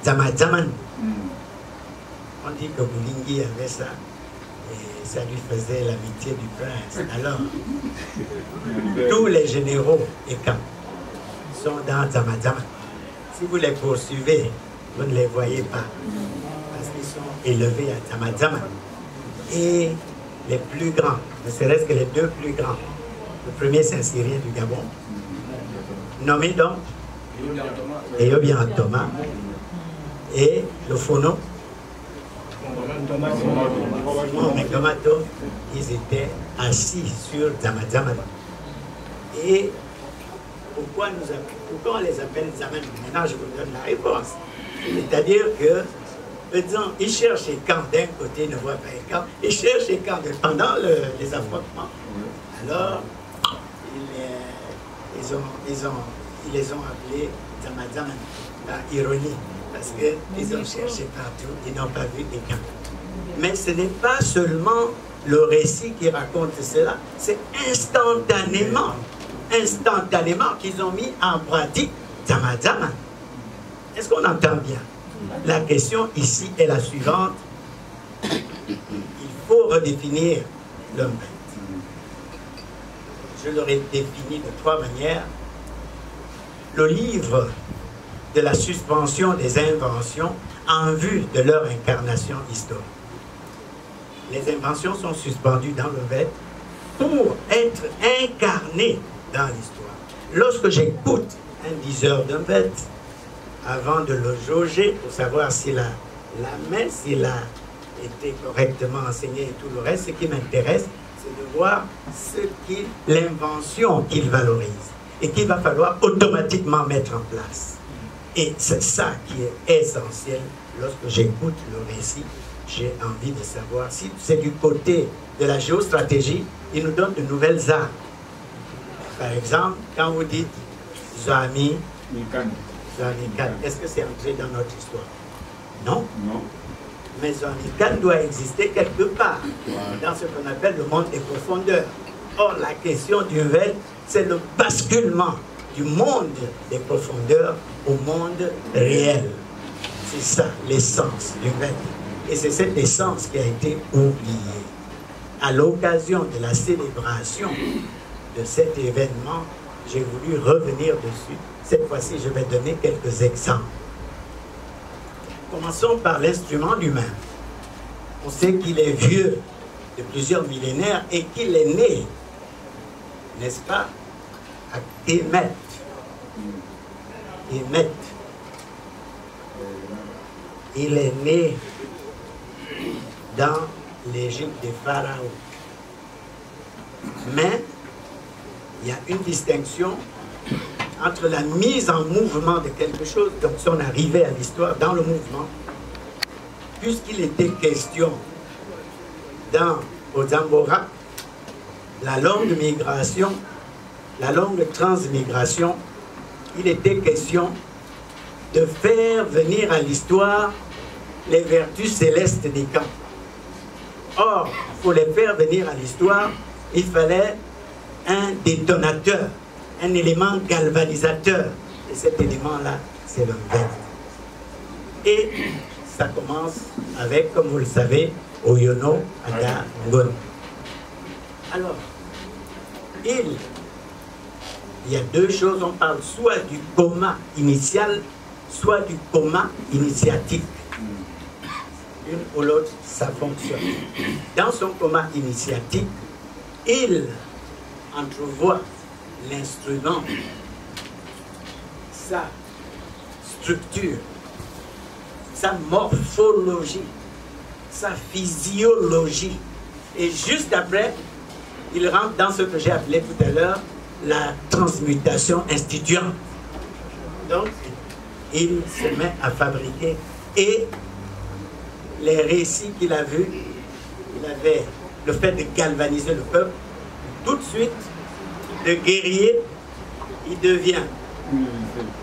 Zaman. On dit que Boulingi avait ça. Et ça lui faisait l'amitié du prince. Alors, tous les généraux et camps sont dans Zamadzama. Si vous les poursuivez, vous ne les voyez pas. Parce qu'ils sont élevés à Zamadzama. Et les plus grands, ne serait-ce que les deux plus grands, le premier c'est un Syrien du Gabon, nommé donc Eyobian Thomas, et le Phono, mais Tomato, ils étaient assis sur Zamadzama. Et pourquoi on les appelle Zaman? Maintenant, je vous donne la réponse. C'est-à-dire que, disons, ils cherchent les camps d'un côté, ne voient pas les camps, ils cherchent les camps pendant les affrontements. Alors, ils les ont appelés Zamadzama, par ironie, parce qu'ils ont cherché partout, ils n'ont pas vu les camps. Mais ce n'est pas seulement le récit qui raconte cela, c'est instantanément qu'ils ont mis en pratique Zamadzama. Est-ce qu'on entend bien? La question ici est la suivante. Il faut redéfinir l'homme. Je l'aurais défini de trois manières. Le livre de la suspension des inventions en vue de leur incarnation historique. Les inventions sont suspendues dans le fait pour être incarnées dans l'histoire. Lorsque j'écoute un diseur d'un fait, avant de le jauger pour savoir s'il a la main, s'il a été correctement enseigné et tout le reste, ce qui m'intéresse, c'est de voir l'invention qu'il valorise et qu'il va falloir automatiquement mettre en place. Et c'est ça qui est essentiel lorsque j'écoute le récit. J'ai envie de savoir si c'est du côté de la géostratégie, il nous donne de nouvelles armes. Par exemple, quand vous dites Zami, est-ce que c'est entré dans notre histoire? Non. Mais Zamikan doit exister quelque part, dans ce qu'on appelle le monde des profondeurs. Or, la question du Vel, c'est le basculement du monde des profondeurs au monde réel. C'est ça, l'essence du Vel. Et c'est cette essence qui a été oubliée. À l'occasion de la célébration de cet événement, j'ai voulu revenir dessus. Cette fois-ci, je vais donner quelques exemples. Commençons par l'instrument humain. On sait qu'il est vieux de plusieurs millénaires et qu'il est né, n'est-ce pas, à Kemet. Il est né dans l'Égypte des pharaons. Mais il y a une distinction entre la mise en mouvement de quelque chose, donc son arrivée à l'histoire dans le mouvement, puisqu'il était question dans Ozambora, la longue migration, la longue transmigration, il était question de faire venir à l'histoire les vertus célestes des camps. Or, pour les faire venir à l'histoire, il fallait un détonateur, un élément galvanisateur. Et cet élément-là, c'est le verbe. Et ça commence avec, comme vous le savez, Oyono Ada Ngon. Alors, il y a deux choses, on parle soit du coma initial, soit du coma initiatique. L'une ou l'autre, ça fonctionne. Dans son coma initiatique, il entrevoit l'instrument, sa structure, sa morphologie, sa physiologie. Et juste après, il rentre dans ce que j'ai appelé tout à l'heure la transmutation instituante. Donc, il se met à fabriquer et les récits qu'il a vus, il avait le fait de galvaniser le peuple, tout de suite, de guerrier, il devient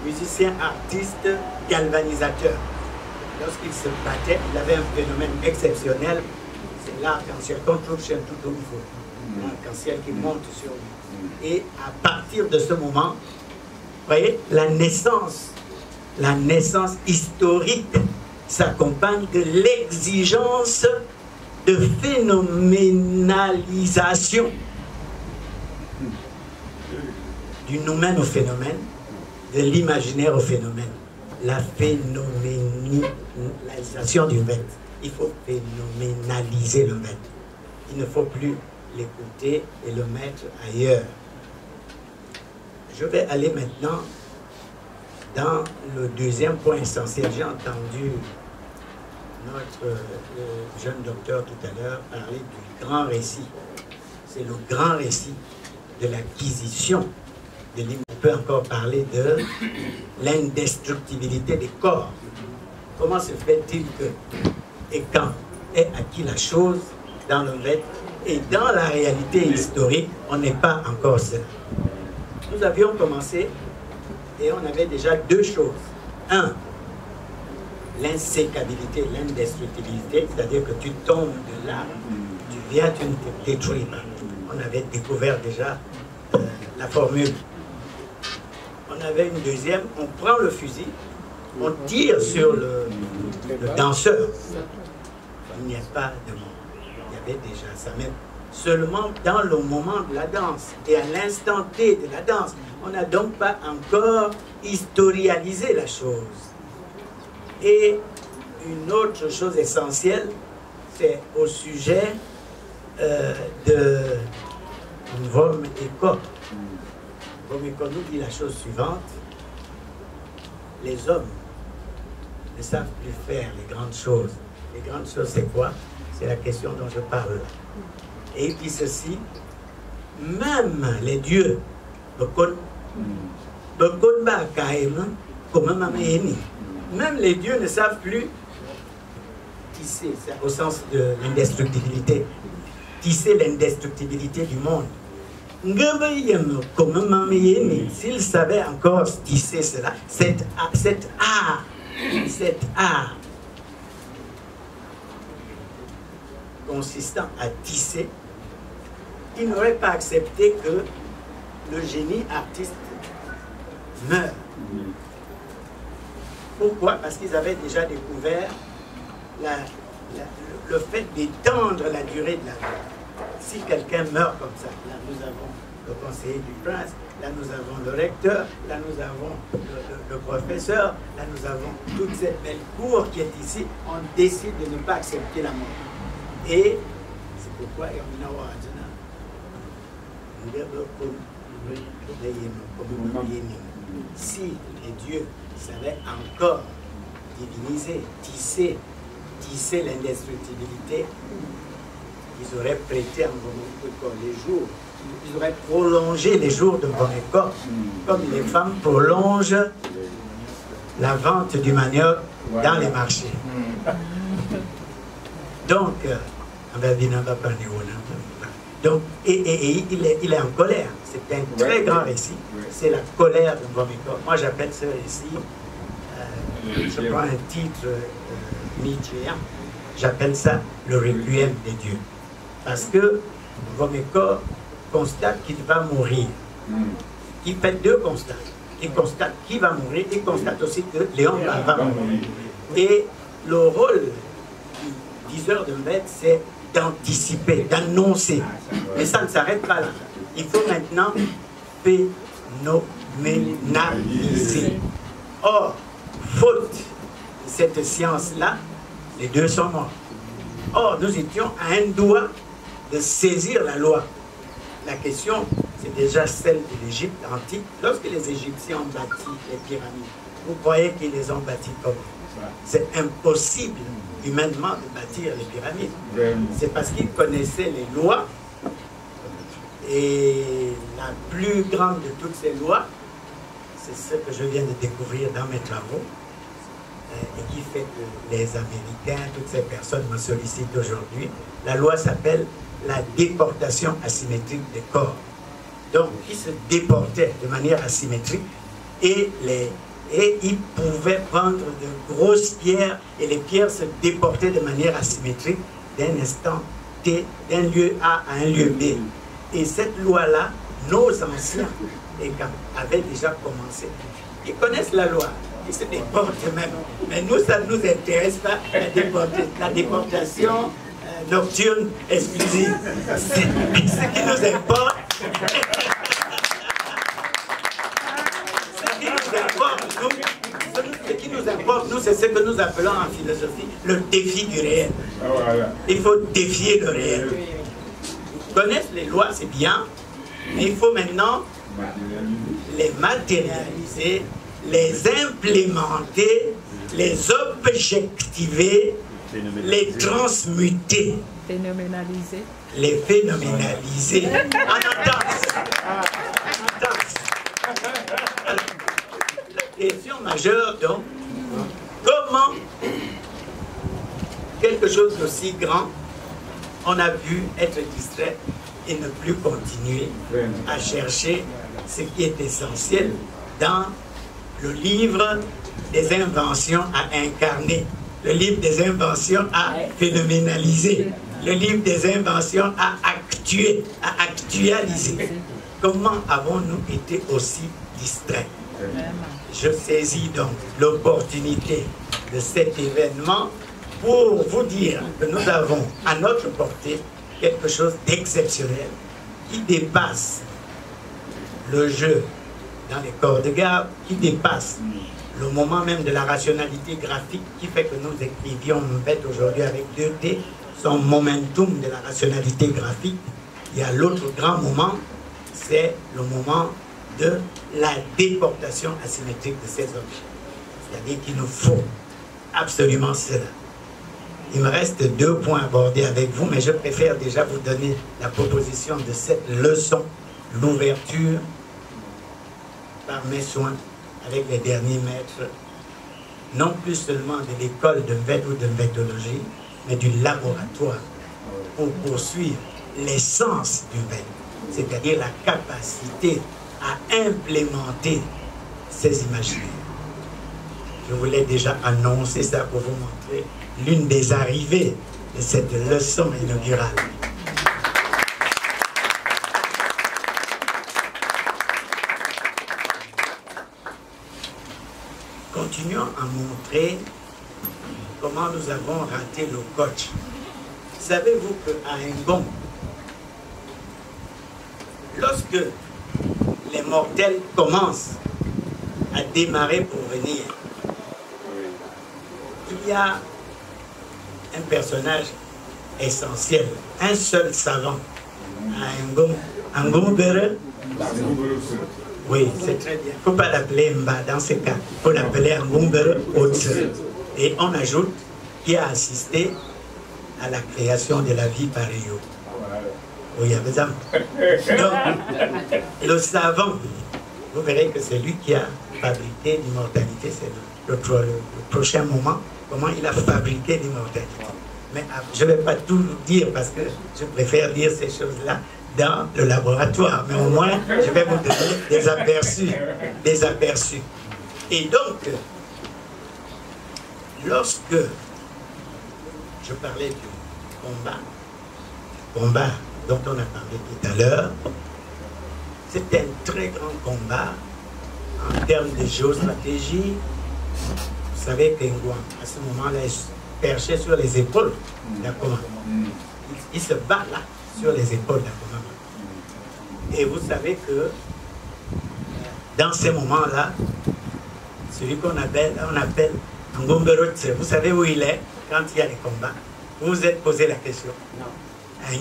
musicien, artiste, galvanisateur. Lorsqu'il se battait, il avait un phénomène exceptionnel, c'est l'arc-en-ciel, construction tout au niveau, l'arc-en-ciel qui monte sur lui. Et à partir de ce moment, vous voyez, la naissance historique s'accompagne de l'exigence de phénoménalisation du noumène au phénomène, de l'imaginaire au phénomène. La phénoménalisation du maître. Il faut phénoménaliser le maître. Il ne faut plus l'écouter et le mettre ailleurs. Je vais aller maintenant dans le deuxième point essentiel. J'ai entendu notre jeune docteur tout à l'heure parler du grand récit. C'est le grand récit de l'acquisition de l'image. On peut encore parler de l'indestructibilité des corps. Comment se fait-il que et quand est acquis la chose dans le maître et dans la réalité historique, on n'est pas encore seul. Nous avions commencé et on avait déjà deux choses. Un, l'insécabilité, l'indestructibilité, c'est-à-dire que tu tombes de là, tu viens, tu ne te détruis pas. On avait découvert déjà la formule. On avait une deuxième, on prend le fusil, on tire sur le danseur. Il n'y a pas de mort. Il y avait déjà ça même. Seulement dans le moment de la danse et à l'instant T de la danse, on n'a donc pas encore historialisé la chose. Et une autre chose essentielle, c'est au sujet de Vom-Eko. Vom-Eko nous dit la chose suivante: les hommes ne savent plus faire les grandes choses. Les grandes choses, c'est quoi? C'est la question dont je parle. Et il dit ceci: même les dieux, même les dieux ne savent plus tisser, au sens de l'indestructibilité, tisser l'indestructibilité du monde. S'ils savaient encore tisser cela, cet art consistant à tisser, ils n'auraient pas accepté que le génie artiste meure. Pourquoi? Parce qu'ils avaient déjà découvert le fait d'étendre la durée de la vie. Si quelqu'un meurt comme ça, là nous avons le conseiller du prince, là nous avons le recteur, là nous avons le professeur, là nous avons toute cette belle cour qui est ici. On décide de ne pas accepter la mort. Et c'est pourquoi si les dieux savaient encore diviniser, tisser l'indestructibilité, ils auraient prêté en Vom-Eko les jours, ils auraient prolongé les jours de Vom-Eko, comme les femmes prolongent la vente du manioc dans les marchés. Donc, il est en colère. C'est un très grand récit. C'est la colère de Vom-Eko. Moi, j'appelle ce récit, je prends un titre nietzschéen, j'appelle ça le requiem des dieux. Parce que Vom-Eko constate qu'il va mourir. Il fait deux constats. Il constate qu'il va mourir, il constate aussi que Léon va mourir. Et le rôle du diseur de mbed, c'est d'anticiper, d'annoncer. Mais ça ne s'arrête pas là. Il faut maintenant phénoménaliser. Or, faute de cette science-là, les deux sont morts. Or, nous étions à un doigt de saisir la loi. La question, c'est déjà celle de l'Égypte antique. Lorsque les Égyptiens ont bâti les pyramides, vous croyez qu'ils les ont bâties comment? C'est impossible humainement de bâtir les pyramides. C'est parce qu'ils connaissaient les lois. Et la plus grande de toutes ces lois, c'est ce que je viens de découvrir dans mes travaux, et qui fait que les Américains, toutes ces personnes me sollicitent aujourd'hui. La loi s'appelle la déportation asymétrique des corps. Donc, ils se déportaient de manière asymétrique et ils pouvaient prendre de grosses pierres et les pierres se déportaient de manière asymétrique d'un instant T, d'un lieu A à un lieu B. Et cette loi-là, nos anciens avaient déjà commencé. Ils connaissent la loi, ils se déportent eux-mêmes. Mais nous, ça ne nous intéresse pas, la déportation nocturne exclusive. Ce qui nous importe, ce qui nous importe, nous, c'est ce que nous appelons en philosophie le défi du réel. Il faut défier le réel. Connaître les lois, c'est bien, mais il faut maintenant les matérialiser, les implémenter, les objectiver, les transmuter, les phénoménaliser en entente. La question majeure, donc, comment quelque chose d'aussi grand, on a pu être distrait et ne plus continuer à chercher ce qui est essentiel dans le livre des inventions à incarner, le livre des inventions à phénoménaliser, le livre des inventions à actualiser. Comment avons-nous été aussi distraits? Je saisis donc l'opportunité de cet événement pour vous dire que nous avons à notre portée quelque chose d'exceptionnel qui dépasse le jeu dans les corps de garde, qui dépasse le moment même de la rationalité graphique qui fait que nous écrivions mbed aujourd'hui avec 2T, son momentum de la rationalité graphique. Il y a l'autre grand moment, c'est le moment de la déportation asymétrique de ces objets. C'est-à-dire qu'il nous faut absolument cela. Il me reste 2 points abordés avec vous, mais je préfère déjà vous donner la proposition de cette leçon, l'ouverture par mes soins avec les derniers maîtres, non plus seulement de l'école de mbed ou de mbedologie, mais du laboratoire pour poursuivre l'essence du mbed, c'est-à-dire la capacité à implémenter ces imaginaires. Je vous l'ai déjà annoncé ça pour vous montrer l'une des arrivées de cette leçon inaugurale. Continuons à montrer comment nous avons raté le coach. Savez-vous qu'à Ngon, lorsque les mortels commencent à démarrer pour venir, il y a un personnage essentiel, un seul savant, à Ngombere. Oui, c'est très bien. Il ne faut pas l'appeler Mba dans ce cas, il faut l'appeler Ngombere Otse. Et on ajoute qui a assisté à la création de la vie par Rio. Oui, donc, le savant, vous verrez que c'est lui qui a fabriqué l'immortalité, c'est le prochain moment, comment il a fabriqué l'immortalité. Mais je ne vais pas tout dire parce que je préfère dire ces choses-là dans le laboratoire, mais au moins je vais vous donner des aperçus. Et donc, lorsque je parlais du combat dont on a parlé tout à l'heure, c'était un très grand combat en termes de géostratégie. Vous Vous savez qu'Engouan, à ce moment-là, est perché sur les épaules d'Akoma. Il se bat là, sur les épaules d'Akoma. Et vous savez que dans ces moments-là, celui qu'on appelle Ngomberotse, vous savez où il est quand il y a les combats? Vous vous êtes posé la question? Non. Et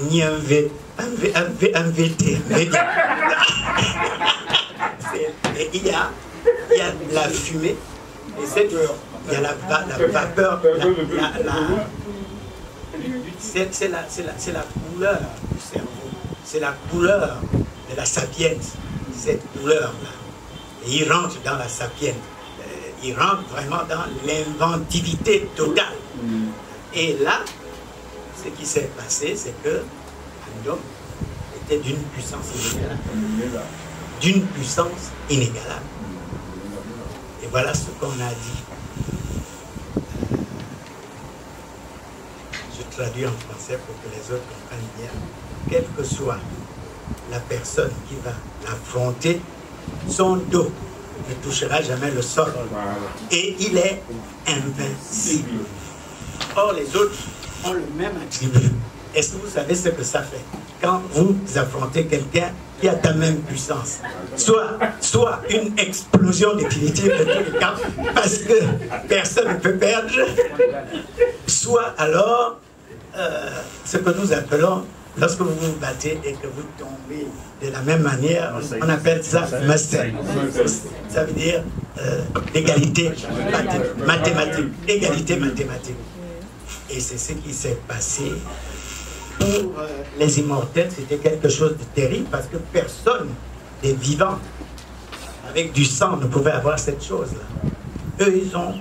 il y a la fumée, et il y a la vapeur, c'est la couleur du cerveau, c'est la couleur de la sapience, cette couleur-là. Et il rentre dans la sapience, il rentre vraiment dans l'inventivité totale. Et là, ce qui s'est passé, c'est que Andom était d'une puissance inégalable. D'une puissance inégalable. Et voilà ce qu'on a dit. Je traduis en français pour que les autres comprennent bien. Quelle que soit la personne qui va l'affronter, son dos ne touchera jamais le sol. Et il est invincible. Or, les autres ont le même attribut. Est-ce que vous savez ce que ça fait quand vous affrontez quelqu'un qui a ta même puissance? Soit une explosion définitive de tous les cas, parce que personne ne peut perdre, soit alors ce que nous appelons, lorsque vous vous battez et que vous tombez de la même manière, on appelle ça master. Ça veut dire égalité mathématique. Égalité mathématique. Et c'est ce qui s'est passé pour les immortels. C'était quelque chose de terrible parce que personne des vivants avec du sang ne pouvait avoir cette chose-là. Eux, ils ont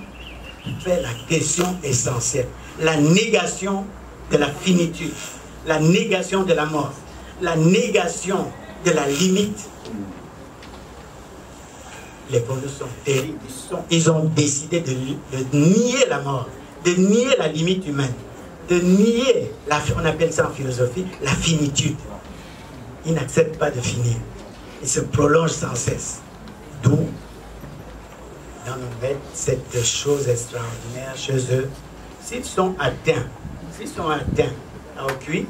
fait la question essentielle. La négation de la finitude, la négation de la mort, la négation de la limite. Les Pondous sont terribles. Ils ont décidé de nier la mort, de nier la limite humaine, de nier, on appelle ça en philosophie, la finitude. Ils n'acceptent pas de finir. Ils se prolongent sans cesse. D'où, dans nos bêtes, cette chose extraordinaire chez eux. S'ils sont atteints à Okui,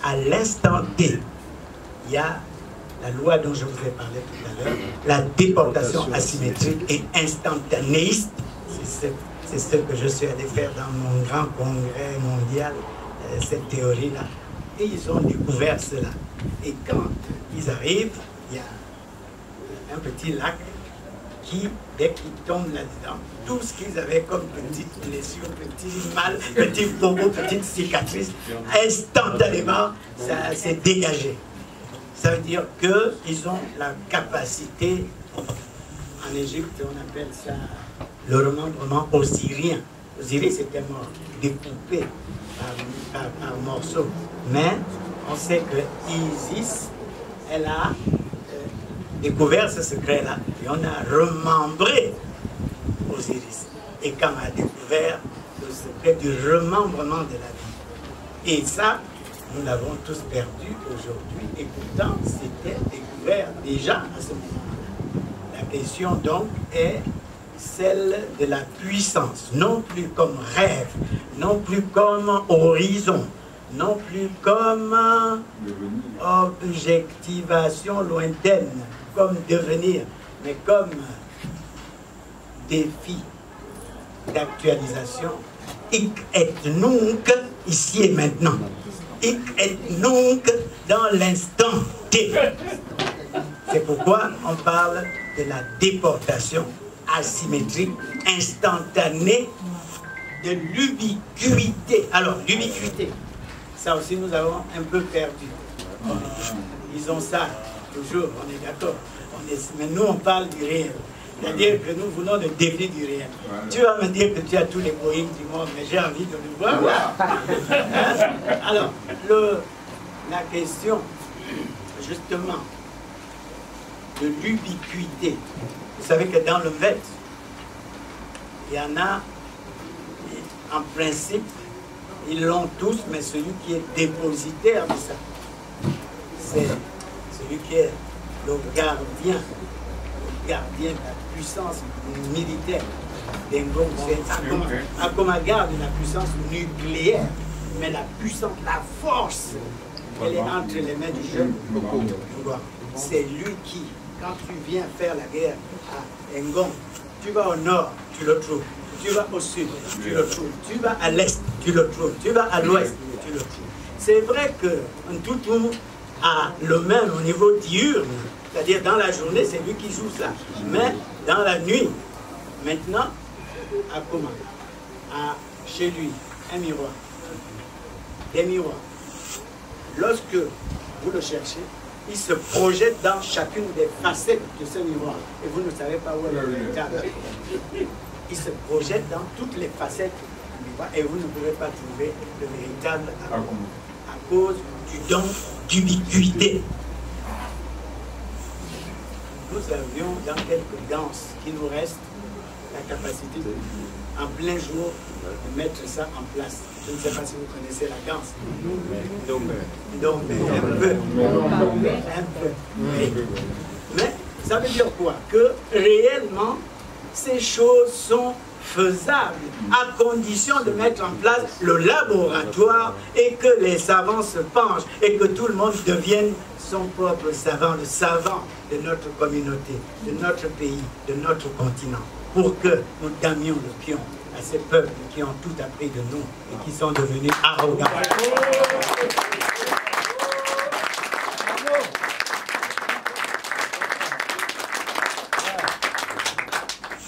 à l'instant T, il y a la loi dont je vous ai parlé tout à l'heure, la déportation asymétrique et instantanéiste. C'est ce que je suis allé faire dans mon grand congrès mondial, cette théorie-là. Et ils ont découvert cela. Et quand ils arrivent, il y a un petit lac qui, dès qu'ils tombent là-dedans, tout ce qu'ils avaient comme petites blessures, petits mal, petits bobos, petites cicatrices, instantanément, ça s'est dégagé. Ça veut dire qu'ils ont la capacité, en Égypte, on appelle ça le remembrement osirien. Osiris était mort, découpé par morceaux. Mais on sait que Isis, elle a découvert ce secret-là. Et on a remembré Osiris. Et quand on a découvert le secret du remembrement de la vie. Et ça, nous l'avons tous perdu aujourd'hui. Et pourtant, c'était découvert déjà à ce moment-là. La question donc est celle de la puissance, non plus comme rêve, non plus comme horizon, non plus comme objectivation lointaine, comme devenir, mais comme défi d'actualisation. Hic et nunc, ici et maintenant. Hic et nunc, dans l'instant T. C'est pourquoi on parle de la déportation asymétrique, instantanée, de l'ubiquité. Alors, l'ubiquité, ça aussi nous avons un peu perdu. Ils ont ça, toujours, on est d'accord. Mais nous, on parle du réel. C'est-à-dire que nous voulons le défi du réel. Tu vas me dire que tu as tous les Boeing du monde, mais j'ai envie de le voir. Hein? Alors, la question, justement, de l'ubiquité. Vous savez que dans le VET, il y en a, en principe, ils l'ont tous, mais celui qui est dépositaire de ça, c'est celui qui est le gardien de la puissance militaire. d'Engong. Akoma garde la puissance nucléaire, mais la puissance, la force, elle est entre les mains du jeune Ngong. C'est lui qui, quand tu viens faire la guerre à Ngong, tu vas au nord, tu le trouves. Tu vas au sud, tu le trouves. Tu vas à l'est, tu le trouves. Tu vas à l'ouest, tu le trouves. C'est vrai que Ntoutou a le même au niveau diurne, c'est-à-dire dans la journée, c'est lui qui joue ça. Mais dans la nuit, maintenant, Akoma a chez lui un miroir, des miroirs. Lorsque vous le cherchez, il se projette dans chacune des facettes de ce miroir. Et vous ne savez pas où est le véritable. Il se projette dans toutes les facettes du miroir et vous ne pouvez pas trouver le véritable à cause du don d'ubiquité. Nous avions dans quelques danses qui nous restent la capacité en plein jour de mettre ça en place. Je ne sais pas si vous connaissez la danse. Donc, un peu. Mais ça veut dire quoi? Que réellement, ces choses sont faisables à condition de mettre en place le laboratoire et que les savants se penchent et que tout le monde devienne son propre savant, le savant de notre communauté, de notre pays, de notre continent, pour que nous damions le pion à ces peuples qui ont tout appris de nous et qui sont devenus arrogants.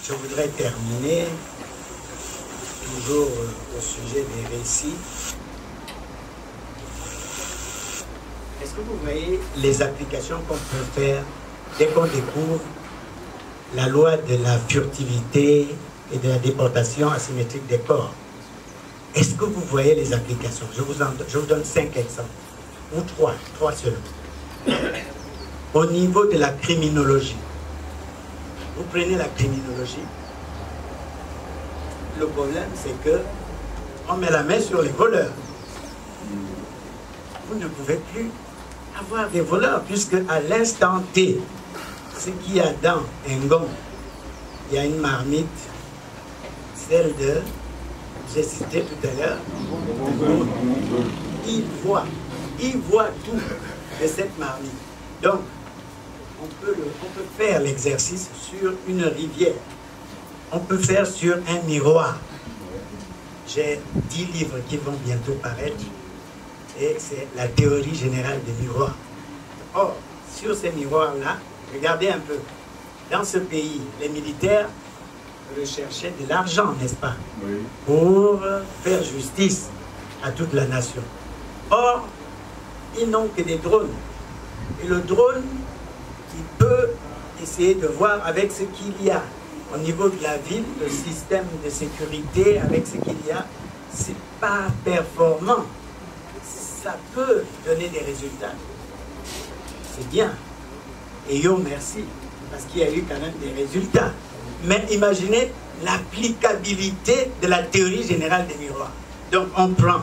Je voudrais terminer toujours au sujet des récits. Est-ce que vous voyez les applications qu'on peut faire dès qu'on découvre la loi de la furtivité et de la déportation asymétrique des corps? Est-ce que vous voyez les applications? Je vous donne 5 exemples, ou 3 seulement. Au niveau de la criminologie, vous prenez la criminologie, le problème c'est que on met la main sur les voleurs. Vous ne pouvez plus avoir des voleurs puisque à l'instant T, ce qu'il y a dans Ngong, il y a une marmite, celle de, j'ai cité tout à l'heure, il voit tout de cette marmite. Donc, on peut faire l'exercice sur une rivière. On peut faire sur un miroir. J'ai 10 livres qui vont bientôt paraître. Et c'est la théorie générale des miroirs. Or, sur ces miroirs-là, regardez un peu. Dans ce pays, les militaires recherchaient de l'argent, n'est-ce pas? Oui. Pour faire justice à toute la nation. Or, ils n'ont que des drones. Et le drone, il peut essayer de voir avec ce qu'il y a au niveau de la ville, le système de sécurité, avec ce qu'il y a, c'est pas performant. Ça peut donner des résultats. C'est bien. Et yo, merci. Parce qu'il y a eu quand même des résultats. Mais imaginez l'applicabilité de la théorie générale des miroirs. Donc on prend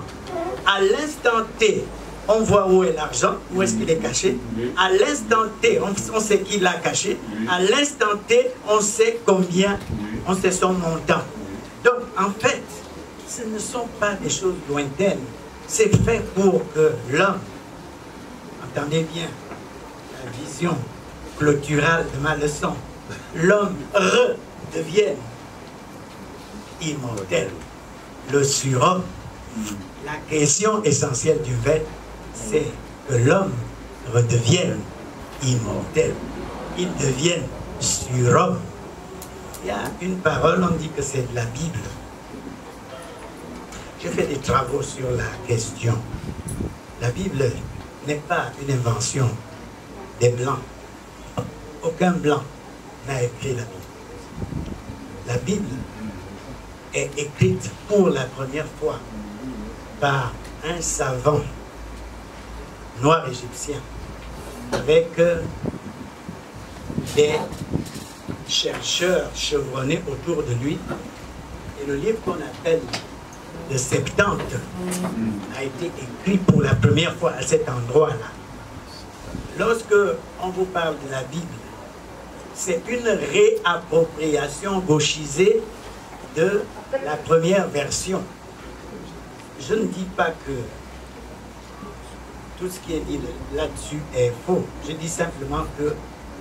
à l'instant T, on voit où est l'argent, où est-ce qu'il est caché. À l'instant T, on sait qui l'a caché. À l'instant T, on sait combien, on sait son montant. Donc, en fait, ce ne sont pas des choses lointaines. C'est fait pour que l'homme, entendez bien, la vision clôturale de ma leçon, l'homme redevienne immortel. Le surhomme, la question essentielle du fait, c'est que l'homme redevienne immortel. Il devienne surhomme. Il y a une parole, on dit que c'est de la Bible. J'ai fait des travaux sur la question. La Bible n'est pas une invention des Blancs. Aucun Blanc n'a écrit la Bible. La Bible est écrite pour la première fois par un savant noir égyptien avec des chercheurs chevronnés autour de lui. Et le livre qu'on appelle le Septante a été écrit pour la première fois à cet endroit-là. Lorsque on vous parle de la Bible, c'est une réappropriation gauchisée de la première version. Je ne dis pas que tout ce qui est dit là-dessus est faux. Je dis simplement que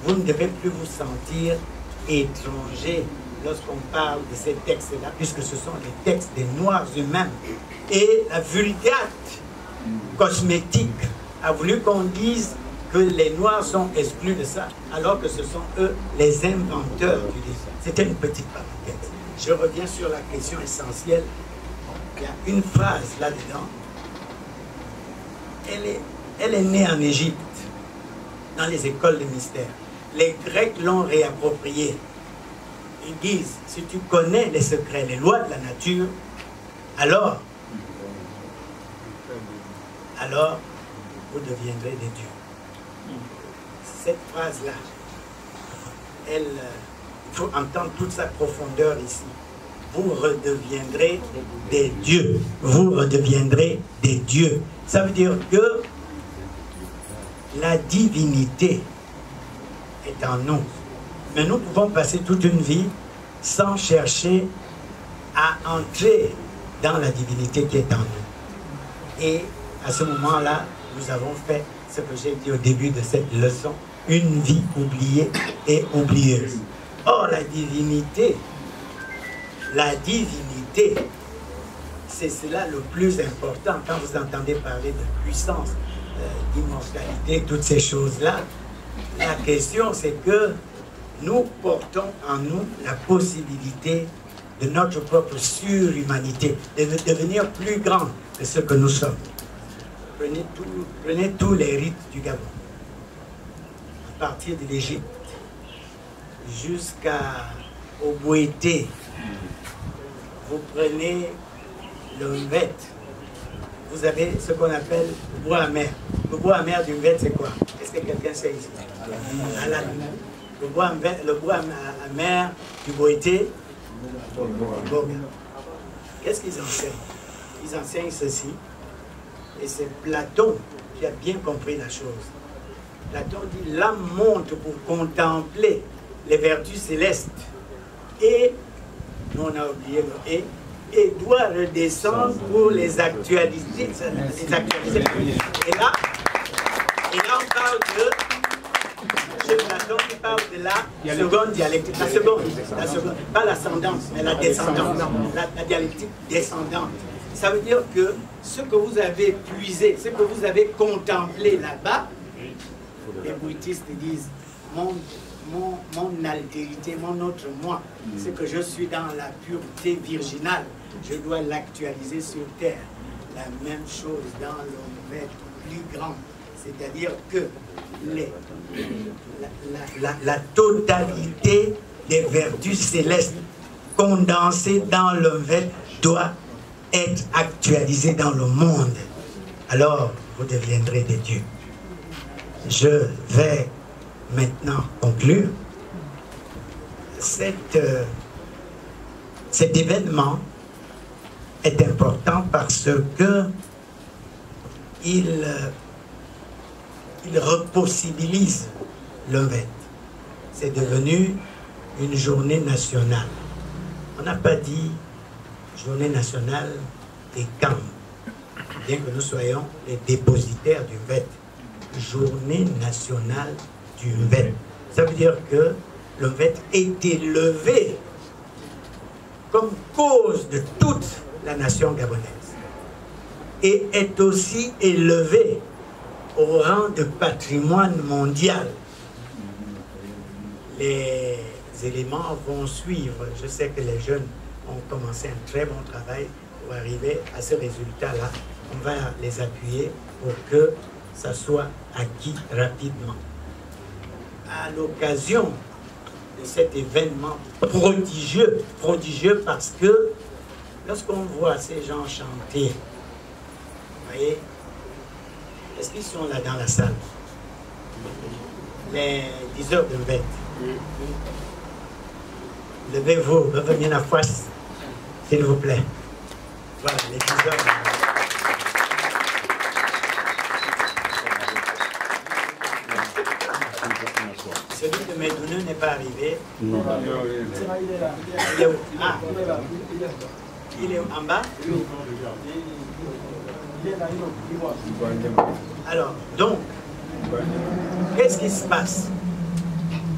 vous ne devez plus vous sentir étranger lorsqu'on parle de ces textes-là, puisque ce sont les textes des Noirs eux-mêmes. Et la vulgate cosmétique a voulu qu'on dise que les Noirs sont exclus de ça, alors que ce sont eux les inventeurs du livre. C'était une petite parenthèse. Je reviens sur la question essentielle. Il y a une phrase là-dedans. Elle est née en Égypte, dans les écoles de mystère. Les Grecs l'ont réappropriée. Ils disent, si tu connais les secrets, les lois de la nature, alors vous deviendrez des dieux. Cette phrase-là, il faut entendre toute sa profondeur ici. Vous redeviendrez des dieux. Vous redeviendrez des dieux. Ça veut dire que la divinité est en nous. Mais nous pouvons passer toute une vie sans chercher à entrer dans la divinité qui est en nous. Et à ce moment-là, nous avons fait ce que j'ai dit au début de cette leçon, une vie oubliée et oublieuse. Or, la divinité, c'est cela le plus important. Quand vous entendez parler de puissance, d'immortalité, toutes ces choses-là, la question c'est que nous portons en nous la possibilité de notre propre surhumanité, de devenir plus grand que ce que nous sommes. Prenez tous les rites du Gabon, à partir de l'Égypte jusqu'au Bouété. Vous prenez le Mvet, vous avez ce qu'on appelle le bois amer. Le bois amer du Mvet, c'est quoi? Est-ce que quelqu'un sait ici? Le bois amer du Bouété, qu'est-ce qu'ils enseignent? Ils enseignent ceci, et c'est Platon qui a bien compris la chose. Platon dit, l'âme monte pour contempler les vertus célestes, et, nous on a oublié le et doit redescendre pour les actualiser. Et là on parle de, chez Platon, il parle de la seconde dialectique, la seconde, pas l'ascendance, mais la descendante, la dialectique descendante. Ça veut dire que ce que vous avez puisé, ce que vous avez contemplé là-bas, les bouddhistes disent, mon altérité, mon autre moi, ce que je suis dans la pureté virginale, je dois l'actualiser sur terre. La même chose dans le maître plus grand, c'est-à-dire que la totalité des vertus célestes condensées dans le maître doit être actualisée dans le monde. Alors, vous deviendrez des dieux. Je vais maintenant conclure. Cet événement est important parce que il repossibilise le Mvet. C'est devenu une journée nationale. On n'a pas dit journée nationale des camps, bien que nous soyons les dépositaires du Mvet. Journée nationale du Mvet. Ça veut dire que le Mvet est élevé comme cause de toute la nation gabonaise et est aussi élevé au rang de patrimoine mondial. Les éléments vont suivre. Je sais que les jeunes ont commencé un très bon travail pour arriver à ce résultat-là. On va les appuyer pour que ça soit acquis rapidement. À l'occasion de cet événement prodigieux parce que lorsqu'on voit ces gens chanter, vous voyez, est-ce qu'ils sont là dans la salle? Les 10 heures de Mvet. Levez-vous, revenez la face, s'il vous plaît. Voilà, les 10 heures de Mvet. Celui de Medounou n'est pas arrivé. Non. Il est où? Ah. Il est en bas? Alors, donc, qu'est-ce qui se passe?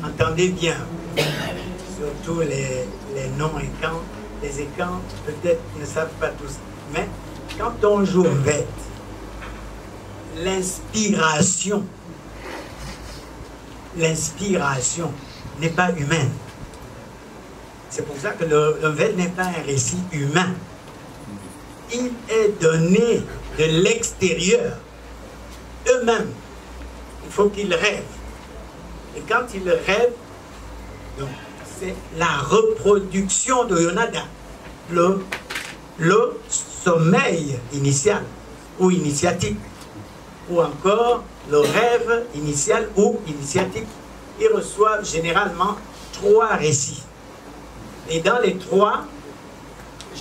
Entendez bien, surtout les non-écans, les écans peut-être ne savent pas tous, mais quand on joue au bête, l'inspiration n'est pas humaine. C'est pour ça que le Vête n'est pas un récit humain. Il est donné de l'extérieur. Eux-mêmes, il faut qu'ils rêvent. Et quand ils rêvent, c'est la reproduction de Yonada, le sommeil initial ou initiatique, ou encore le rêve initial ou initiatique. Ils reçoivent généralement 3 récits. Et dans les 3,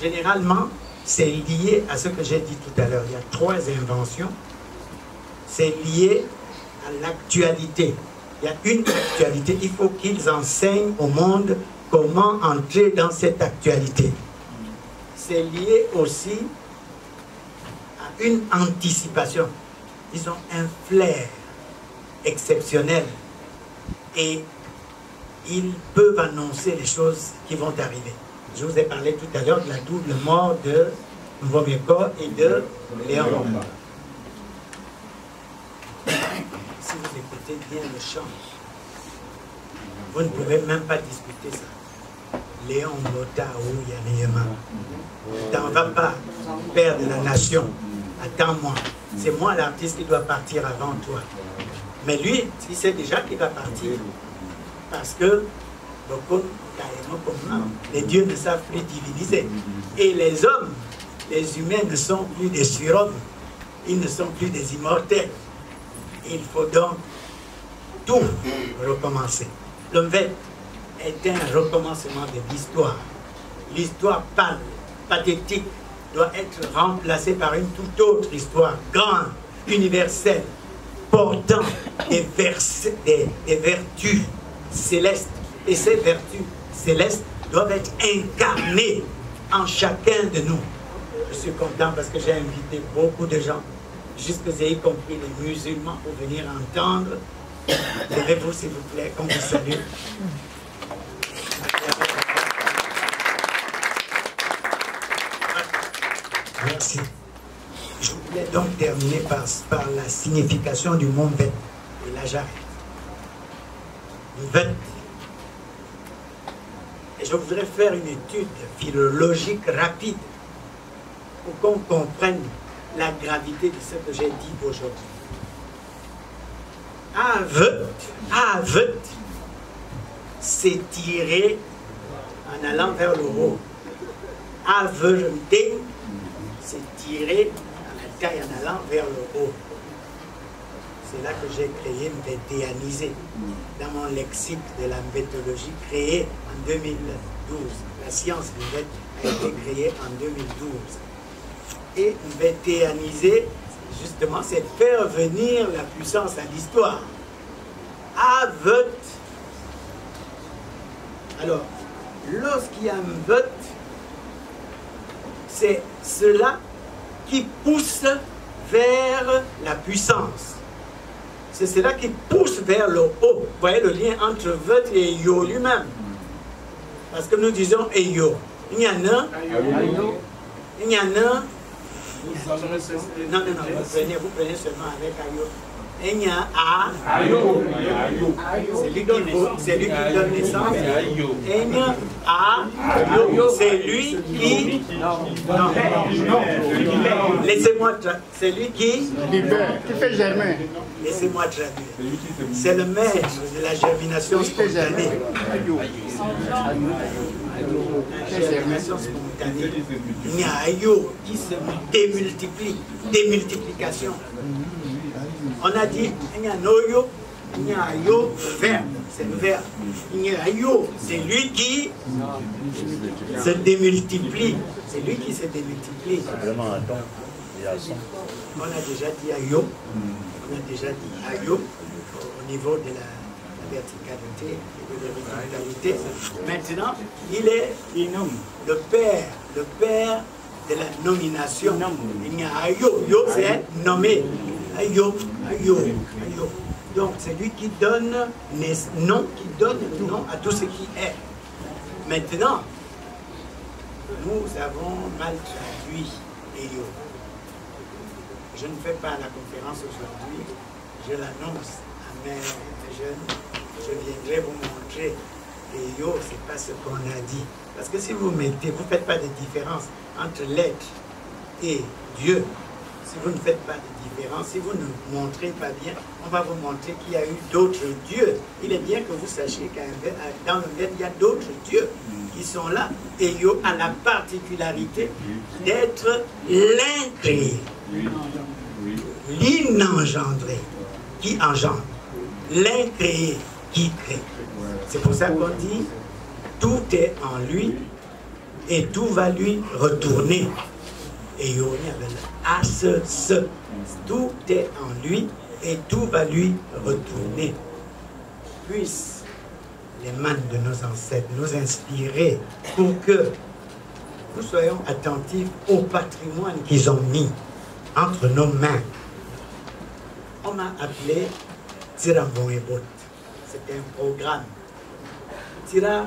généralement, c'est lié à ce que j'ai dit tout à l'heure. Il y a 3 inventions. C'est lié à l'actualité. Il y a une actualité. Il faut qu'ils enseignent au monde comment entrer dans cette actualité. C'est lié aussi à une anticipation. Ils ont un flair exceptionnel et ils peuvent annoncer les choses qui vont arriver. Je vous ai parlé tout à l'heure de la double mort de Mvomeko et de Léon. Si vous écoutez bien le chant, vous ne pouvez même pas discuter ça. Léon Mota ou Yaneyema. T'en vas pas, père de la nation. Attends-moi. C'est moi l'artiste qui doit partir avant toi. Mais lui, il sait déjà qu'il va partir. Parce que les dieux ne savent plus diviniser. Et les hommes, les humains ne sont plus des surhommes. Ils ne sont plus des immortels. Il faut donc tout recommencer. Le Vête est un recommencement de l'histoire. L'histoire pâle, pathétique, doit être remplacée par une toute autre histoire, grande, universelle, portant des vertus célestes. Et ces vertus célestes doivent être incarnées en chacun de nous. Je suis content parce que j'ai invité beaucoup de gens, jusque y compris les musulmans, pour venir entendre. Levez-vous s'il vous plaît, qu'on vous salue. Merci. Je voulais donc terminer par la signification du mot Vête. Et là j'arrête. Vête. Et je voudrais faire une étude philologique rapide pour qu'on comprenne la gravité de ce que j'ai dit aujourd'hui. Avet, c'est tiré en allant vers le haut. Averden, c'est tiré à la taille en allant vers le haut. C'est là que j'ai créé Mbétéanisé, dans mon lexique de la mbétologie créé en 2012. La science Mbét a été créée en 2012. Et Mbétéanisé, justement, c'est faire venir la puissance à l'histoire. Avet. Alors, lorsqu'il y a un vote, c'est cela qui pousse vers la puissance. C'est cela qui pousse vers le haut. Vous voyez le lien entre vote et yo lui-même. Parce que nous disons Eyo. Il y en a. Il y en a. Non, vous prenez seulement avec Ayo. Il y a A. C'est lui qui donne naissance. Il y a A. C'est lui qui. Non. Laissez-moi. C'est lui qui. Qui fait germer. Laissez-moi traduire. C'est le maître de la germination spontanée. Germination spontanée. Il y a Ayo qui se démultiplie. Démultiplication. On a dit, il y a Noyo, il y a Yo, verbe, c'est le verbe. Il y a Yo, c'est lui qui se démultiplie. C'est lui qui se démultiplie. On a déjà dit Ayo, on a déjà dit Ayo au niveau de la verticalité et de l'horizontalité. Maintenant, il est le père de la nomination. Il y a Ayo, Yo c'est nommé. Ayo. Donc c'est lui qui donne nom à tout ce qui est. Maintenant, nous avons mal traduit Ayo. Je ne fais pas la conférence aujourd'hui, je l'annonce à mes jeunes, je viendrai vous montrer. Ayo, c'est pas ce qu'on a dit. Parce que si vous ne faites pas de différence entre l'être et Dieu, si vous ne faites pas de différence, si vous ne montrez pas bien, on va vous montrer qu'il y a eu d'autres dieux. Il est bien que vous sachiez que dans le monde, il y a d'autres dieux qui sont là. Et Yo a la particularité d'être l'incréé, l'inengendré, qui engendre, l'incréé, qui crée. C'est pour ça qu'on dit, tout est en lui et tout va lui retourner. Et il y a ce. Tout est en lui et tout va lui retourner. Puissent les mains de nos ancêtres nous inspirer pour que nous soyons attentifs au patrimoine qu'ils ont mis entre nos mains. On m'a appelé Tirambon Ebot. C'était un programme. Tira,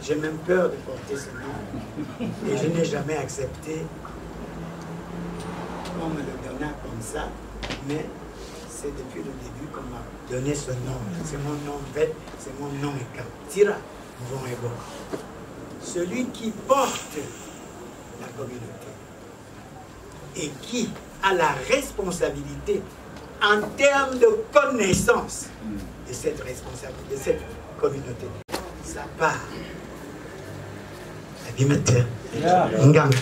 j'ai même peur de porter ce nom et je n'ai jamais accepté qu'on me le donna comme ça, mais c'est depuis le début qu'on m'a donné ce nom. C'est mon nom bête, c'est mon nom écart. Tira, Bon et bon. Celui qui porte la communauté et qui a la responsabilité en termes de connaissance de cette responsabilité, de cette communauté. Ça part. Abimete. Ngang.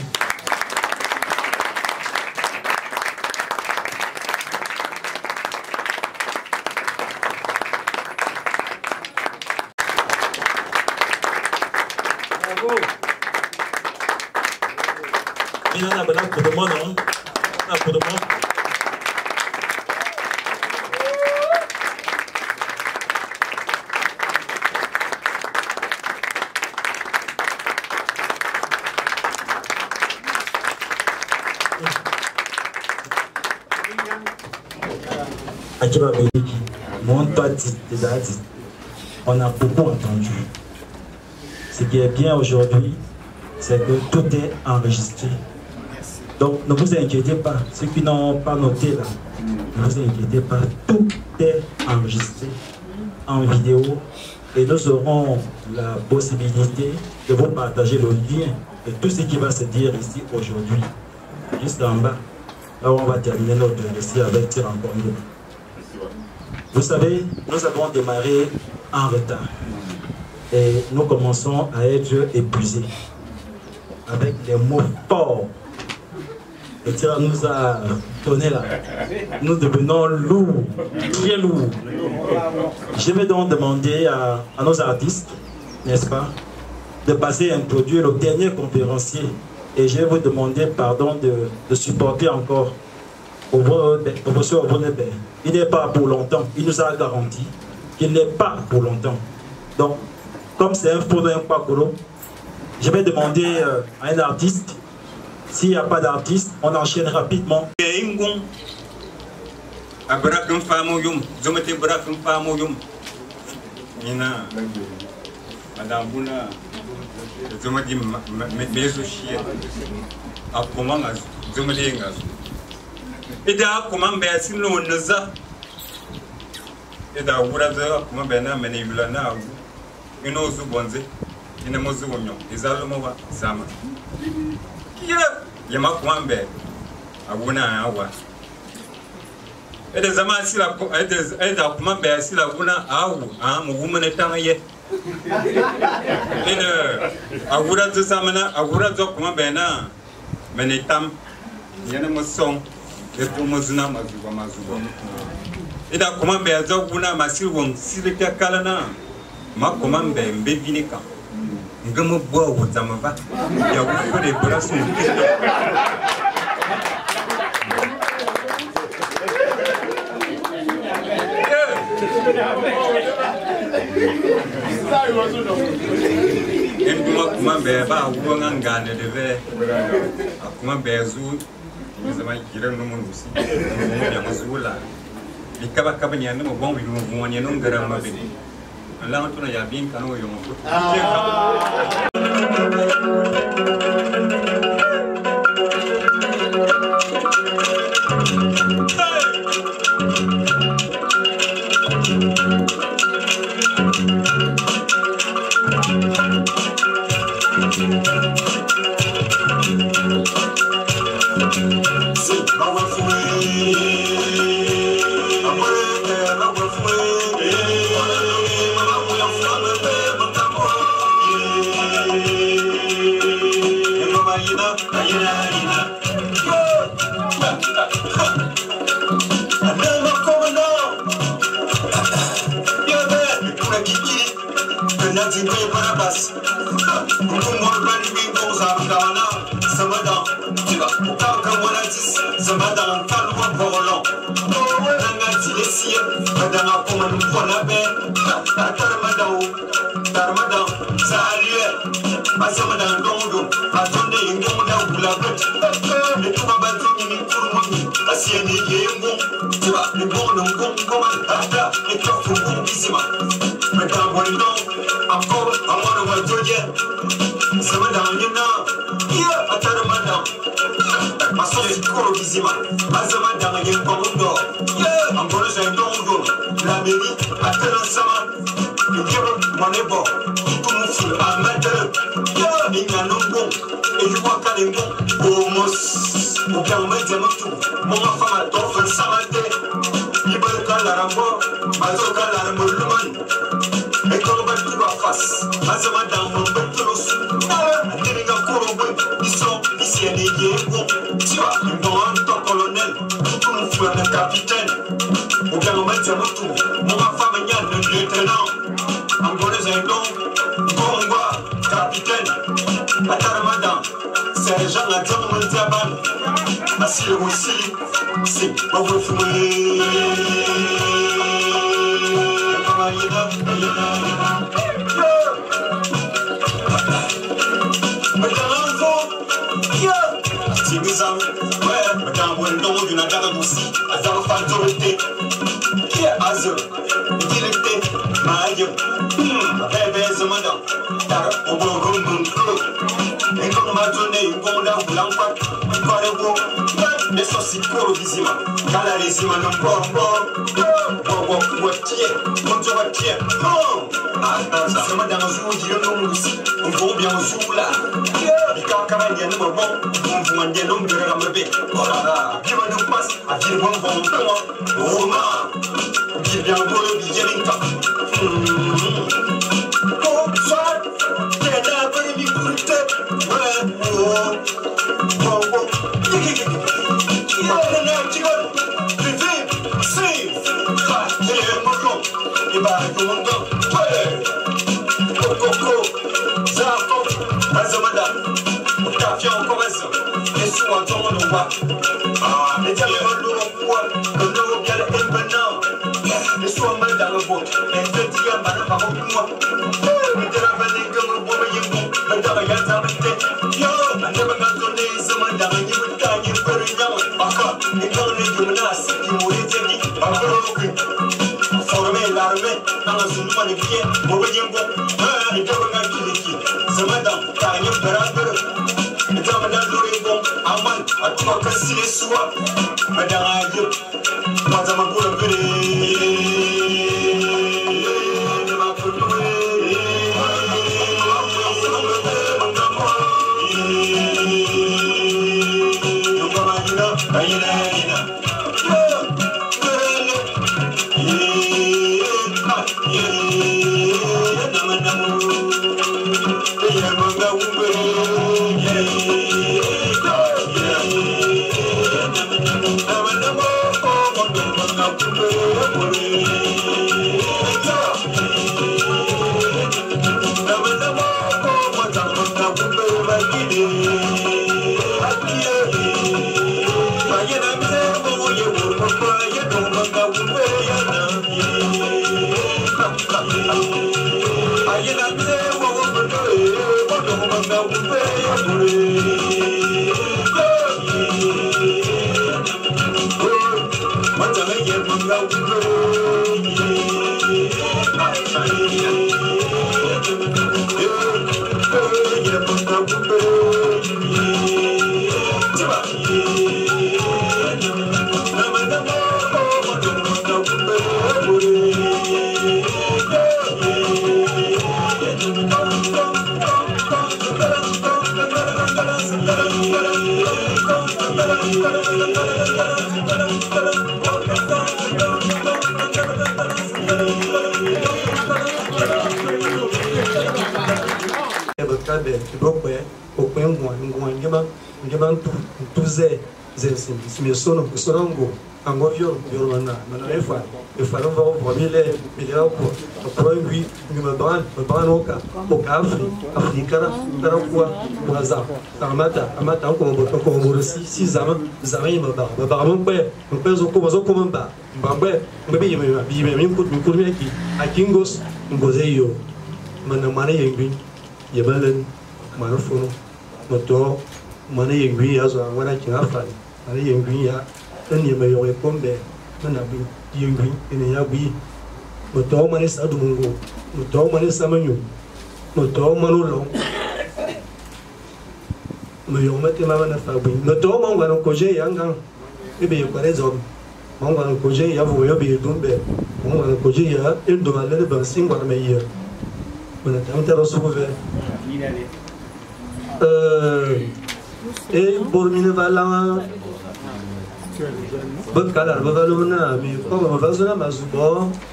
Il y en a pour le monde, non? Pour le monde. On a beaucoup entendu. Ce qui est bien aujourd'hui, c'est que tout est enregistré. Donc ne vous inquiétez pas, ceux qui n'ont pas noté là, ne vous inquiétez pas, tout est enregistré en vidéo et nous aurons la possibilité de vous partager le lien de tout ce qui va se dire ici aujourd'hui. Juste en bas, là où on va terminer notre récit avec Tirambon. Vous savez, nous avons démarré en retard et nous commençons à être épuisés avec des mots forts. Le tir nous a donné là. Nous devenons lourds, très lourds. Je vais donc demander à nos artistes, n'est-ce pas, de passer à introduire le dernier conférencier. Et je vais vous demander pardon de supporter encore le professeur Obonebe. Il n'est pas pour longtemps. Il nous a garanti qu'il n'est pas pour longtemps. Donc, comme c'est un faux d'un Pakolo, je vais demander à un artiste. S'il n'y a pas d'artiste, on enchaîne rapidement. Yama kwambe aguna awa ede zama sila ede kwambe sila aguna awu mugumene tanaye ede agura tsamana agura zo kwambe na menetam yana musong eto muzuna mazuba ede kwambe zo guna masilwon silika kalana makomambe mbevinika ngamo boa wotsamava ya kufure brasu Kuma beba ugonga ngane deve kuma bezu zama kira no munusi ya mazula bikaba kaba nyane mo bon bimu vumanya no ngara mabedi Allah tuna ya bin kanu yo mo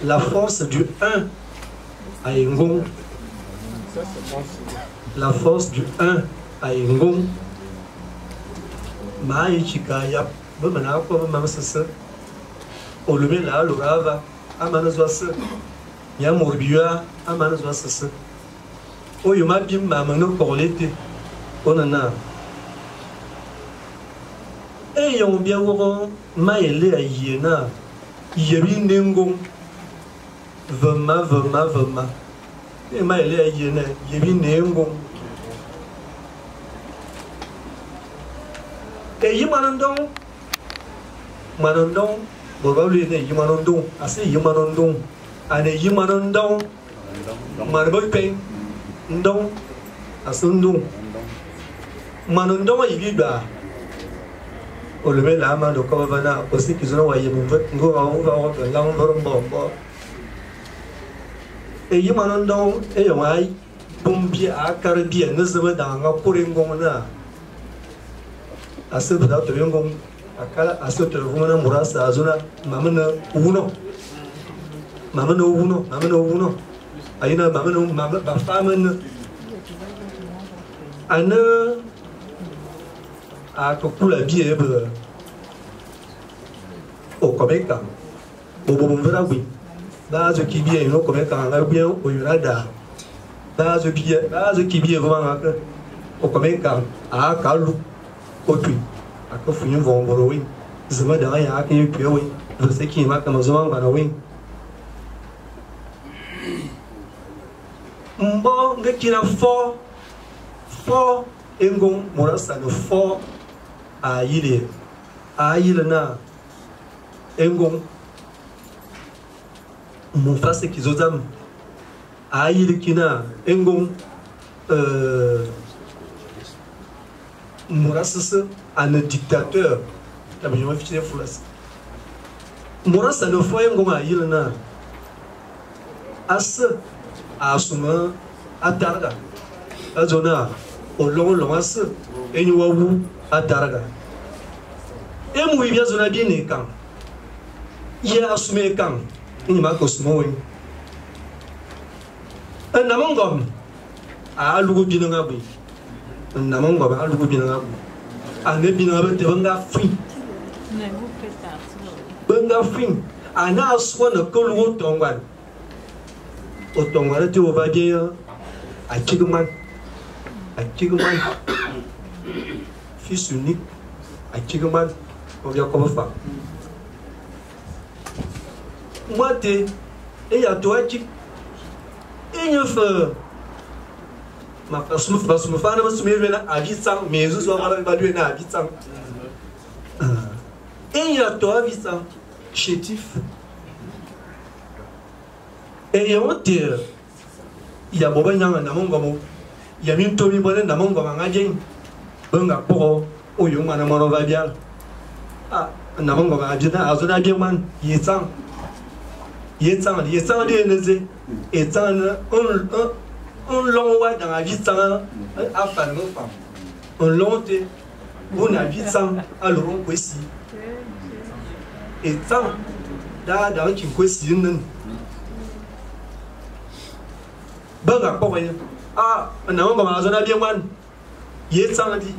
La force du 1 à Engon. La force du 1 à Engon. Maïchika yap. Bemana kwa mamsasa. Olume la lurava. Amanazwasa. Yamurbia. Amanazwasa. Oyuma bim mamano korlete. Onana. Et yon bien woro maele a yena yebi nengo vema et maele a yena yebi nengo et yimanondon bobabli ne yimanondon ase yimanondon ane yimanondon marboy pen ndon asundon manondon yibiba au lever la main de Kovana aussi qu'ils ont envoyé mon vote et y manandon et y bombi à Caribia ne se met dans un couringona à ce que tu viens à ce que tu vois Murasa Azuna Mamano Uno Aina Mamano Mamma Faman Anna a kokula biye au Komeka au Bomverawi base qui vient au Komeka en bien au Yurada base qui vient vraiment au Komeka à Kalu au Tui à Kofuin vont borrowing Zema de rien à qui est puis je sais qui m'a comme Zoman Banowing Mbo Gekina fort Engon Morasa le fort à Yile na Engon mon face qui zozam à Yile kina Engon Morasa un dictateur la meilleure fichier foulas Morasa le fort Engon à Yile na as à Suma à Targa à Zona au long as et nous à Targa. Et moi, bien zona bien né quand. Il a assumé quand. Il m'a cosmo. Un amongom a lugu bien ngabu. Un amongom a lugu bien ngabu. Un ébinabe te vanga free. Vanga free. Un aswa ne colou tongwan. Au tongwan, tu vas dire à Chiguman. À Chiguman. Fils unique à Chiguman, on vient comme femme. Moi, et à toi, et il fait ma fana ma sumi na avitsang mais je sois pas lui na avitsang et il a toi avitsang chétif et on te il y a boba nyanga na mongomo il y a min tomi bolen na mongomo ngajeng benga poro o yo mana moro va bien ah na mongomo ajina azuna bien man yetsang de neze etang un long wa dans la vie tang a fa no fa un long te on a vie tang a lo ron kwesi etang da ki kwesi nan banga ko wa ah na mo ma zo na bien man ye tang di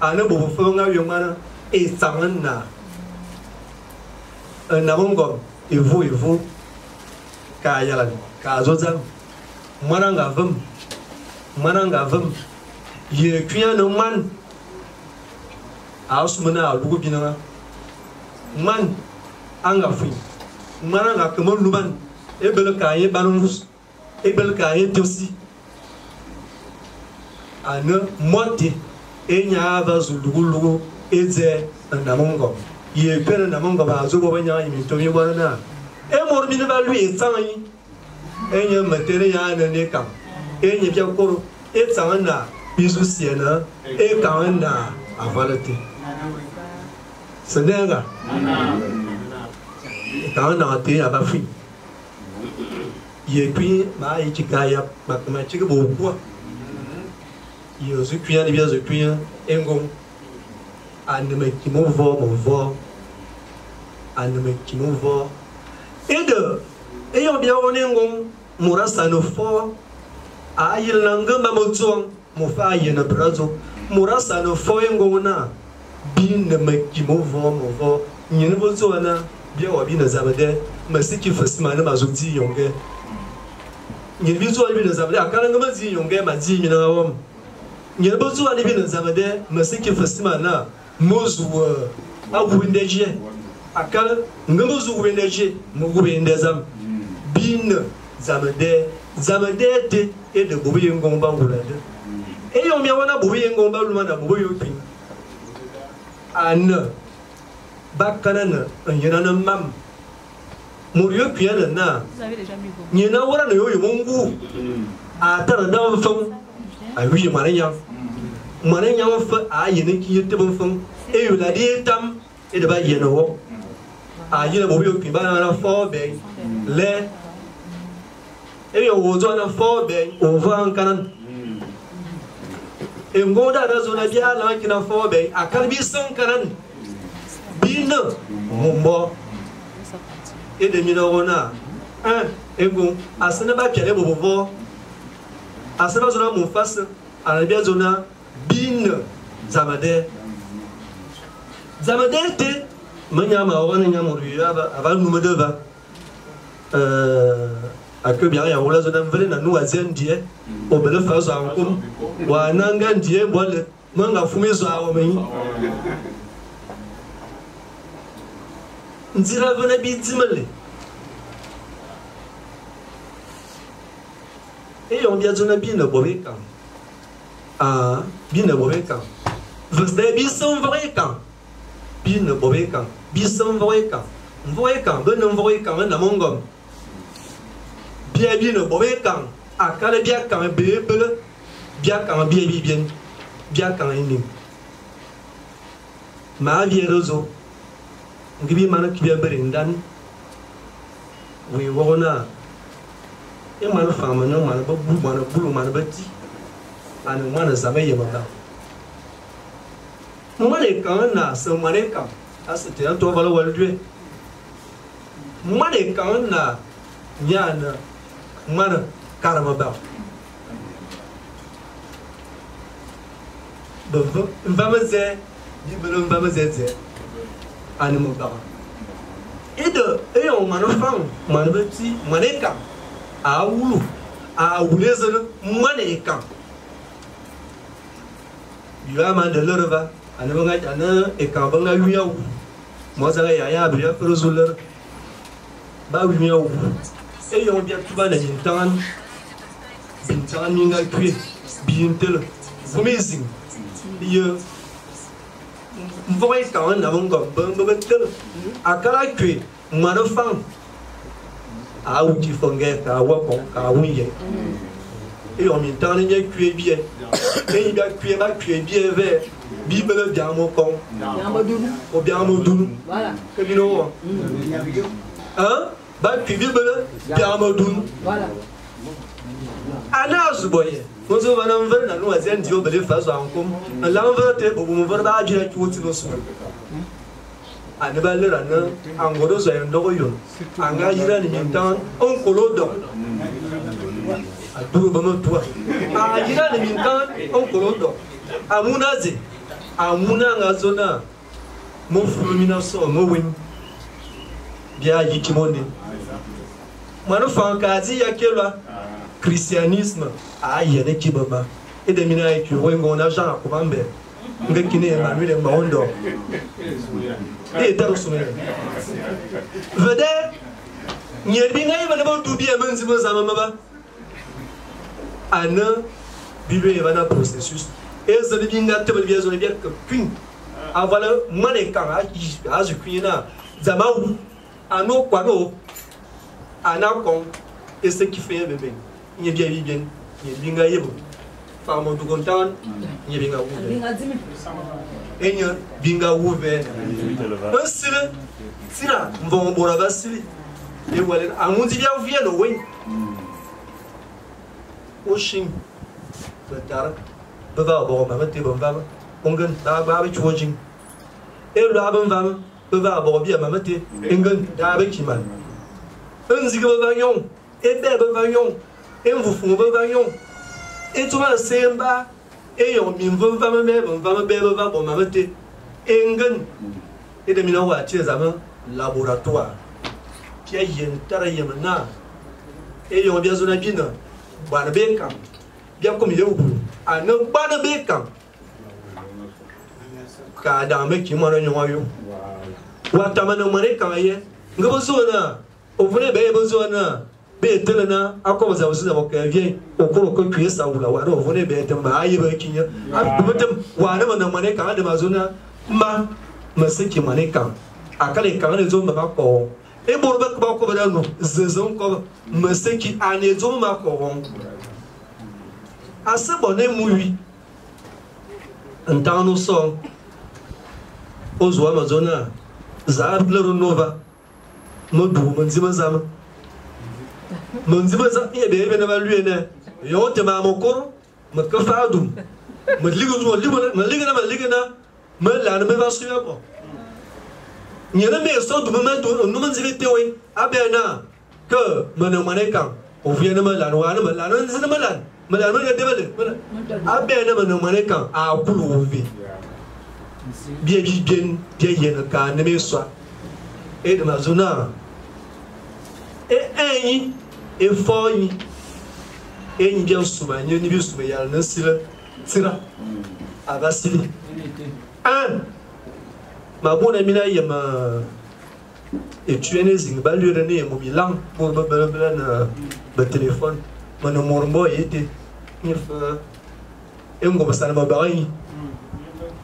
ana bo fo nga yo mana etang na na mongo evo ka yalan ka zozan mananga vum ye kuya no man ausmana lugu binanga man anga fu mananga kamo luban ebel ka ye banus ebel ka ye dosi ana monte enya va zulugu eze namongo ye pere namongo ba zo bo banya imi to mi bona e mor mi ba lui etanyi enya matere ya na ne kam enya bia koro etanga bisu siena e kan na avalete senega kan na te ya ba fi ye puis ma e chikaya ma chike bo kwa ye zo kuya ni bia zo kuya engom aneme ki mon vo aneme ki mon vo et de ayant bien on engom murasa no fo ayil nanga mamozo mo fa yena brazo murasa no fo engom na bin me ki mon vo nyen bozo na bien wa bin zabade masiki fasima na mazudi yonge nyen bizo wa bin zabade akala ngama zi yonge mazi mina wam nyen bozo wa bin zabade masiki fasima na mozu awundeje akala ngamuzu wendeje mugu wendezam bin zamade te e de bobi ngomba ngulade e yo mi wana bobi ngomba lumana bobi yokin an bakana na nyana na mam muriyo piyana na nyina wara na yo mungu atara da fam ayi mananya fa ayine ki yete fam e yo la de tam e de ba yene wo ayine bobi yokin ba na fo be le e yo wozo na fo be over kanan e ngoda da zo na biya la kina fo be akalbi son kanan bin mumbo e de minorona e go asana ba piale bobo asana zo na mon face ala biya zo na bin zamade te manya ma wana nya mo riya ava nume deva akwe bien ya wala zo na mvele na nu azendie obele fa zo ankum wa nanga ndie bole manga fumizo awo menyi nzira vana bidzimale e on bia zona bina bobeka bina bobeka vsde bison vreka bina bobeka bison vreka ben vreka na mongom bia bina bobeka akala bia kan bebele bia kan bien bia kan ini ma bia rozo ngibi mana kibia berindan we wona e mana fama na mana ba bulu mana bati anu mana zame yemaka mane kan na so mane kan asete to valo walwe mane kan na nyana mana karama ba bavo mbamaze ni belo mbamaze animal ba et de on manofang manbeti maneka awulu awulezana maneka yuwa man de lerva anabanga ana e kambanga yuyaw mozaga ya biya rozuler ba yuyaw e yon biya tuba na jintan minga kwe bien tel amazing ye voice quand on a mon gomme tel akala que manofang a outi fongue ka wapon ka wiye et en même temps il y a cuit bien et il y a cuit bien vert bible bien mon con ou bien mon doux voilà que bino hein ba cuit bible bien mon doux voilà anas boye nous avons un verre dans nous à zéro dio bele face en com l'envers te pour me voir ba jira ki woti no so ane ba le rana angoro zo ndo yo anga jira ni temps on kolodo aduru bama toi a jira ni temps on kolodo amunaze amuna ngazona mo fulmina so mo win bia yikimonde mano fankazi yakelwa christianisme a yene kibaba et de mina et tu vois mon argent comment ben ngekine Emmanuel Mbaondo et tarusumé vede nyebinga ibana bantu bien manzimo za mama ana bibe ibana processus et zo libinga tebel bien zo bien que queen avant le manekan a je quina zamaou ano kwano anakon et ce qui fait bébé il bien bien binga yebo fa mo du kontan ni binga wu enya binga wu ve sira sira mvon bora basili e wale amundi bia via no wen oshin betar bava bo ma mate bon va ongen da ba bi chojin e lo aban va bava bo bia ma mate engen da ba kiman enziga ba yon e be ba yon et vous font venir et toi semba et on m'invite on va me bébé va bon m'amener engen et de mina wa tie zaman laboratoire pia yen tara yemna et on bien zona bina ba na be kam bien comme il est au bout a ne ba na be kam ka da me ki mo na nyo wa ta mana mo ne kam ye ngabo zona o vene be bo zona be telena akoba za usiza bakavye okoro ko kwesa ula wa ro vone be tamba ayi ba kinya abutem wa na mana mane ka da mazuna ma masaki mane ka akale ka ne zo ma ko e borba ko ba da no zezon ko masaki ane zo ma ko won asebo ne muwi ntano so ozo amazona za blero nova no du manzima zama منزل زين يبي بينا مليونة يوم تمام مكور مكفادم مليجنا ملأنا مباسي أبو نينا ميسود بمنتو نمنزل تيوي أبينا ك من كام وفينا ملأنا وانا ملأنا نزل ملأنا يدبل أبينا من كام أقول وفي بيجين كان نميسوا إيه ما زنا إيه et foy et ni bien souma ni bien souma ya na sira tira abasili un ma bona mina yema et tu es zing balu rene mo bilan pour na téléphone mon mormbo était ni fa et ngo basana ma bari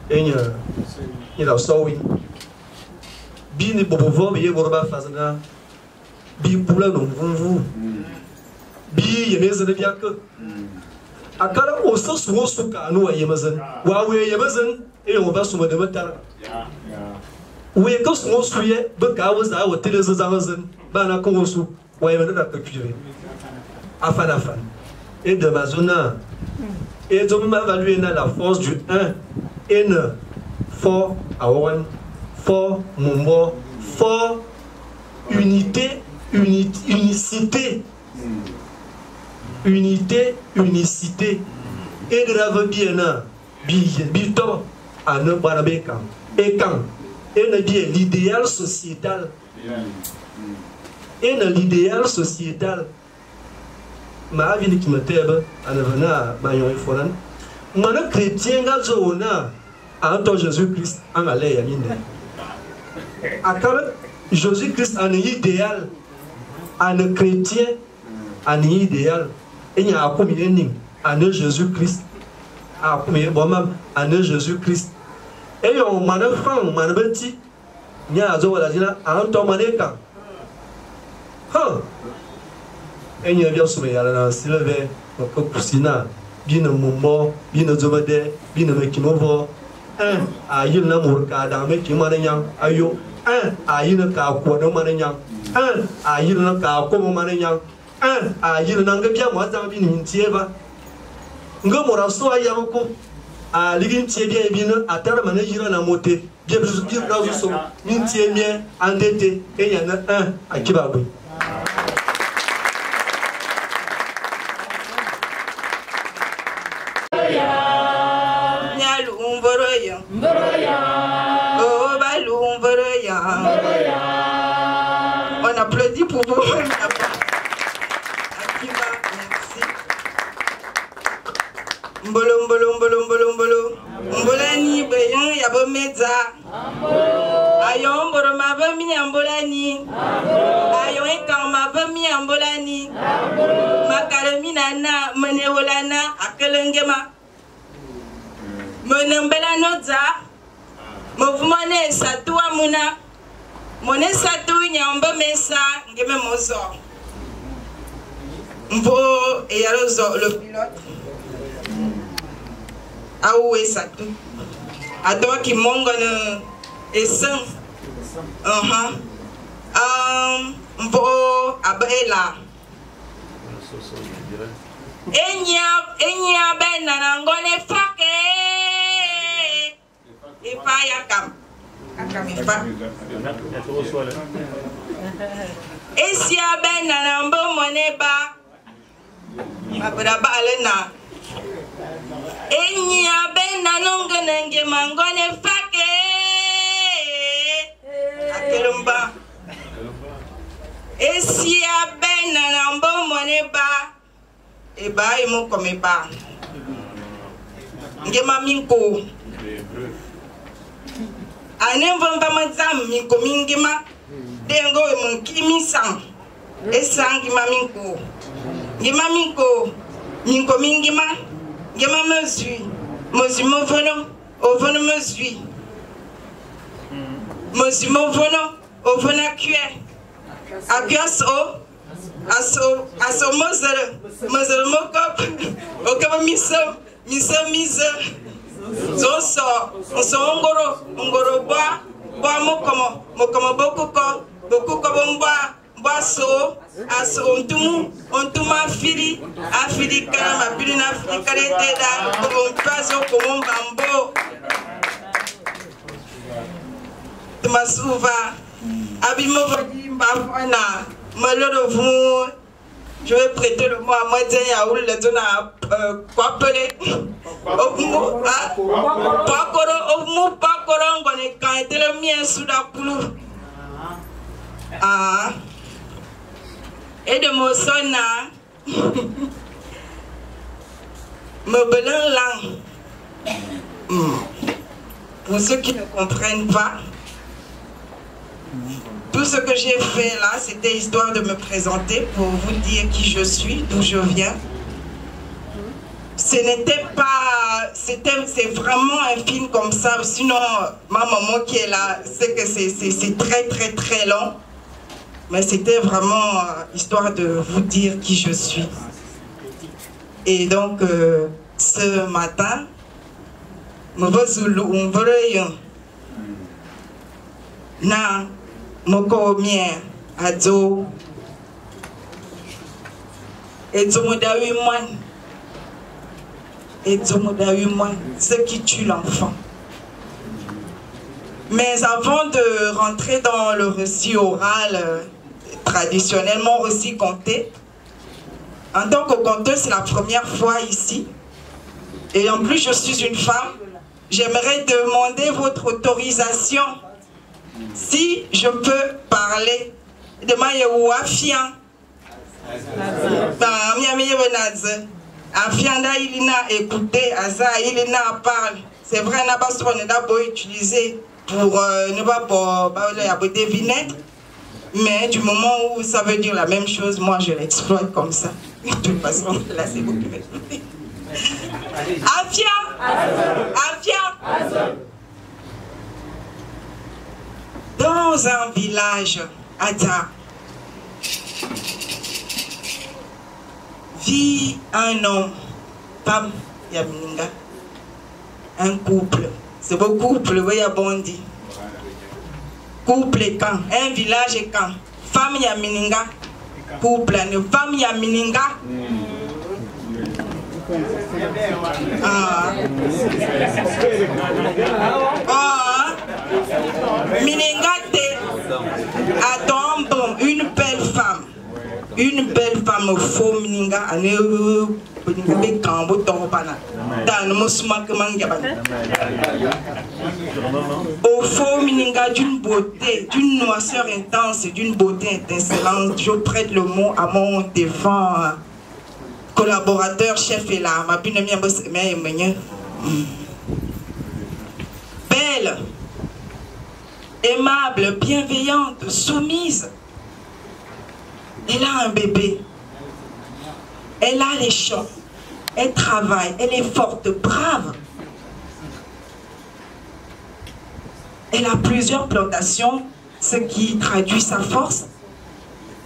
et ni la sawi bi ni bobo vo bi borba fazana bi pula no vuvu bi yemezan biak akara osa suwo suka no yemezan wa we yemezan e o ba suma da matar we ka suwo suye ba ka waza wa tele zazan ba na ko su wa yemana da ka kire afan et de mazona et de ma valuer na la force du 1 et ne fort à one fort mon fort unité unicité et grave bien bito à ne pas et quand et ne bien l'idéal sociétal et l'idéal sociétal ma vie qui me tebe à nevena mayon et foran mon chrétien gazona en tant Jésus-Christ en allait yamine akala Jésus-Christ en idéal un chrétien un idéal et il y a un communéning année Jésus-Christ. Ah, mais bon, même année Jésus-Christ. Et on m'a dit, on m'a dit, il y a un jour, il y a un temps, et il y a bien sûr, il y a un Sylvain, un Poussina, bien un moment, bien un Zomade, bien un Mekimovo, un à Yin Namurka, dans Mekimanian, Ayo, un à Yin Kakwano Manian, un à Yin Kakomo Manian, un à Yin Nangabia, moi, dans une Tieva. Ngomora soa Yamoko, à Ligin Tiebia et bien à terre manager en moté, bien plus de la son, Mintie bien, endetté, et il y en a un à Kibabou. On applaudit pour vous. Merci. Mbolo, mbolo, mbolo, mbolo, mbolo. Mbolani, bayon, yabo meza. Ayon, mboro, ma vami, ambolani. Ayon, ekan, ma vami, ambolani. Makarami, nana, menewolana, akelengema. Menembela noza. Mouvement Satou Amouna. Mon Satou Nyamba Messa, Ngeme Mozo. Mbo et Yalozo, le pilote. Aoué Satou. À toi qui mongone et saint. Mbo Abela. Enya Ben Nanangone Fake. Et pas Yakam. Et si a ben nanambo moneba, ma braba alena. Et ni a ben nanongenenge mangone fake. Akelumba. Et si a ben nanambo moneba, et ba imo comme ba. Ngema minko. Anem vamba mazam minko mingima. Dengo mon kimi sang. E sang gima minko. Gima minko. Minko mingima. Gima mesui. Mosi movono. Ovono mesui. Mosi movono. Ovona kue. Abios o. Aso mozere. Mozere mokop. Okaba miso. Miso. Zonso ngoro boa mokomo bokuko boa so aso ontuma afiri kara mabiri na afiri karete da paso como bambo Tomasuva abimo bafana malheureusement je vais prêter le mot à moitié à où le ton a quoi pelé. Pakoro, on est quand était le mien sous la coulou. Ah. Et de mon son, me belan lang. Pour ceux qui ne comprennent pas, tout ce que j'ai fait là, c'était histoire de me présenter pour vous dire qui je suis, d'où je viens. Ce n'était pas... C'est vraiment un film comme ça. Sinon, ma maman qui est là, c'est que c'est très long. Mais c'était vraiment histoire de vous dire qui je suis. Et donc, ce matin, Moko mien adzo ce qui tue l'enfant. Mais avant de rentrer dans le récit oral traditionnellement aussi conté, en tant que conteuse, c'est la première fois ici. Et en plus, je suis une femme. J'aimerais demander votre autorisation si je peux parler de ma Afian. Afianda il n'a écouté, Aza il n'a parlé. C'est vrai, on n'a pas utilisé pour ne pas deviner. Mais du moment où ça veut dire la même chose, moi je l'exploite comme ça. De toute façon, là c'est vous qui m'écoutez. Dans un village, Ada, vit un homme, femme, Yamininga, un couple. C'est beau couple, oui, à Bondi. Couple et camp, un village et camp. Femme Yamininga, couple, femme Yamininga. Minengate attend une belle femme. Une belle femme faux Mininga. Au faux Mininga d'une beauté, d'une noirceur intense et d'une beauté étincelante. Je prête le mot à mon défunt collaborateur, chef et là, ma belle, aimable, bienveillante, soumise. Elle a un bébé. Elle a les champs. Elle travaille. Elle est forte, brave. Elle a plusieurs plantations, ce qui traduit sa force.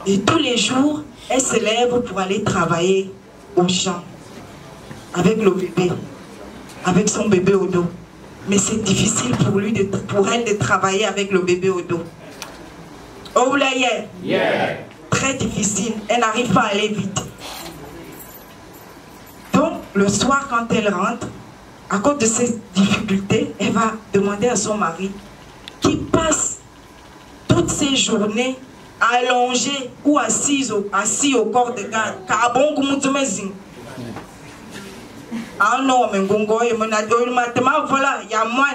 Et tous les jours, elle se lève pour aller travailler au champ avec le bébé, avec son bébé au dos. Mais c'est difficile pour elle de travailler avec le bébé au dos. Oh là, très difficile. Elle n'arrive pas à aller vite. Donc, le soir, quand elle rentre, à cause de ces difficultés, elle va demander à son mari qui passe toutes ses journées allongé ou assis au corps de garde. Ah non, mais voilà, il y a moi.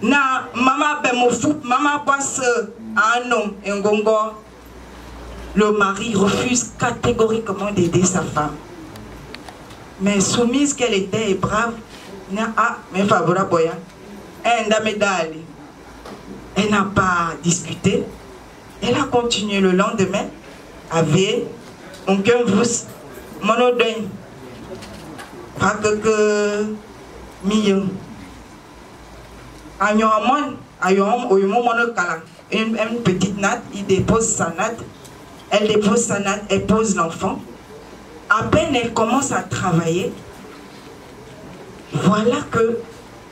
Na maman ben mon fou, maman passe un homme et gongo. Le mari refuse catégoriquement d'aider sa femme. Mais soumise qu'elle était et brave, mais favorable boya. Elle n'a pas discuté. Elle a continué le lendemain avec aucun vous monodin. Pas que million. Une petite natte, il dépose sa natte. Elle dépose sa natte, elle pose l'enfant. À peine elle commence à travailler, voilà que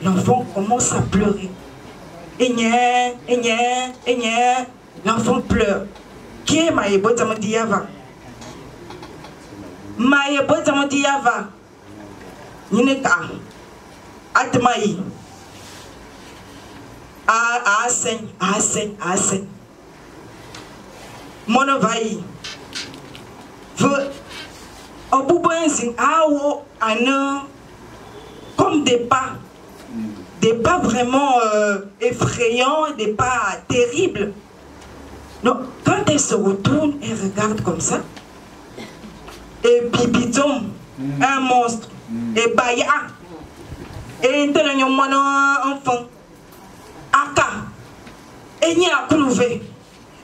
l'enfant commence à pleurer. L'enfant pleure. Qui est Maïebo Tamadiava? Maïebo Tamadiava. Nineka. Atmaï. Asen. Monovaï. Au bout comme des pas. Des pas vraiment effrayants, des pas terribles. Donc, quand elle se retourne, elle regarde comme ça. Et Pipiton, un monstre. Et Baya. Et un enfant. Aka. Et n'y a coulouvé.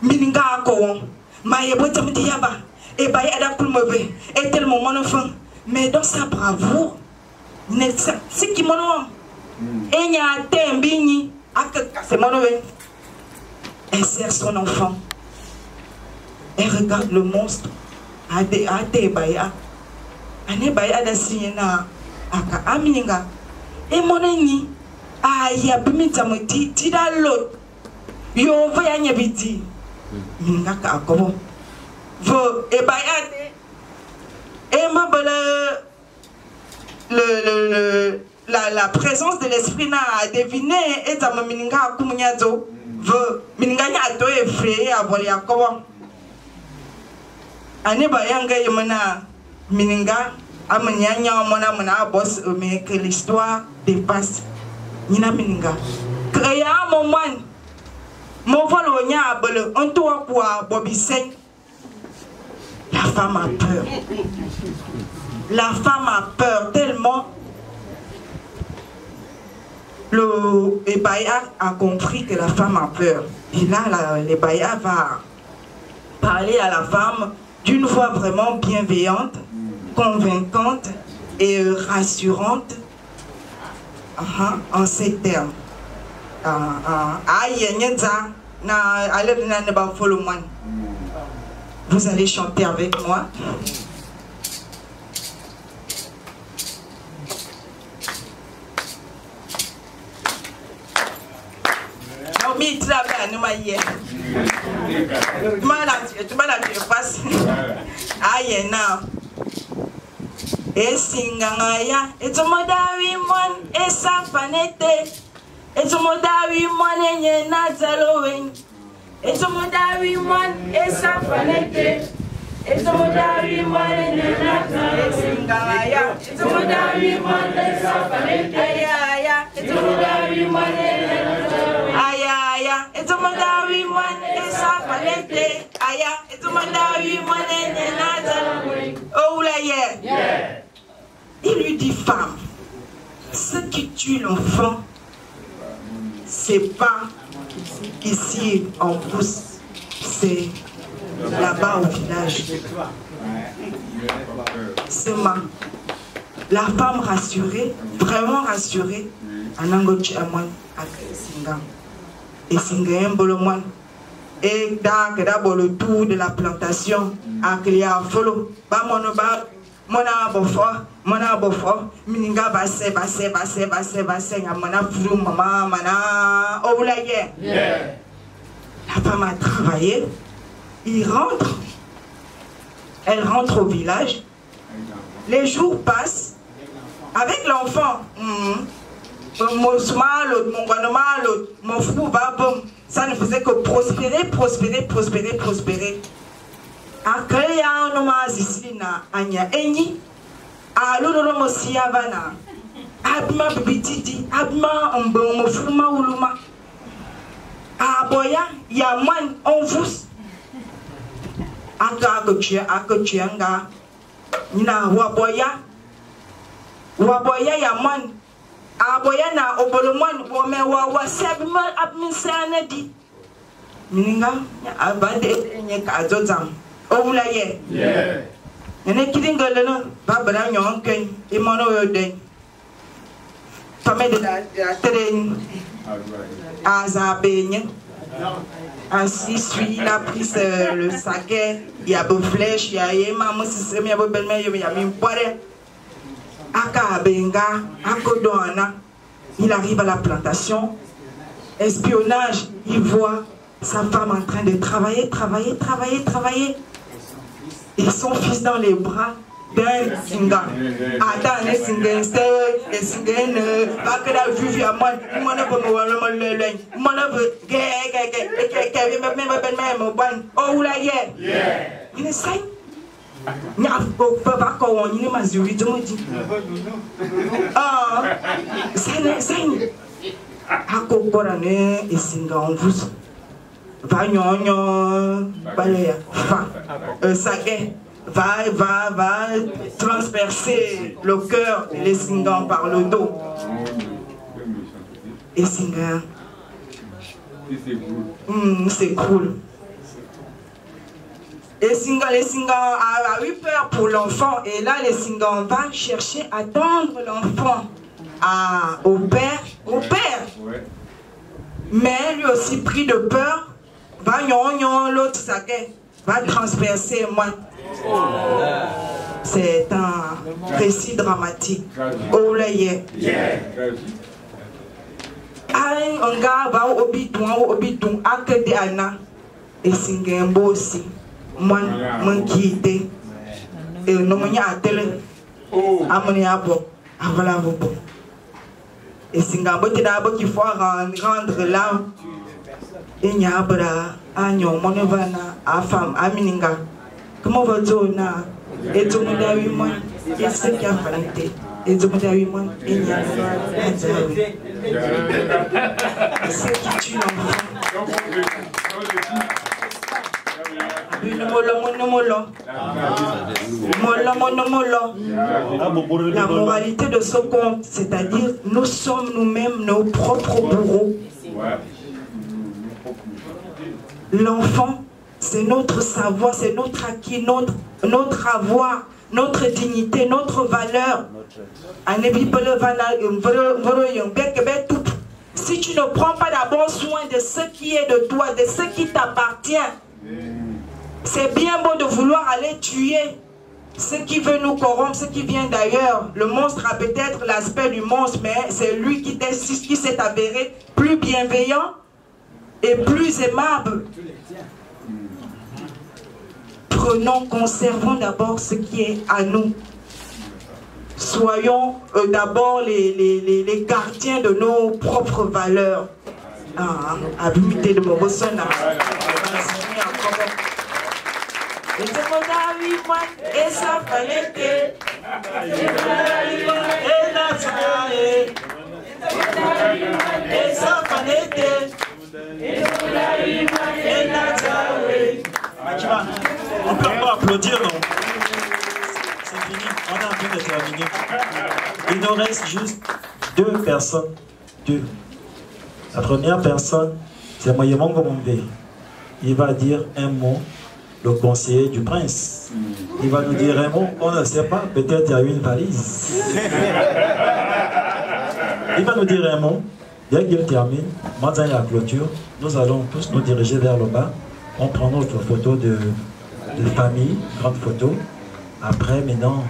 Mininga akouon. Maïebo Tamdiaba. Et Baya da coulouvé. Et tellement mon enfant. Mais dans sa bravoure, c'est qui mon homme. Et n'y a tembini. C'est mon homme. Elle serre son enfant. Elle regarde le monstre. Ate Baya. Ane Baya da siena. Aka amininga. Et mon ami. Aïe, abimitamoti. Tida l'autre. Yo voya nyabiti. Minga ka akobo. Vo et Baya. Et ma belle. La présence de l'esprit n'a deviné. Et ta mininga akumunyazo. Mininganya ato effrayé à voler à quoi? Ane bayanga yemana mininga amanyanya mona boss mais que l'histoire dépasse. Nina mininga. Créa un moment. Mon vol au nya abole on toit quoi Bobby Sen. La femme a peur. La femme a peur tellement. Le Ebaya a compris que la femme a peur. Et là, l'Ebaya va parler à la femme d'une voix vraiment bienveillante, convaincante. et rassurante en ces termes. Vous allez chanter avec moi. Esingangaya, etomodawi mon esafanete, etomodawi mon enyena zalowen, etomodawi mon esafanete, etomodawi mon enyena zalowen, esingangaya, etomodawi mon esafanete, ayaya, etomodawi mon enyena zalowen, ayaya, etomodawi mon esafanete, aya, etomodawi mon enyena zalowen. Oh là yeah. Il lui dit, femme, ce qui tue l'enfant, c'est pas ici en Brousse, c'est là-bas au village. C'est moi. La femme rassurée, vraiment rassurée, en Angochi Amon, à Singam. Et Singam Bolomon. Et d'abord le tour de la plantation, à Cléa Folo, Mona bofo, mininga basse, mona flou, maman, mana, oh là yeah. La femme a travaillé, elle rentre au village, les jours passent, avec l'enfant, mon fou va bon, ça ne faisait que prospérer. Après, on m'a dit Anya Eni, alors on s'y avana. Abma bibititi, abma on fuma uluma. Aboya, yaman on vous. Aka akochianga. Nina waboya yaman. Aboya na obolomon wome wa sebma abminsanedi. Mininga abade nyeka azozam. Oh là yeah. Y'en qui galena, babana yonken, et mon oeil. Famille de la terrain, Azabény. Ainsi suit la prise le saké, il y a beau flèche, il y a maman, si c'est bien beau belle-mère, il y a mis poire. Aka Benga, Akodona, il arrive à la plantation. Espionnage, il voit sa femme en train de travailler. Et son fils dans les bras d'un Singa. Attends, les Singa, pas que la vue à moi, oh là il est sain. Il n'y a pas qu'on y m'a dit, ah, sain. À Kokorane et Singa en vous. Va transpercer le cœur des Singans par le dos. Et Singa, c'est cool. Et Singa, les Singans a eu peur pour l'enfant. Et là, les Singans vont chercher à tendre l'enfant au père. Mais lui aussi pris de peur. L'autre va transpercer moi. C'est un récit dramatique. Oh là un gars va au bidon, à que des Anna et Singembo aussi. Moi, qui était et non, il y a télé. Amoniabo, voilà vos bons. Et Singembo, tu d'abord qu'il faut rendre là. Et il y a un monevana à femme, à mininga. Comment va-t-il na? Et tout le monde a 8 mois. Et c'est qui a fallu. Et tout le monde a 8 mois. Et il y a c'est qui tue l'enfant. La moralité de ce conte, c'est-à-dire nous sommes nous-mêmes nos propres bourreaux. L'enfant, c'est notre savoir, c'est notre acquis, notre avoir notre dignité, notre valeur. Si tu ne prends pas d'abord soin de ce qui est de toi, de ce qui t'appartient, c'est bien beau de vouloir aller tuer ce qui veut nous corrompre, ce qui vient d'ailleurs. Le monstre a peut-être l'aspect du monstre, mais c'est lui qui s'est avéré plus bienveillant et plus aimable. Prenons, conservons d'abord ce qui est à nous. Soyons d'abord les gardiens de nos propres valeurs. Habité de mon beau-son. Et ça fallait on peut pas applaudir, non? C'est fini, on est en train de terminer. Il nous reste juste 2 personnes. 2. La première personne, c'est Moyemongo Mombe. Il va dire un mot, le conseiller du prince. Il va nous dire un mot, on ne sait pas, peut-être il y a eu une valise. Il va nous dire un mot. Dès qu'il termine, maintenant la clôture, nous allons tous nous diriger vers le bas. On prend notre photo de famille, grande photo. Après, maintenant,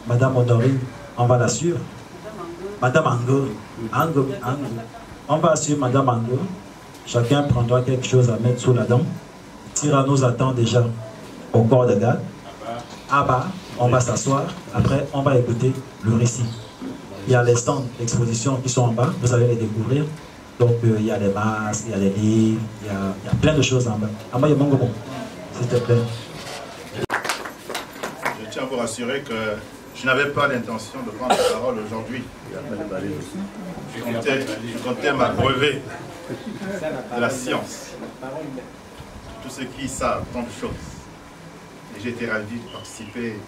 Madame Honorine, on va la suivre. Madame Ango. On va suivre Madame Ango. Chacun prendra quelque chose à mettre sous la dent. Tira nous attend déjà au corps de garde. À bas, on va s'asseoir. Après, on va écouter le récit. Il y a les stands d'exposition qui sont en bas, vous allez les découvrir. Donc il y a les masques, il y a les livres, il y a plein de choses en bas. Amaye Mongobo, s'il te plaît. Je tiens à vous rassurer que je n'avais pas l'intention de prendre la parole aujourd'hui. Je comptais m'abreuver de la science. Tous ceux qui savent tant de choses. Et j'ai été ravi de participer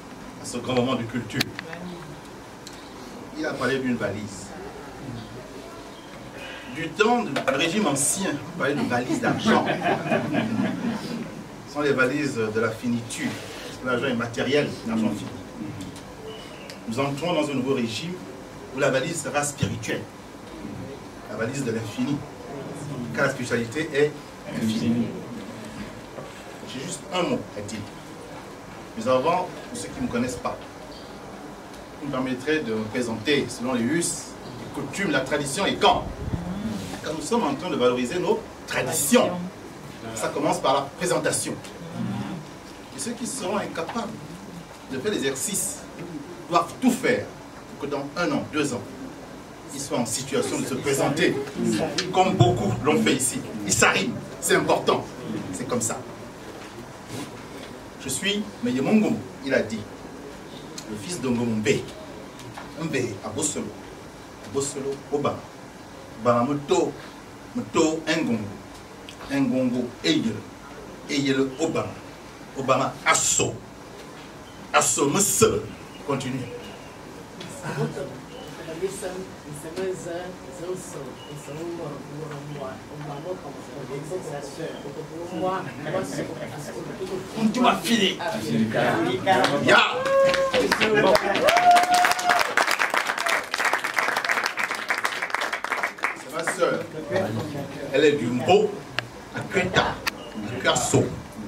à ce grand moment de culture. Il a parlé d'une valise. Du temps du régime ancien, on parlait d'une valise d'argent. Ce sont les valises de la finitude. Parce que l'argent est matériel, l'argent fini. Nous entrons dans un nouveau régime où la valise sera spirituelle. La valise de l'infini. Car la spiritualité est infinie. J'ai juste un mot à dire. Mais avant, pour ceux qui ne me connaissent pas, vous me permettrez de me présenter selon les us, les coutumes, la tradition et quand. Car nous sommes en train de valoriser nos traditions. Ça commence par la présentation. Et ceux qui seront incapables de faire l'exercice doivent tout faire pour que dans 1 an, 2 ans, ils soient en situation de se présenter comme beaucoup l'ont fait ici. Ils s'arriment, c'est important. C'est comme ça. Je suis Moyemongo, il a dit, le fils d'Ongombe. Mbe à Bossolo. Bossolo, Oba. Baramoto, Moto, Ngongo, Eyel, Obama. Obama, Asso. Asso, Monsieur. Continue. Tu m'as filé. Ya. C'est ma soeur. Elle est du Mbo à Kweta, à Kuasso.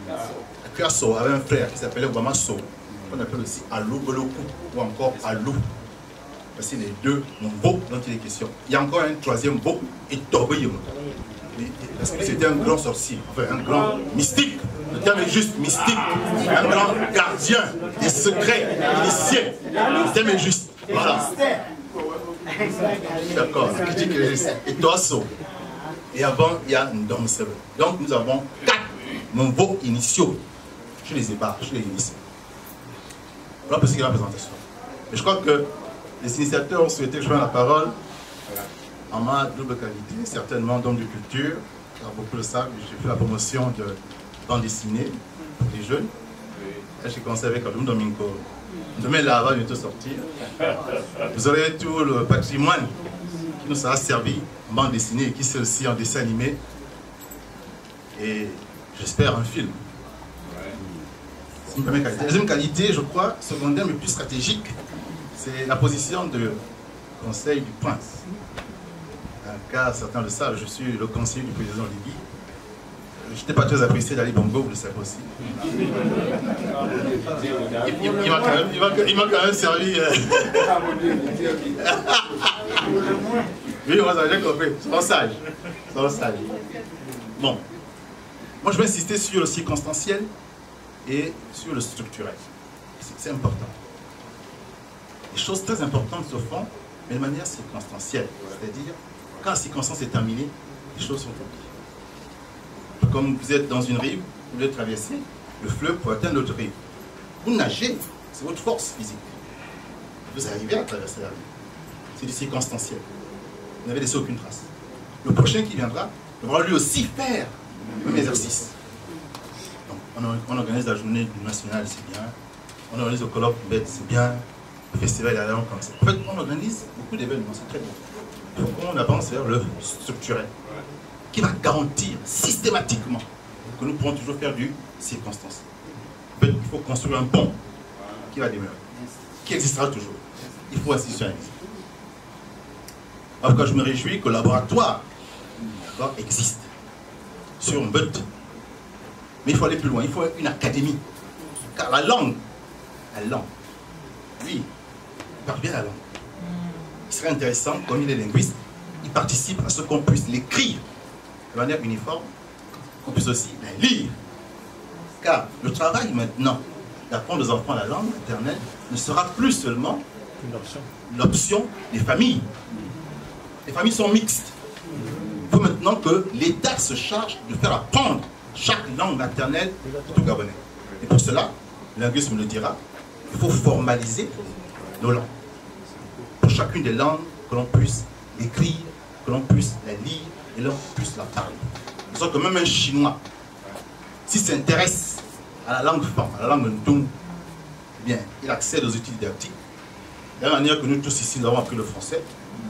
À Kuasso avait un frère qui s'appelait Obama So, qu'on appelle aussi Alou Boloku ou encore Alou. Voici les 2 Mbo dont il est question. Il y a encore un 3e Mbo et Toboyum. Parce que c'était un grand sorcier, enfin un grand mystique. Le terme est juste mystique. Un grand gardien des secrets initiés. Le terme est juste. Voilà. D'accord. Et Toasso. Et avant, il y a Ndomsebe. Donc nous avons 4 Mbo initiaux. Je les ai pas, je les initie. Voilà pour ce qui est la présentation. Mais je crois que les initiateurs ont souhaité que je prenne la parole en ma double qualité, certainement d'homme de culture, car beaucoup le savent, j'ai fait la promotion de bande dessinée pour les jeunes. Là, j'ai commencé avec Adoum Domingo. Demain, là, va bientôt sortir. Vous aurez tout le patrimoine qui nous sera servi en bande dessinée et qui sera aussi en dessin animé. Et j'espère un film. C'est une première qualité. La deuxième qualité, je crois, secondaire mais plus stratégique, c'est la position de conseil du prince. Car certains le savent, je suis le conseiller du président Libye. Je n'étais pas très apprécié d'Ali Bongo, vous le savez aussi. Il m'a quand même servi. Oui, moi j'ai compris. Sois sage. Bon. Moi je vais insister sur le circonstanciel et sur le structurel. C'est important. Les choses très importantes se font, mais de manière circonstancielle. C'est-à-dire, quand la circonstance est terminée, les choses sont oubliées. Comme vous êtes dans une rive, vous devez traverser le fleuve pour atteindre l'autre rive. Vous nagez, c'est votre force physique. Vous arrivez à traverser la rive. C'est du circonstanciel. Vous n'avez laissé aucune trace. Le prochain qui viendra devra lui aussi faire le même exercice. Donc, on organise la journée nationale, c'est bien. On organise le colloque bête, c'est bien. Le festival de la langue comme ça. En fait, on organise beaucoup d'événements, c'est très bien. Il faut qu'on avance vers le structurel, qui va garantir systématiquement que nous pourrons toujours faire du circonstance. En fait, il faut construire un pont qui va demeurer, qui existera toujours. Il faut insister sur un exemple. Alors que je me réjouis que le laboratoire existe sur un but. Mais il faut aller plus loin, il faut une académie. Car la langue, lui, il parle bien la langue. Il serait intéressant, comme il est linguiste, il participe à ce qu'on puisse l'écrire de manière uniforme, qu'on puisse aussi la lire. Car le travail maintenant d'apprendre aux enfants la langue maternelle ne sera plus seulement l'option des familles. Les familles sont mixtes. Il faut maintenant que l'État se charge de faire apprendre chaque langue maternelle au Gabonais. Et pour cela, le linguiste me le dira, il faut formaliser nos langues. Pour chacune des langues, que l'on puisse l'écrire, que l'on puisse la lire et l'on puisse la parler. De sorte que même un Chinois, s'il s'intéresse à la langue femme, à la langue Ntung, eh bien, il accède aux outils didactiques. De la même manière que nous tous ici, nous avons appris le français.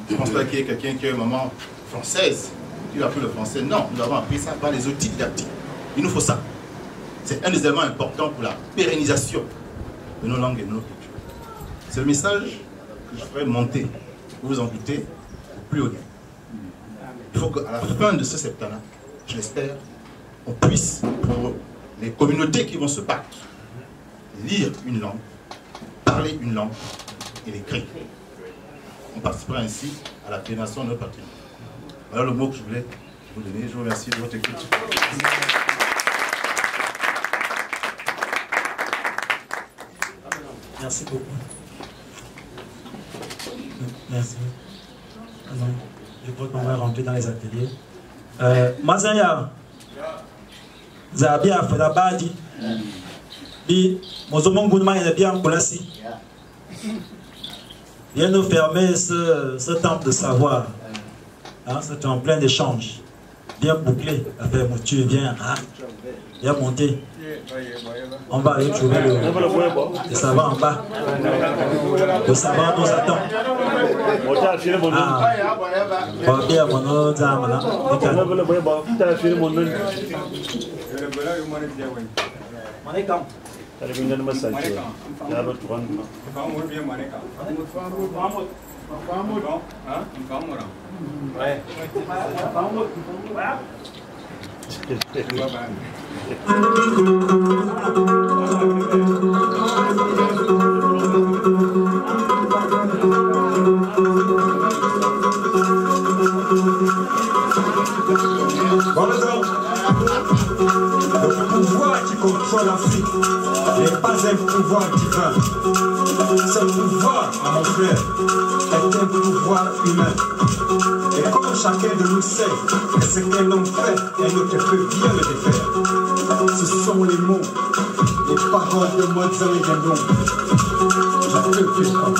Je ne pense pas qu'il y ait quelqu'un qui a une maman française qui a appris le français. Non, nous avons appris ça par les outils didactiques. Il nous faut ça. C'est un des éléments importants pour la pérennisation de nos langues et de nos cultures. C'est le message que je ferai monter, vous vous en doutez, au plus haut niveau. Il faut qu'à la fin de ce septennat, je l'espère, on puisse, pour les communautés qui vont se battre, lire une langue, parler une langue et l'écrire. On participera ainsi à la pérennisation de notre patrimoine. Voilà le mot que je voulais vous donner. Je vous remercie de votre écoute. Merci beaucoup. Merci. Alors, je crois qu'on va rentrer dans les ateliers. Mazaya, Zabia Fedabadi, Bi, Mozomongouma est bien pour la si. Viens nous fermer ce temple de savoir. Hein, c'est en plein d'échange. Bien bouclé, affaire Moutu, bien monter. On va aller trouver le savant en bas. Le savant nous attend. Bien, mon Le pouvoir qui contrôle l'Afrique n'est pas un pouvoir divin. Ce pouvoir, à mon frère, est un pouvoir humain. Et comme chacun de nous sait que ce qu'un homme fait, un autre peut bien le défaire. Ce sont les mots, les paroles de Mozart et Gendon. Je peux plus comme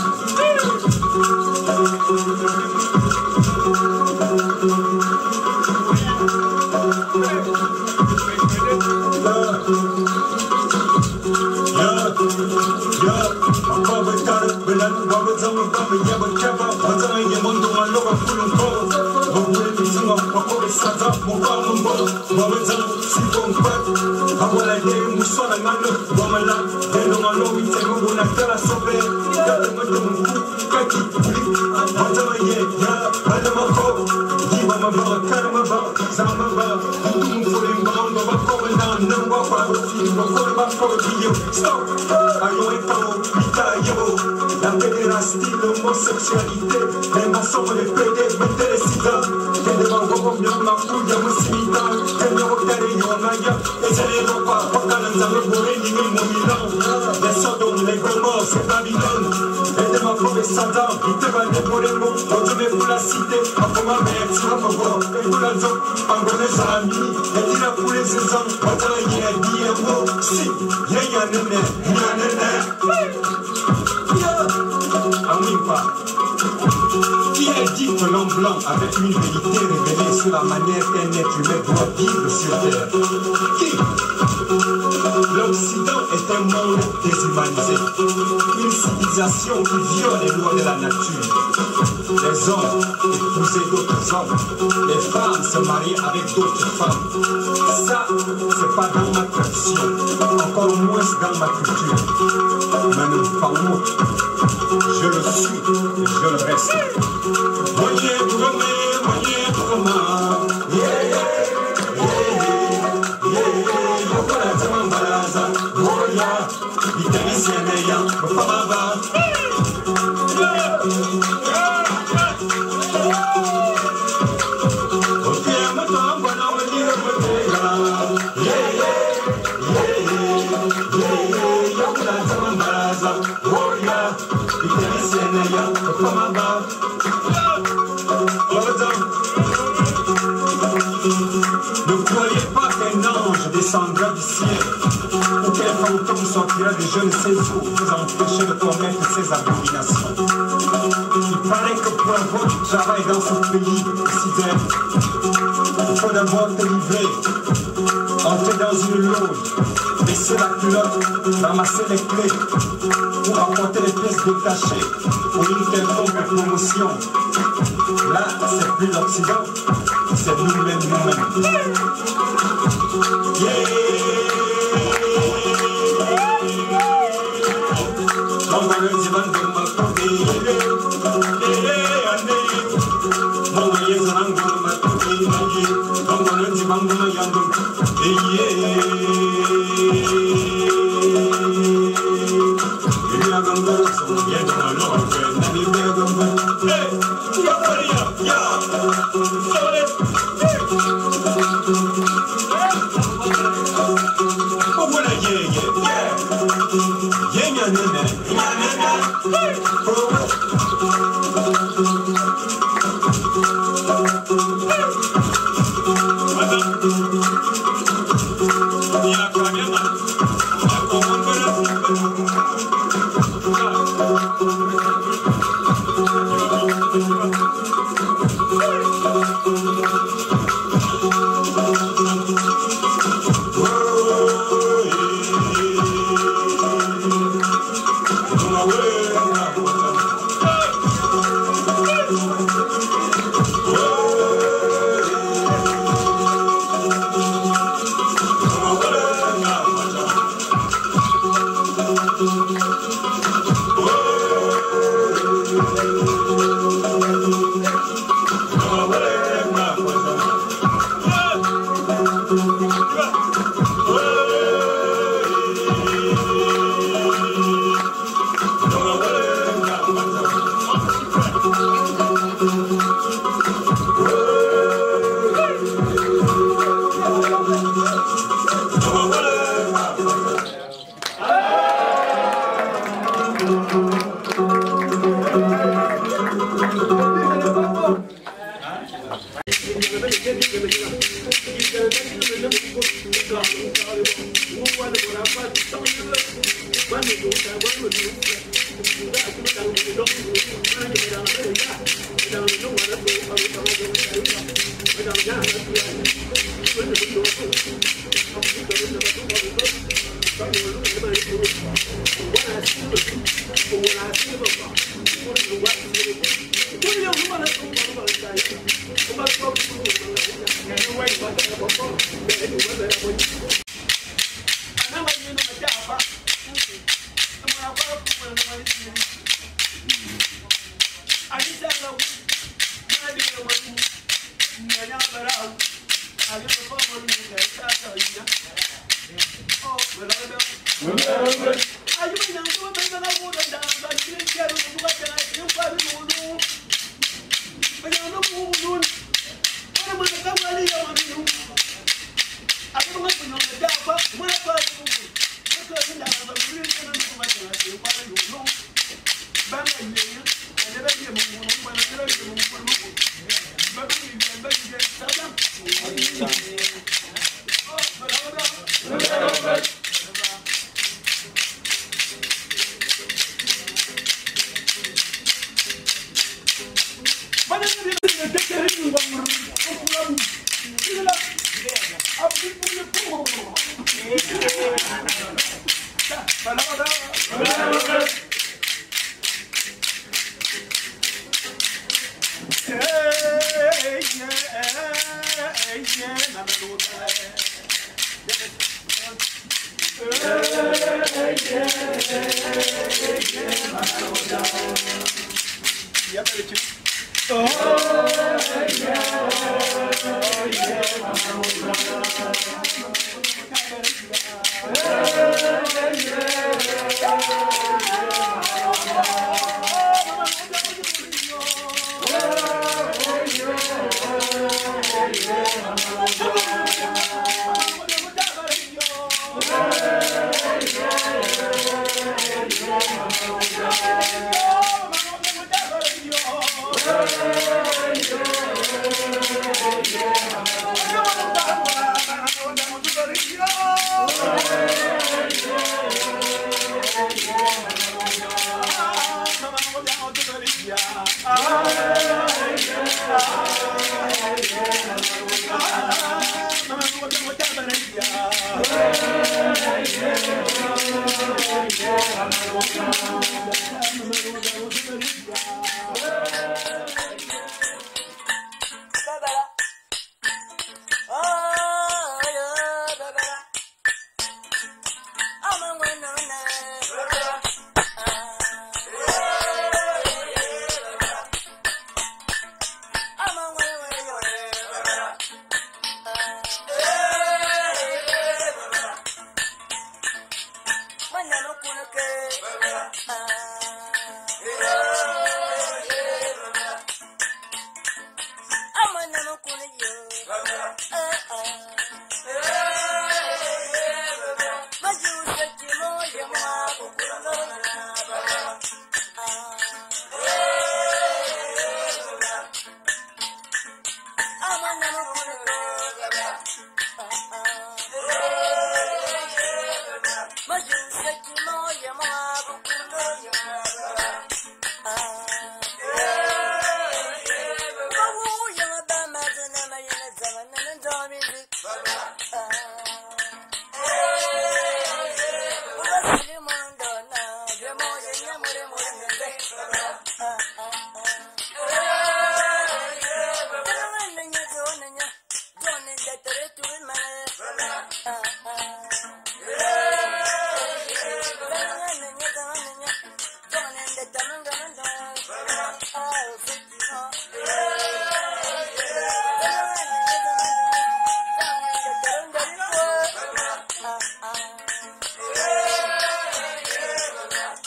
soir la malle, bon malin, et l'on a l'eau, il s'est bon, on a fait la sauver. Garde-moi de mon cou, kaki, Madame ya, Madame Ako, Diva Mava, Karamava, Zamava, Moufolimba, Nova Kovana, Namba, Nova Kovana, stop, Ayo et Pao, Mitayo, la pédérastie, l'homosexualité, les maçons, les pédés, mettez les cigares, et les mangos, ma couille, à Moussimita, et les rocailles, Yonaya, et c'est les lopas, Pokalan, Zamebore, Nimi, Momilan, les Sodom, les Gomorres, c'est Babylone, et des Macron, et Saddam, ils te valent des Boremo, on devait vous la citer, après ma mère, tu vas me voir, et vous la zone, en gros, les amis, et il a pour les saisons, on t'a dit, un mot, si, y'a nene, qui est dit que l'homme blanc avec une vérité révélée sur la manière qu'un être humain doit vivre sur terre? Qui? L'Occident est un monde déshumanisé, une civilisation qui viole les lois de la nature. Les hommes épousaient d'autres hommes, les femmes se marient avec d'autres femmes. Ça, c'est pas dans ma tradition, encore moins dans ma culture. Mais nous parlons, je le suis et je le reste. Voyez pour moi, ne croyez pas qu'un ange descendra du ciel ou qu'un fantôme sortira de je ne sais où vous empêcher de commettre ces abominations. Il paraît que pour avoir du travail dans ce pays occidental, il faut d'abord te livrer, entrer dans une loge, baisser la culotte, ramasser les clés pour apporter les pièces détachées pour une quelconque promotion. Là, c'est plus l'Occident, c'est nous-mêmes, nous-mêmes.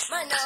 Mana